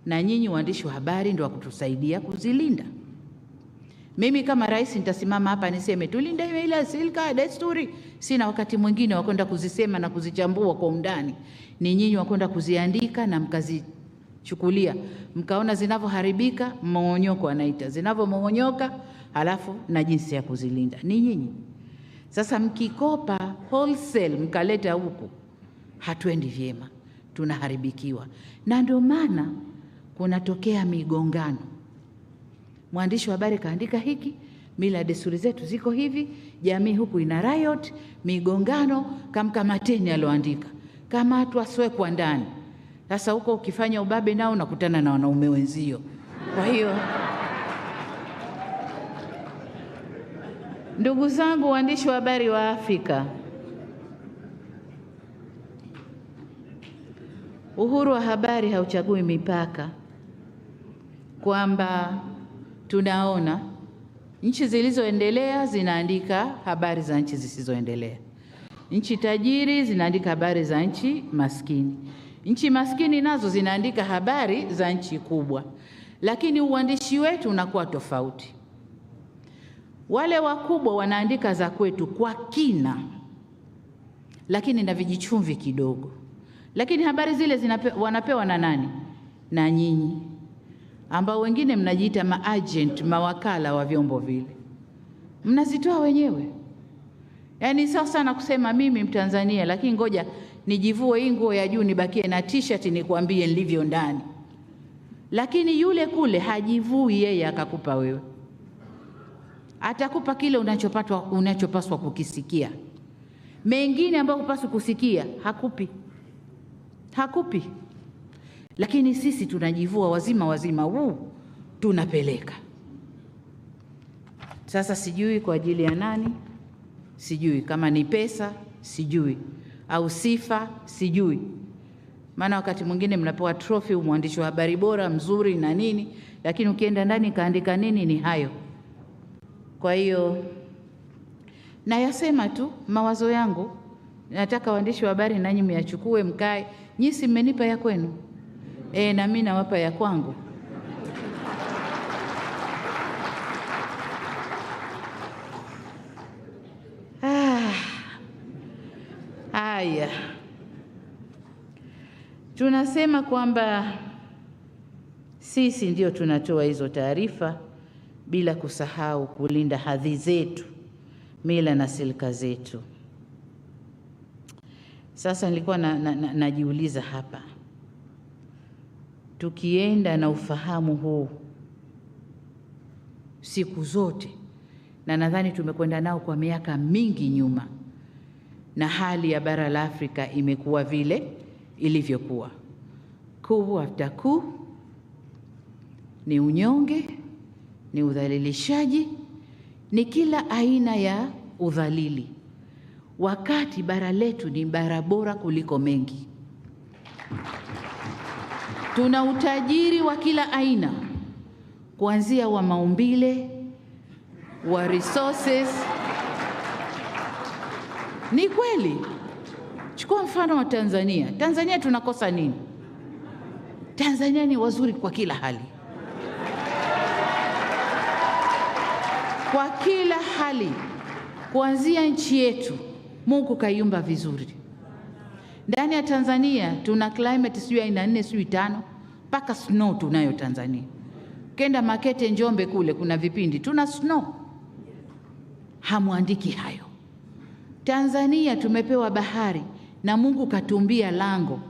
na nyinyi waandishi wa habari ndio wakutusaidia kuzilinda. Mimi kama rais nitasimama hapa niseme tulinde ile silka, desturi. Sina wakati mwingine wa kwenda kuzisema na kuzichambua kwa undani. Ni nyinyi wa kwenda kuziandika na mkazichukulia, mkaona zinavyoharibika, mmonyoko anaita, zinavyomonyoka, halafu na jinsi ya kuzilinda ni nyinyi. Sasa mkikopa wholesale mkaleta huku, hatuendi vyema, tunaharibikiwa. Na ndio maana kunatokea migongano. Mwandishi wa habari kaandika hiki, mila desturi zetu ziko hivi, jamii huku ina riot, migongano, kamkamateni aloandika. Kama watu waswekwa ndani. Sasa huko ukifanya ubabe nao unakutana na wanaume wenzio. Kwa hiyo ndugu zangu waandishi wa habari wa Afrika, uhuru wa habari hauchagui mipaka, kwamba tunaona nchi zilizoendelea zinaandika habari za nchi zisizoendelea. Nchi tajiri zinaandika habari za nchi maskini. Nchi maskini nazo zinaandika habari za nchi kubwa. Lakini uandishi wetu unakuwa tofauti. Wale wakubwa wanaandika za kwetu kwa kina, lakini na vijichumvi kidogo. Lakini habari zile wanapewa na nani? Na nyinyi, ambao wengine mnajiita maagent, mawakala wa vyombo vile. Mnazitoa wenyewe. Yaani sasa na kusema mimi Mtanzania, lakini ngoja nijivue hii nguo ya juu nibakie na t-shirt nikwambie nilivyo ndani. Lakini yule kule hajivui yeye akakupa wewe. Atakupa kile unachopaswa kukisikia. Mengine ambayo hupaswi kusikia hakupi. Lakini sisi tunajivua wazima tunapeleka. Sasa sijui kwa ajili ya nani, sijui kama ni pesa, sijui, au sifa, sijui. Maana wakati mwingine mnapewa trophy, mwandishi wa habari bora mzuri na nini, lakini ukienda ndani kaandika nini ni hayo. Kwa hiyo nayasema tu mawazo yangu, nataka waandishi wa habari nanyi myachukue mkae. Nyinyi mmenipa ya kwenu, na mimi nawapa ya kwangu. Haya, tunasema kwamba sisi ndio tunatoa hizo taarifa bila kusahau kulinda hadhi zetu, mila na silka zetu. Sasa nilikuwa najiuliza hapa, tukienda na ufahamu huu siku zote, na nadhani tumekwenda nao kwa miaka mingi nyuma, na hali ya bara la Afrika imekuwa vile ilivyokuwa. Coup after coup, ni unyonge, ni udhalilishaji, ni kila aina ya udhalili, wakati bara letu ni bara bora kuliko mengi. Tuna utajiri wa kila aina, kuanzia wa maumbile, wa resources, Ni kweli. Chukua mfano wa Tanzania. Tanzania tunakosa nini? Tanzania ni wazuri kwa kila hali. Kwa kila hali. Kuanzia nchi yetu, Mungu kaiumba vizuri. Ndani ya Tanzania tuna climate sijui aina 4 sijui 5 mpaka snow tunayo Tanzania. Kenda Makete Njombe kule kuna vipindi tuna snow. Hamuandiki hayo. Tanzania tumepewa bahari na Mungu katumbia lango.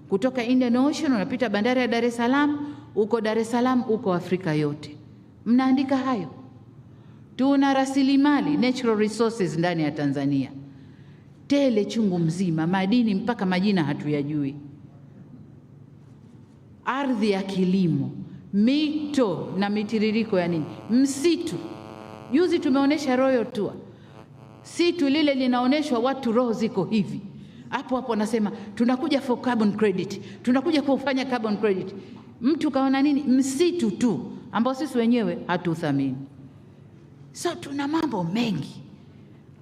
Kutoka Indian Ocean unapita bandari ya Dar es Salaam, uko Dar es Salaam, uko Afrika yote. Mnaandika hayo? Tuna rasilimali, natural resources ndani ya Tanzania. Tele chungu mzima, madini mpaka majina hatuyajui. Ardhi ya kilimo, mito na mitiririko ya nini? Msitu. Juzi tumeonesha Royal Tour. Situ lile linaoneshwa watu roho ziko hivi. Hapo hapo nasema tunakuja for carbon credit. Tunakuja kufanya carbon credit. Mtu kaona nini? Msitu tu ambao sisi wenyewe hatuthamini. So tuna mambo mengi.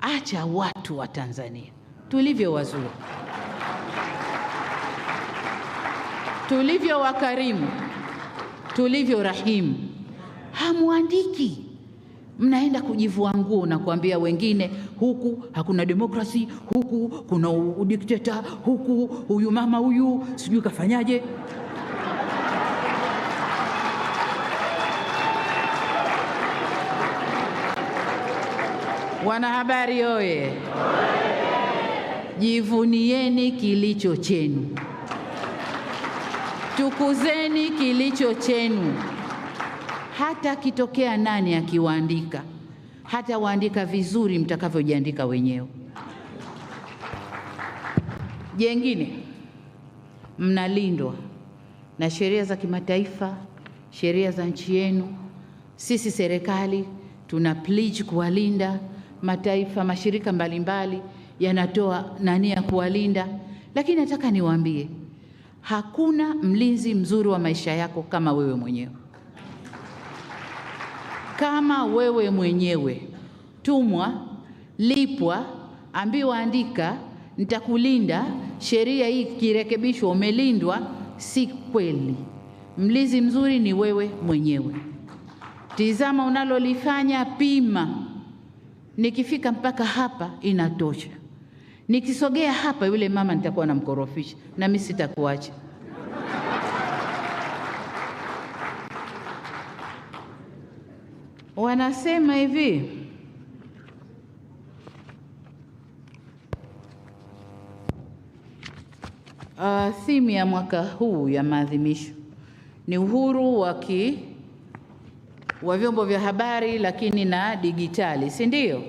Acha watu wa Tanzania tulivyo wazuri, tulivyo wakarimu, tulivyo rahimu. Hamuandiki. Mnaenda kujivua nguo na kuambia wengine huku hakuna demokrasi, huku kuna udikteta, huku huyu mama huyu sijui kafanyaje. Wanahabari oye! Jivunieni kilicho chenu. Tukuzeni kilicho chenu. Hata kitokea nani akiwaandika, hata waandika vizuri mtakavyojiandika wenyewe. Jengine, mnalindwa na sheria za kimataifa, sheria za nchi yenu. Sisi serikali tuna pledge kuwalinda. Mataifa, mashirika mbalimbali yanatoa nani ya kuwalinda. Lakini nataka niwaambie, hakuna mlinzi mzuri wa maisha yako kama wewe mwenyewe. Kama wewe mwenyewe tumwa, lipwa, ambiwa andika, nitakulinda, sheria hii kirekebishwa umelindwa, si kweli. Mlinzi mzuri ni wewe mwenyewe. Tizama unalolifanya, pima. Nikifika mpaka hapa inatosha. Nikisogea hapa yule mama nitakuwa namkorofisha na mimi sitakuacha. Wanasema hivi, theme ya mwaka huu ya maadhimisho ni uhuru wa vyombo vya habari lakini na digitali, si ndio?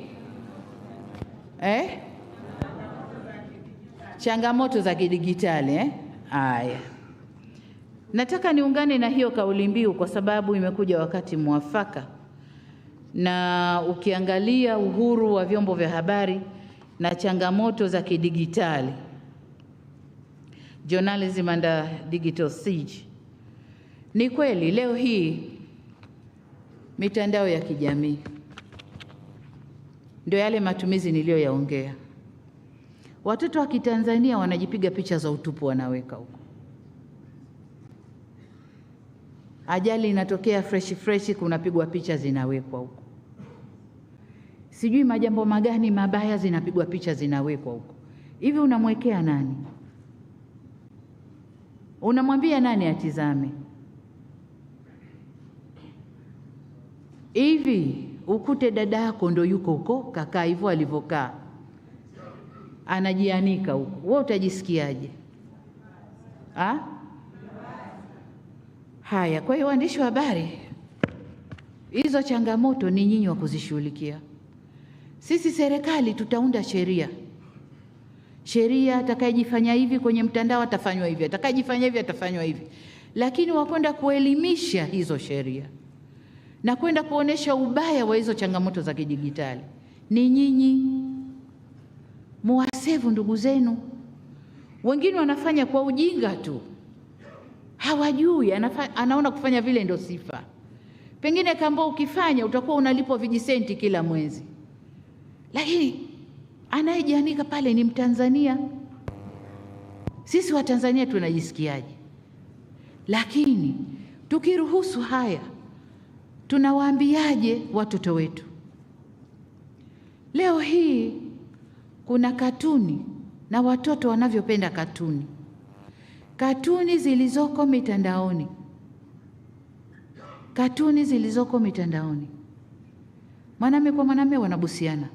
Changamoto za kidigitali. Haya. Nataka niungane na hiyo kauli mbiu kwa sababu imekuja wakati mwafaka. Na ukiangalia uhuru wa vyombo vya habari na changamoto za kidigitali, journalism under digital siege. Ni kweli leo hii mitandao ya kijamii ndio yale matumizi niliyoyaongea. Watoto wa Kitanzania wanajipiga picha za utupu wanaweka huko. Ajali inatokea fresh kunapigwa picha zinawekwa huko. Sijui majambo magani mabaya zinapigwa picha zinawekwa huko. Hivi unamwekea nani? Unamwambia nani atizame? Hivi ukute dada yako ndo yuko huko kakaa hivyo alivyokaa, anajianika huko, wewe utajisikiaje? Haya, kwa hiyo waandishi wa habari, hizo changamoto ni nyinyi wa kuzishughulikia. Sisi serikali tutaunda sheria, atakayejifanya hivi kwenye mtandao atafanywa hivi, atakayejifanya hivi atafanywa hivi. Lakini wakwenda kuelimisha hizo sheria na kwenda kuonesha ubaya wa hizo changamoto za kidijitali ni nyinyi. Muwasevu ndugu zenu. Wengine wanafanya kwa ujinga tu, hawajui, anaona kufanya vile ndio sifa. Pengine kama ukifanya utakuwa unalipwa vijisenti kila mwezi, lakini anayejianika pale ni Mtanzania. Sisi wa Tanzania tunajisikiaje? Lakini tukiruhusu haya, tunawaambiaje watoto wetu? Leo hii kuna katuni na watoto wanavyopenda katuni. Katuni zilizoko mitandaoni. Katuni zilizoko mitandaoni. Mwanamume kwa mwanamume wanabusiana.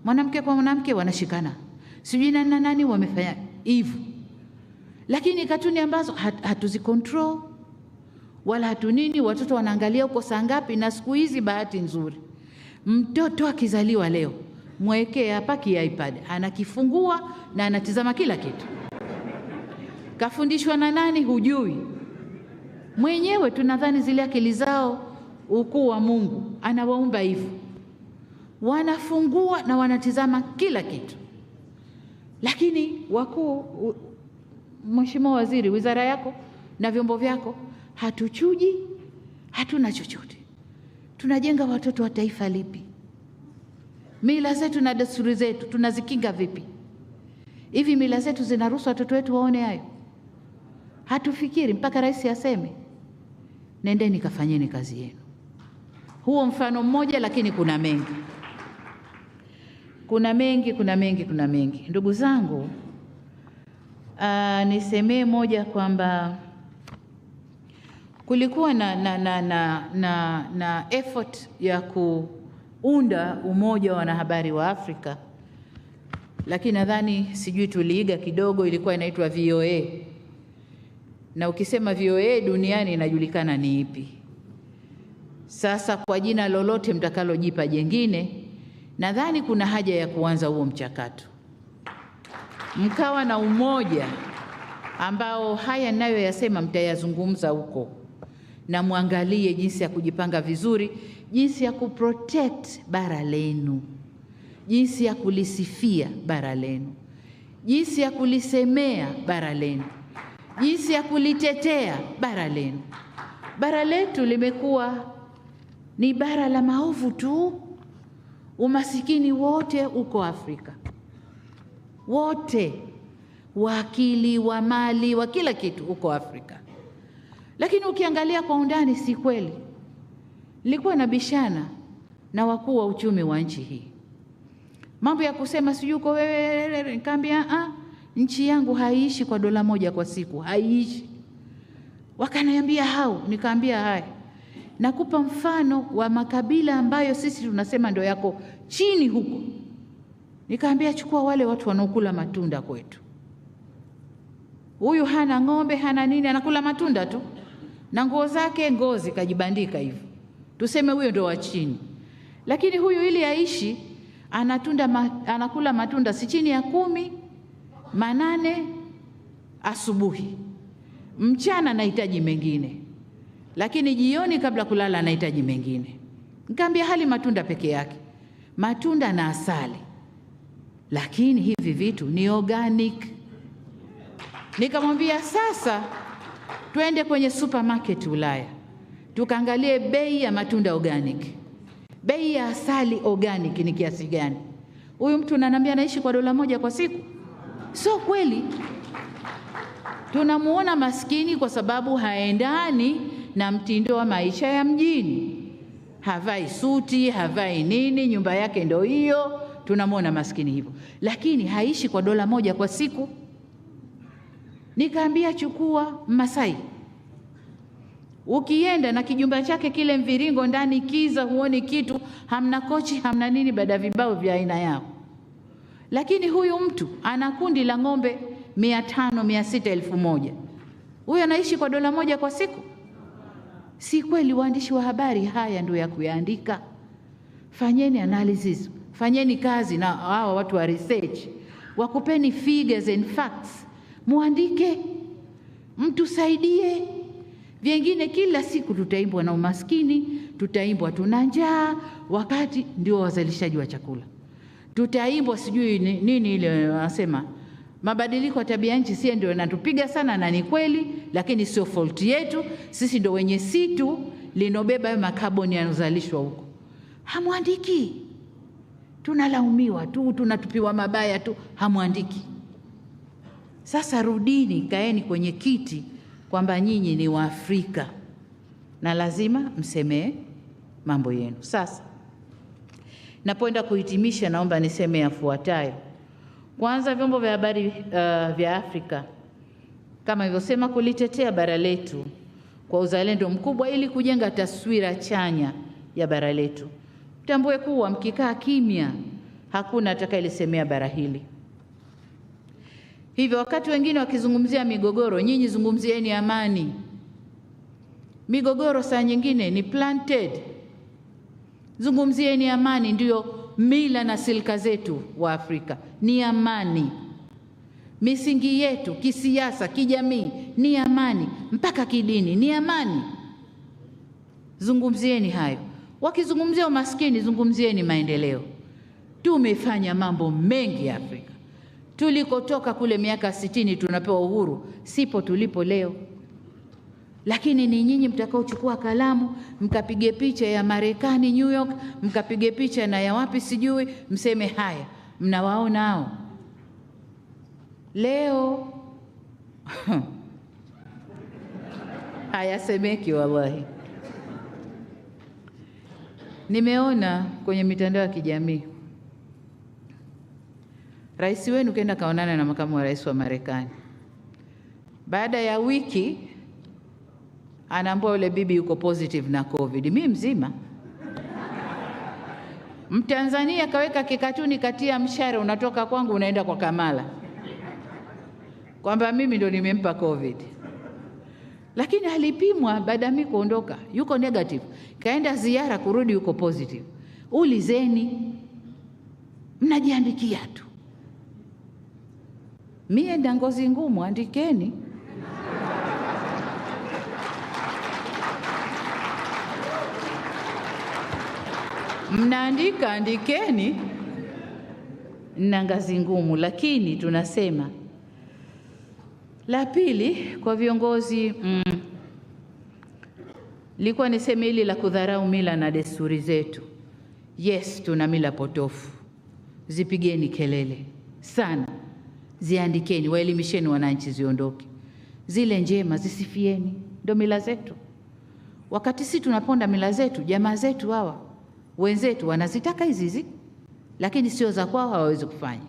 Mwanamke kwa mwanamke wanashikana. Sijui na nani wamefanya hivyo. Lakini katuni ambazo hatuzicontrol wala hatunini, watoto wanaangalia uko saa ngapi. Na siku hizi bahati nzuri, mtoto akizaliwa leo mwekee hapa iPad, anakifungua na anatizama kila kitu. Kafundishwa na nani? Hujui. Mwenyewe tunadhani zile akili zao ukuu wa Mungu anawaumba hivyo. Wanafungua na wanatizama kila kitu. Lakini wakuu, Mheshimiwa Waziri, wizara yako na vyombo vyako, hatuchuji, hatuna chochote. Tunajenga watoto wa taifa lipi? Mila zetu na desturi zetu tunazikinga vipi? Hivi mila zetu zinaruhusu watoto wetu waone hayo? Hatufikiri mpaka rais aseme nendeni kafanyeni kazi yenu. Huo mfano mmoja, lakini kuna mengi. Kuna mengi. Ndugu zangu, nisemee moja kwamba kulikuwa na effort ya kuunda umoja wa wanahabari wa Afrika, lakini nadhani sijui tuliiga kidogo, ilikuwa inaitwa VOA. Na ukisema VOA duniani inajulikana ni ipi. Sasa kwa jina lolote mtakalojipa jengine, nadhani kuna haja ya kuanza huo mchakato. Mkawa na umoja ambao haya nayo yasema mtayazungumza huko, na muangalie jinsi ya kujipanga vizuri, jinsi ya kuprotect bara lenu, jinsi ya kulisifia bara lenu, jinsi ya kulisemea bara lenu, jinsi ya kulitetea bara lenu. Bara letu limekuwa ni bara la maovu tu. Umasikini wote uko Afrika, wote, wa akili, wa mali, wa kila kitu uko Afrika. Lakini ukiangalia kwa undani si kweli. Nilikuwa nabishana na wakuu wa uchumi wa nchi hii, mambo ya kusema sijui uko wewe, nikamwambia nchi yangu haiishi kwa $1 kwa siku, haiishi. Wakaniambia hao, nikaambia haya, nakupa mfano wa makabila ambayo sisi tunasema ndio yako chini huko. Nikaambia chukua wale watu wanaokula matunda kwetu. Huyu hana ng'ombe, hana nini, anakula matunda tu, na nguo zake ngozi kajibandika hivyo. Tuseme huyo ndio wa chini. Lakini huyu ili aishi anakula matunda si chini ya 10, 8 asubuhi. Mchana anahitaji mengine, lakini jioni kabla kulala anahitaji mengine. Nikamwambia hali matunda peke yake, matunda na asali, lakini hivi vitu ni organic. Nikamwambia sasa twende kwenye supermarket Ulaya tukaangalie bei ya matunda organic, bei ya asali organic ni kiasi gani. Huyu mtu ananiambia anaishi kwa $1 kwa siku. Sio kweli. Tunamuona maskini kwa sababu haendani na mtindo wa maisha ya mjini. Havai suti, havai nini, nyumba yake ndio hiyo, tunamuona maskini hivyo. Lakini haishi kwa $1 kwa siku. Nikaambia chukua Masai. Ukienda na kijumba chake kile mviringo ndani kiza, huoni kitu, hamna kochi, hamna nini, baada vibao vya aina yao. Lakini huyu mtu ana kundi la ng'ombe 500, 600, 1000. Huyu anaishi kwa $1 kwa siku. Si kweli? Waandishi wa habari, haya ndio ya kuyaandika. Fanyeni analysis, fanyeni kazi na hawa watu wa research, wakupeni figures and facts, muandike, mtusaidie. Vingine kila siku tutaimbwa na umaskini, tutaimbwa tuna njaa, wakati ndio wazalishaji wa chakula. Tutaimbwa sijui nini ile wanasema mabadiliko ya tabia nchi, si ndio yanatupiga sana, na ni kweli, lakini sio fault yetu. Sisi ndio wenye situ linobeba makaboni yanozalishwa huko. Hamwandiki. tunalaumiwa tu, tunatupiwa mabaya tu, hamwandiki. Sasa rudini, kaeni kwenye kiti kwamba nyinyi ni Waafrika na lazima msemee mambo yenu. Sasa napoenda kuhitimisha, naomba niseme yafuatayo. Kwanza, vyombo vya habari vya Afrika kama ilivyosema, kulitetea bara letu kwa uzalendo mkubwa ili kujenga taswira chanya ya bara letu. Mtambue kuwa mkikaa kimya hakuna atakayelisemea bara hili. Hivyo wakati wengine wakizungumzia migogoro, nyinyi zungumzieni amani. Migogoro saa nyingine ni planted. Zungumzieni amani, ndio mila na silka zetu wa Afrika ni amani. Misingi yetu kisiasa, kijamii ni amani, mpaka kidini ni amani. Zungumzieni hayo. Wakizungumzia umaskini, zungumzieni maendeleo. Tumefanya mambo mengi Afrika. Tulikotoka kule miaka 60 tunapewa uhuru, sipo tulipo leo. Lakini ni nyinyi mtakaochukua kalamu, mkapige picha ya Marekani, New York, mkapige picha na ya wapi sijui, mseme haya, mnawaona hao leo hayasemeki wallahi. Nimeona kwenye mitandao ya kijamii rais wenu kaenda kaonana na makamu wa rais wa Marekani. Baada ya wiki anaambiwa yule bibi yuko positive na COVID. Mimi mzima. Mtanzania kaweka kikatuni kati ya mshare unatoka kwangu unaenda kwa Kamala, kwamba mimi ndo nimempa COVID. Lakini alipimwa baada mimi kuondoka, yuko negative. Kaenda ziara, kurudi yuko positive. Ulizeni, mnajiandikia tu. Mie nda ngozi ngumu, andikeni. Mnaandika, andikeni. Na ngazi ngumu. Lakini tunasema la pili kwa viongozi, likuwa niseme hili la kudharau mila na desturi zetu. Yes, tuna mila potofu. Zipigeni kelele sana, ziandikeni, waelimisheni wananchi ziondoke. Zile njema zisifieni, ndio mila zetu. Wakati sisi tunaponda mila zetu, jamaa zetu hawa wenzetu wanazitaka hizi, lakini sio za kwao, hawawezi kufanya.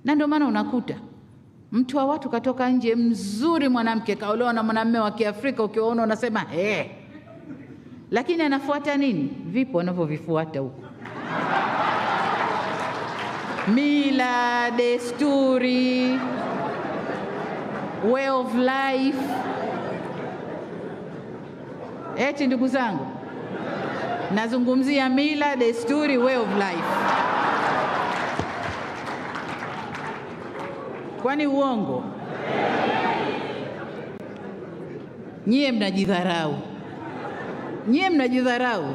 Na ndio maana unakuta mtu wa watu katoka nje mzuri, mwanamke kaolewa na mwanamume wa Kiafrika, ukiwaona unasema lakini anafuata nini? Vipo wanavyovifuata huko. Mila, desturi, way of life. Eti ndugu zangu, nazungumzia mila, desturi, way of life. Kwani uongo? Nyie mnajidharau. Nyie mnajidharau.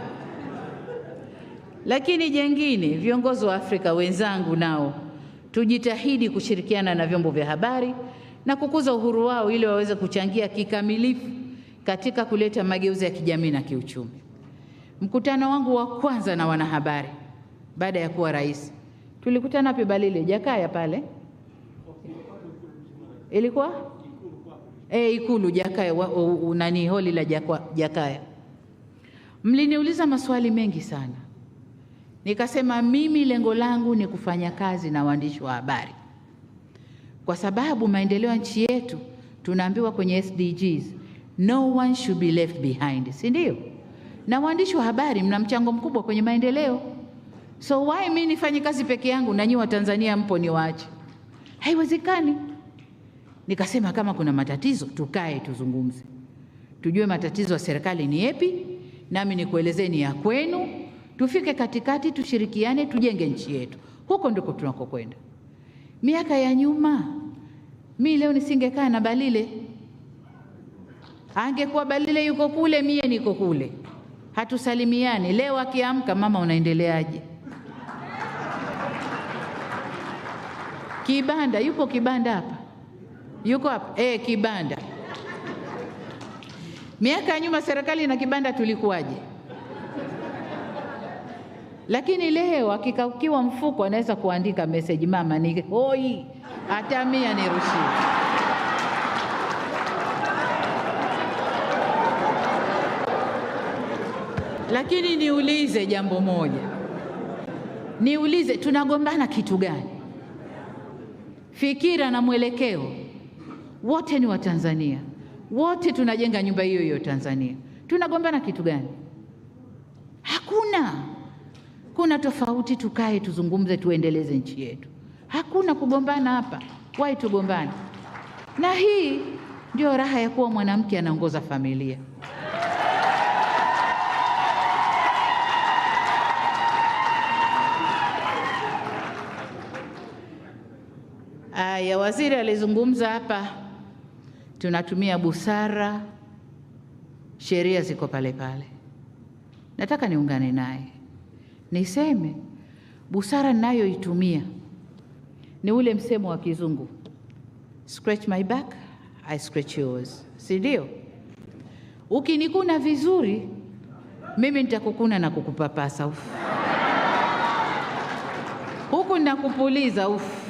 Lakini jengine, viongozi wa Afrika wenzangu, nao tujitahidi kushirikiana na vyombo vya habari na kukuza uhuru wao ili waweze kuchangia kikamilifu katika kuleta mageuzi ya kijamii na kiuchumi. Mkutano wangu wa kwanza na wanahabari baada ya kuwa rais, tulikutana wapi? Balile, Jakaya pale. Ilikuwa Ikulu Jakaya, nani, holi la Jakaya. Mliniuliza maswali mengi sana. Nikasema mimi lengo langu ni kufanya kazi na waandishi wa habari, kwa sababu maendeleo ya nchi yetu tunaambiwa kwenye SDGs, no one should be left behind, si ndio? Na waandishi wa habari mna mchango mkubwa kwenye maendeleo. So why mimi nifanye kazi peke yangu na nyinyi wa Tanzania mpo niwaache? Haiwezekani. Nikasema kama kuna matatizo tukae tuzungumze, tujue matatizo ya serikali ni yapi, nami nikuelezeni ya kwenu, tufike katikati, tushirikiane, tujenge nchi yetu. Huko ndiko tunakokwenda. Miaka ya nyuma mimi leo nisingekaa na Balile, angekuwa Balile yuko kule, mie niko kule, hatusalimiani. Leo akiamka, mama unaendeleaje? Kibanda, yupo Kibanda hapa? Yuko hapa? Kibanda. Miaka ya nyuma serikali na Kibanda tulikuwaje? Lakini leo akikaukiwa mfuko anaweza kuandika message, mama ni hoi, hata 100 nirushie. Lakini niulize jambo moja, niulize, tunagombana kitu gani? Fikira na mwelekeo, wote ni Watanzania, wote tunajenga nyumba hiyo hiyo Tanzania. Tunagombana kitu gani? Hakuna. Kuna tofauti, tukae tuzungumze, tuendeleze nchi yetu. Hakuna kugombana hapa. Why tugombane? Na hii ndio raha ya kuwa mwanamke anaongoza familia. Aya, waziri alizungumza hapa, tunatumia busara, sheria ziko pale pale. Nataka niungane naye niseme busara ninayoitumia ni ule msemo wa Kizungu, scratch my back, I scratch yours, si ndio? Ukinikuna vizuri, mimi nitakukuna na kukupapasa ufu, huku ninakupuliza ufu,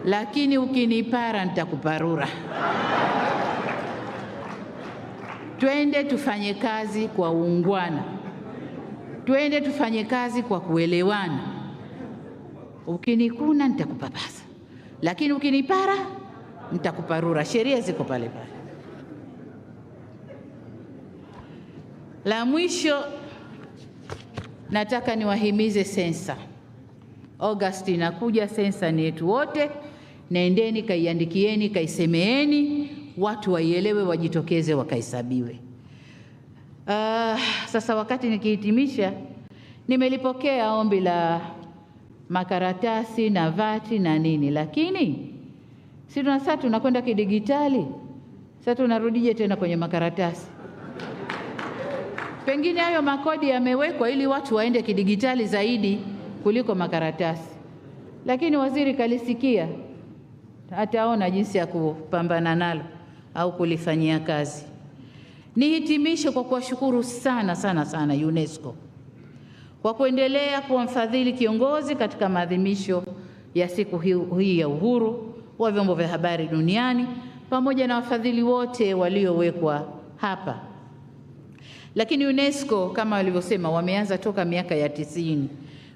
lakini ukinipara nitakuparura. Twende tufanye kazi kwa uungwana, twende tufanye kazi kwa kuelewana. Ukinikuna nitakupapasa, lakini ukinipara nitakuparura. Sheria ziko pale pale. La mwisho, nataka niwahimize sensa. August inakuja, sensa ni yetu wote. Nendeni kaiandikieni, kaisemeeni, watu waielewe, wajitokeze, wakahesabiwe. Sasa wakati nikihitimisha, nimelipokea ombi la makaratasi na vati na nini, lakini si sasa tunakwenda kidigitali. Sasa tunarudije tena kwenye makaratasi? Pengine hayo makodi yamewekwa ili watu waende kidigitali zaidi kuliko makaratasi, lakini waziri kalisikia, ataona jinsi ya kupambana nalo au kulifanyia kazi. Nihitimishe kwa kuwashukuru sana sana sana UNESCO kwa kuendelea kuwa mfadhili kiongozi katika maadhimisho ya siku hii ya uhuru wa vyombo vya habari duniani, pamoja na wafadhili wote waliowekwa hapa. Lakini UNESCO kama walivyosema, wameanza toka miaka ya 90.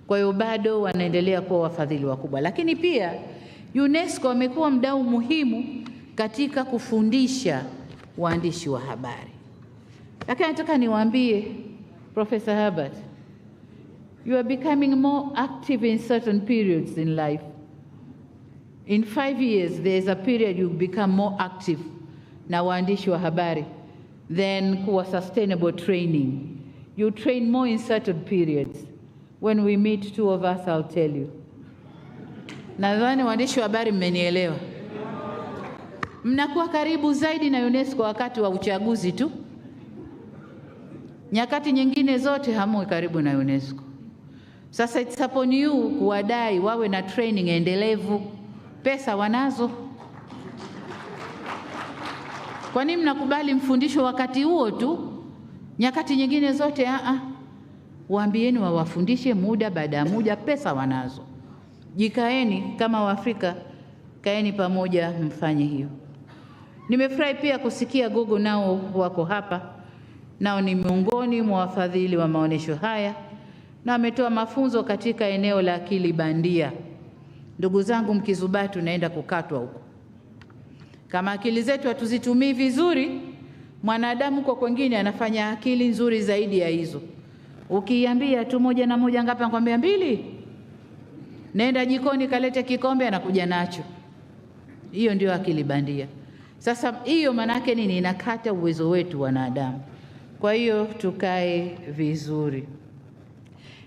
Kwa hiyo bado wanaendelea kuwa wafadhili wakubwa. Lakini pia UNESCO wamekuwa mdau muhimu katika kufundisha waandishi wa habari. Lakini nataka niwaambie, Professor Herbert, you are becoming more active in certain periods in life. In 5 years, there is a period you become more active na waandishi wa habari than kuwa sustainable training. You train more in certain periods. When we meet, 2 of us, I'll tell you. Nadhani waandishi wa habari mmenielewa. Mnakuwa karibu zaidi na UNESCO wakati wa uchaguzi tu. Nyakati nyingine zote hamwe karibu na UNESCO. Sasa it's upon you kuwadai wawe na training endelevu. Pesa wanazo. Kwa nini mnakubali mfundisho wakati huo tu? Nyakati nyingine zote waambieni wawafundishe muda baada ya muda, pesa wanazo. Jikaeni kama Waafrika, kaeni pamoja mfanye hiyo. Nimefurahi pia kusikia Google nao wako hapa. Nao ni miongoni mwa wafadhili wa maonesho haya na ametoa mafunzo katika eneo la akili bandia. Ndugu zangu, mkizubaa tunaenda kukatwa huko. Kama akili zetu hatuzitumii vizuri, mwanadamu kwa kwingine anafanya akili nzuri zaidi ya hizo. Ukiambia tu 1 na 1 ngapi, anakuambia 2. Nenda jikoni kalete kikombe, anakuja nacho. Hiyo ndio akili bandia. Sasa hiyo maana yake nini? Inakata uwezo wetu wanadamu. Kwa hiyo tukae vizuri.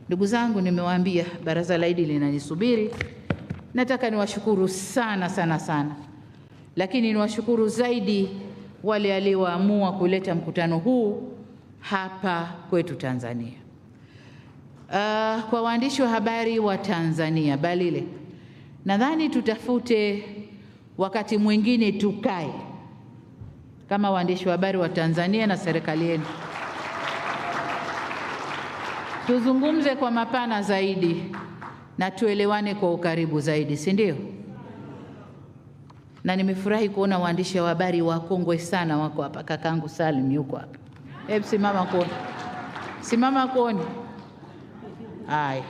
Ndugu zangu, nimewaambia baraza la Idi linanisubiri. Nataka niwashukuru sana sana sana. Lakini niwashukuru zaidi wale walioamua kuleta mkutano huu hapa kwetu Tanzania. Kwa waandishi wa habari wa Tanzania, Balile, nadhani tutafute wakati mwingine tukae kama waandishi wa habari wa Tanzania na serikali yenu, tuzungumze kwa mapana zaidi na tuelewane kwa ukaribu zaidi, si ndio? Na nimefurahi kuona waandishi wa habari wakongwe sana wako hapa. Kakangu Salim yuko hapa. Hebu simama kuone. Simama kuone. Haya.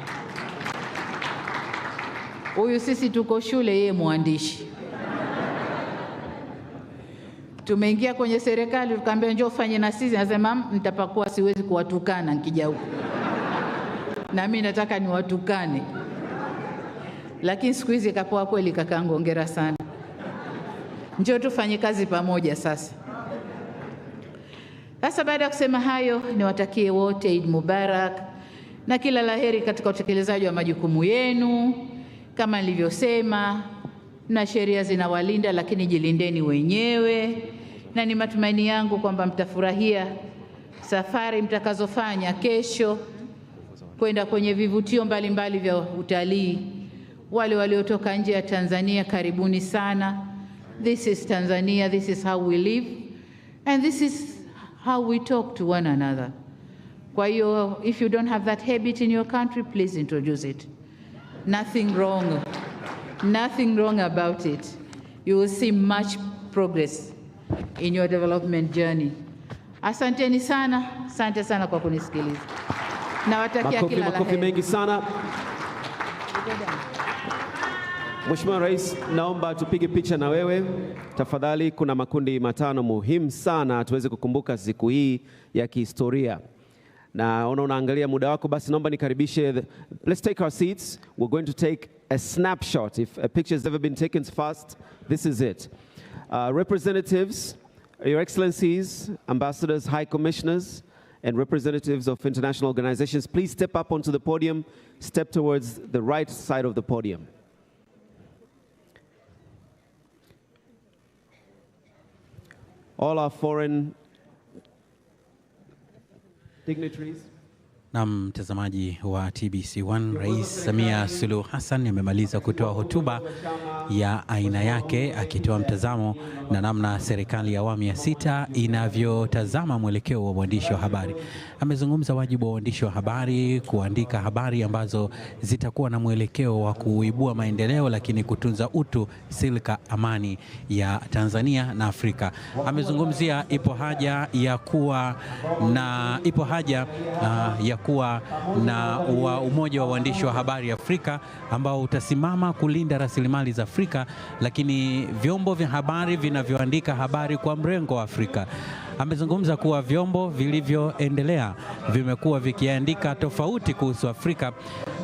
Huyu sisi tuko shule, yeye mwandishi. Tumeingia kwenye serikali tukaambia njoo fanye na sisi, anasema nitapakuwa siwezi kuwatukana nikija huko. Na mimi nataka niwatukane. Lakini siku hizi kapoa kweli kakangu, hongera sana. Njoo tufanye kazi pamoja sasa. Sasa baada ya kusema hayo, niwatakie wote Eid Mubarak na kila laheri katika utekelezaji wa majukumu yenu. Kama nilivyosema, na sheria zinawalinda, lakini jilindeni wenyewe, na ni matumaini yangu kwamba mtafurahia safari mtakazofanya kesho kwenda kwenye vivutio mbalimbali vya utalii. Wale waliotoka nje ya Tanzania, karibuni sana. This is Tanzania, this is how we live, and this is how we talk to one another. Kwa hiyo, if you don't have that habit in your country, please introduce it. Nothing wrong about it. You will see much progress in your development journey. Asanteni sana, asante sana kwa kunisikiliza. Nawatakia kila la heri. Makofi mengi sana. Mheshimiwa Rais, naomba tupige picha na wewe. Tafadhali, kuna makundi matano muhimu sana tuweze kukumbuka siku hii ya kihistoria. Na unaangalia muda wako, basi naomba nikaribishe. Let's take our seats. We're going to take a snapshot. If a picture has ever been taken fast, this is it. Representatives, Your Excellencies, Ambassadors, High Commissioners, and representatives of international organizations, please step up onto the podium. Step towards the right side of the podium. All our foreign dignitaries. Na mtazamaji wa TBC1, Rais Samia Suluhu Hassan amemaliza kutoa hotuba ya aina yake, akitoa mtazamo na namna serikali ya awamu ya 6 inavyotazama mwelekeo wa waandishi wa habari. Amezungumza wajibu wa waandishi wa habari kuandika habari ambazo zitakuwa na mwelekeo wa kuibua maendeleo, lakini kutunza utu, silka, amani ya Tanzania na Afrika. Amezungumzia ipo haja ya kuwa na umoja wa waandishi wa habari Afrika ambao utasimama kulinda rasilimali za Afrika, lakini vyombo vya habari vinavyoandika habari kwa mrengo wa Afrika. Amezungumza kuwa vyombo vilivyoendelea vimekuwa vikiandika tofauti kuhusu Afrika,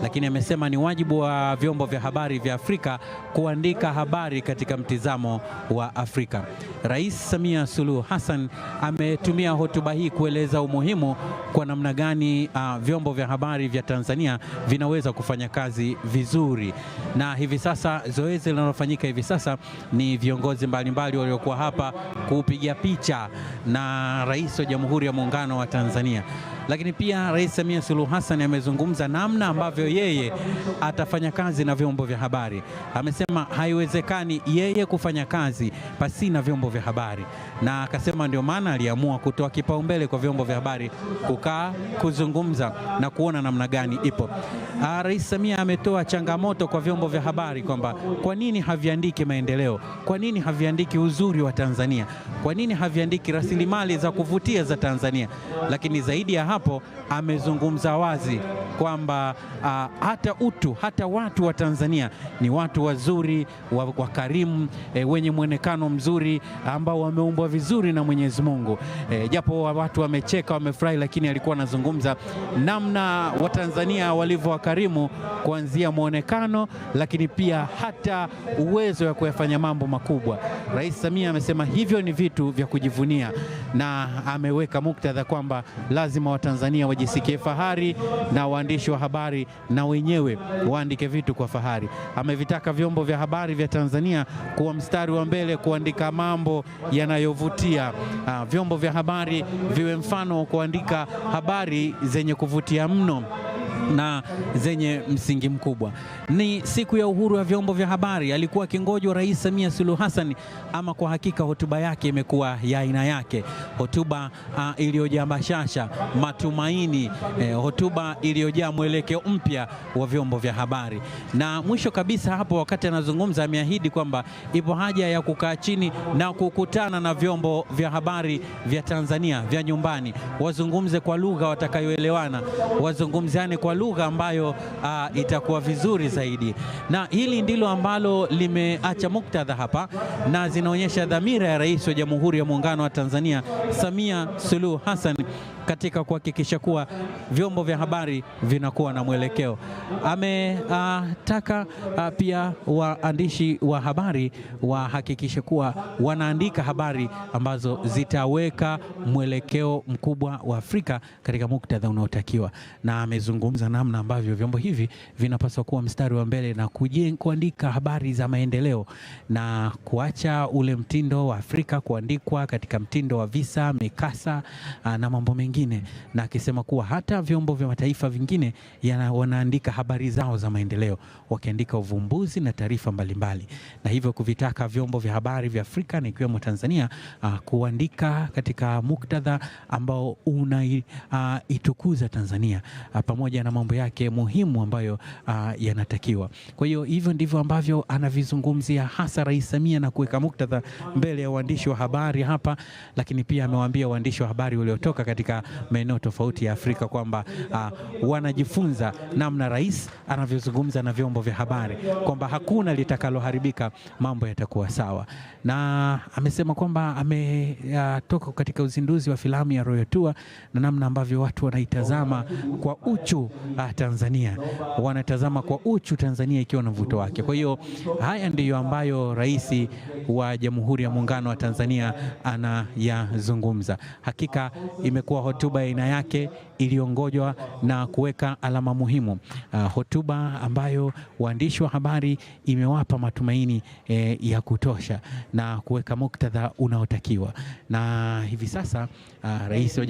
lakini amesema ni wajibu wa vyombo vya habari vya Afrika kuandika habari katika mtizamo wa Afrika. Rais Samia Suluhu Hassan ametumia hotuba hii kueleza umuhimu kwa namna gani vyombo vya habari vya Tanzania vinaweza kufanya kazi vizuri. Na hivi sasa zoezi linalofanyika hivi sasa ni viongozi mbalimbali waliokuwa hapa kupiga picha na Rais wa Jamhuri ya Muungano wa Tanzania. Lakini pia Rais Samia Suluhu Hassan amezungumza namna ambavyo yeye atafanya kazi na vyombo vya habari. Amesema haiwezekani yeye kufanya kazi pasina vyombo vya habari, na akasema ndio maana aliamua kutoa kipaumbele kwa vyombo vya habari kukaa kuzungumza na kuona namna gani ipo. Rais Samia ametoa changamoto kwa vyombo vya habari kwamba kwa nini haviandiki maendeleo, kwa nini haviandiki uzuri wa Tanzania, kwa nini haviandiki rasilimali za kuvutia za Tanzania. Lakini zaidi ya hapo amezungumza wazi kwamba hata watu wa Tanzania ni watu wazuri, wakarimu, wenye mwonekano mzuri ambao wameumbwa vizuri na Mwenyezi Mungu. Japo watu wamecheka, wamefurahi, lakini alikuwa anazungumza namna Watanzania walivyo wakarimu, kuanzia mwonekano lakini pia hata uwezo wa kuyafanya mambo makubwa. Rais Samia amesema hivyo ni vitu vya kujivunia, na ameweka muktadha kwamba lazima Watanzania wajisikie fahari na waandishi wa habari na wenyewe waandike vitu kwa fahari. Amevitaka vyombo vya habari vya Tanzania kuwa mstari wa mbele kuandika mambo yanayovutia. Vyombo vya habari viwe mfano kuandika habari zenye kuvutia mno. na zenye msingi mkubwa. Ni siku ya uhuru wa vyombo vya habari. Alikuwa akingojwa Rais Samia Suluhu Hassan, ama kwa hakika hotuba yake imekuwa ya aina yake. Hotuba iliyojaa bashasha, matumaini, hotuba iliyojaa mwelekeo mpya wa vyombo vya habari. Na mwisho kabisa hapo, wakati anazungumza, ameahidi kwamba ipo haja ya kukaa chini na kukutana na vyombo vya habari vya Tanzania vya nyumbani, wazungumze kwa lugha watakayoelewana, wazungumziane kwa lugha ambayo itakuwa vizuri zaidi. Na hili ndilo ambalo limeacha muktadha hapa na zinaonyesha dhamira ya Rais wa Jamhuri ya Muungano wa Tanzania Samia Suluhu Hassan katika kuhakikisha kuwa vyombo vya habari vinakuwa na mwelekeo. Ametaka pia waandishi wa habari wahakikishe kuwa wanaandika habari ambazo zitaweka mwelekeo mkubwa wa Afrika katika muktadha unaotakiwa, na amezungumza namna ambavyo vyombo hivi vinapaswa kuwa mstari wa mbele na kuandika habari za maendeleo na kuacha ule mtindo wa Afrika kuandikwa katika mtindo wa visa, mikasa na mambo mengine, na akisema kuwa hata vyombo vya mataifa vingine wanaandika habari zao za maendeleo, wakiandika uvumbuzi na taarifa mbalimbali, na hivyo kuvitaka vyombo vya habari vya Afrika na ikiwemo Tanzania kuandika katika muktadha ambao unaitukuza Tanzania pamoja na mambo yake muhimu ambayo yanatakiwa. Kwa hiyo hivyo ndivyo ambavyo anavizungumzia hasa Rais Samia na kuweka muktadha mbele ya waandishi wa habari hapa, lakini pia amewaambia waandishi wa habari waliotoka katika maeneo tofauti ya Afrika kwamba wanajifunza namna rais anavyozungumza na vyombo vya habari, kwamba hakuna litakaloharibika, mambo yatakuwa sawa. Na amesema kwamba ametoka katika uzinduzi wa filamu ya Royal Tour na namna ambavyo watu wanaitazama kwa uchu Tanzania, wanatazama kwa uchu Tanzania ikiwa na mvuto wake. Kwa hiyo haya ndiyo ambayo Rais wa Jamhuri ya Muungano wa Tanzania anayazungumza. Hakika imekuwa hotuba ya aina yake iliyongojwa na kuweka alama muhimu, hotuba ambayo waandishi wa habari imewapa matumaini ya kutosha na kuweka muktadha unaotakiwa. Na hivi sasa Rais wa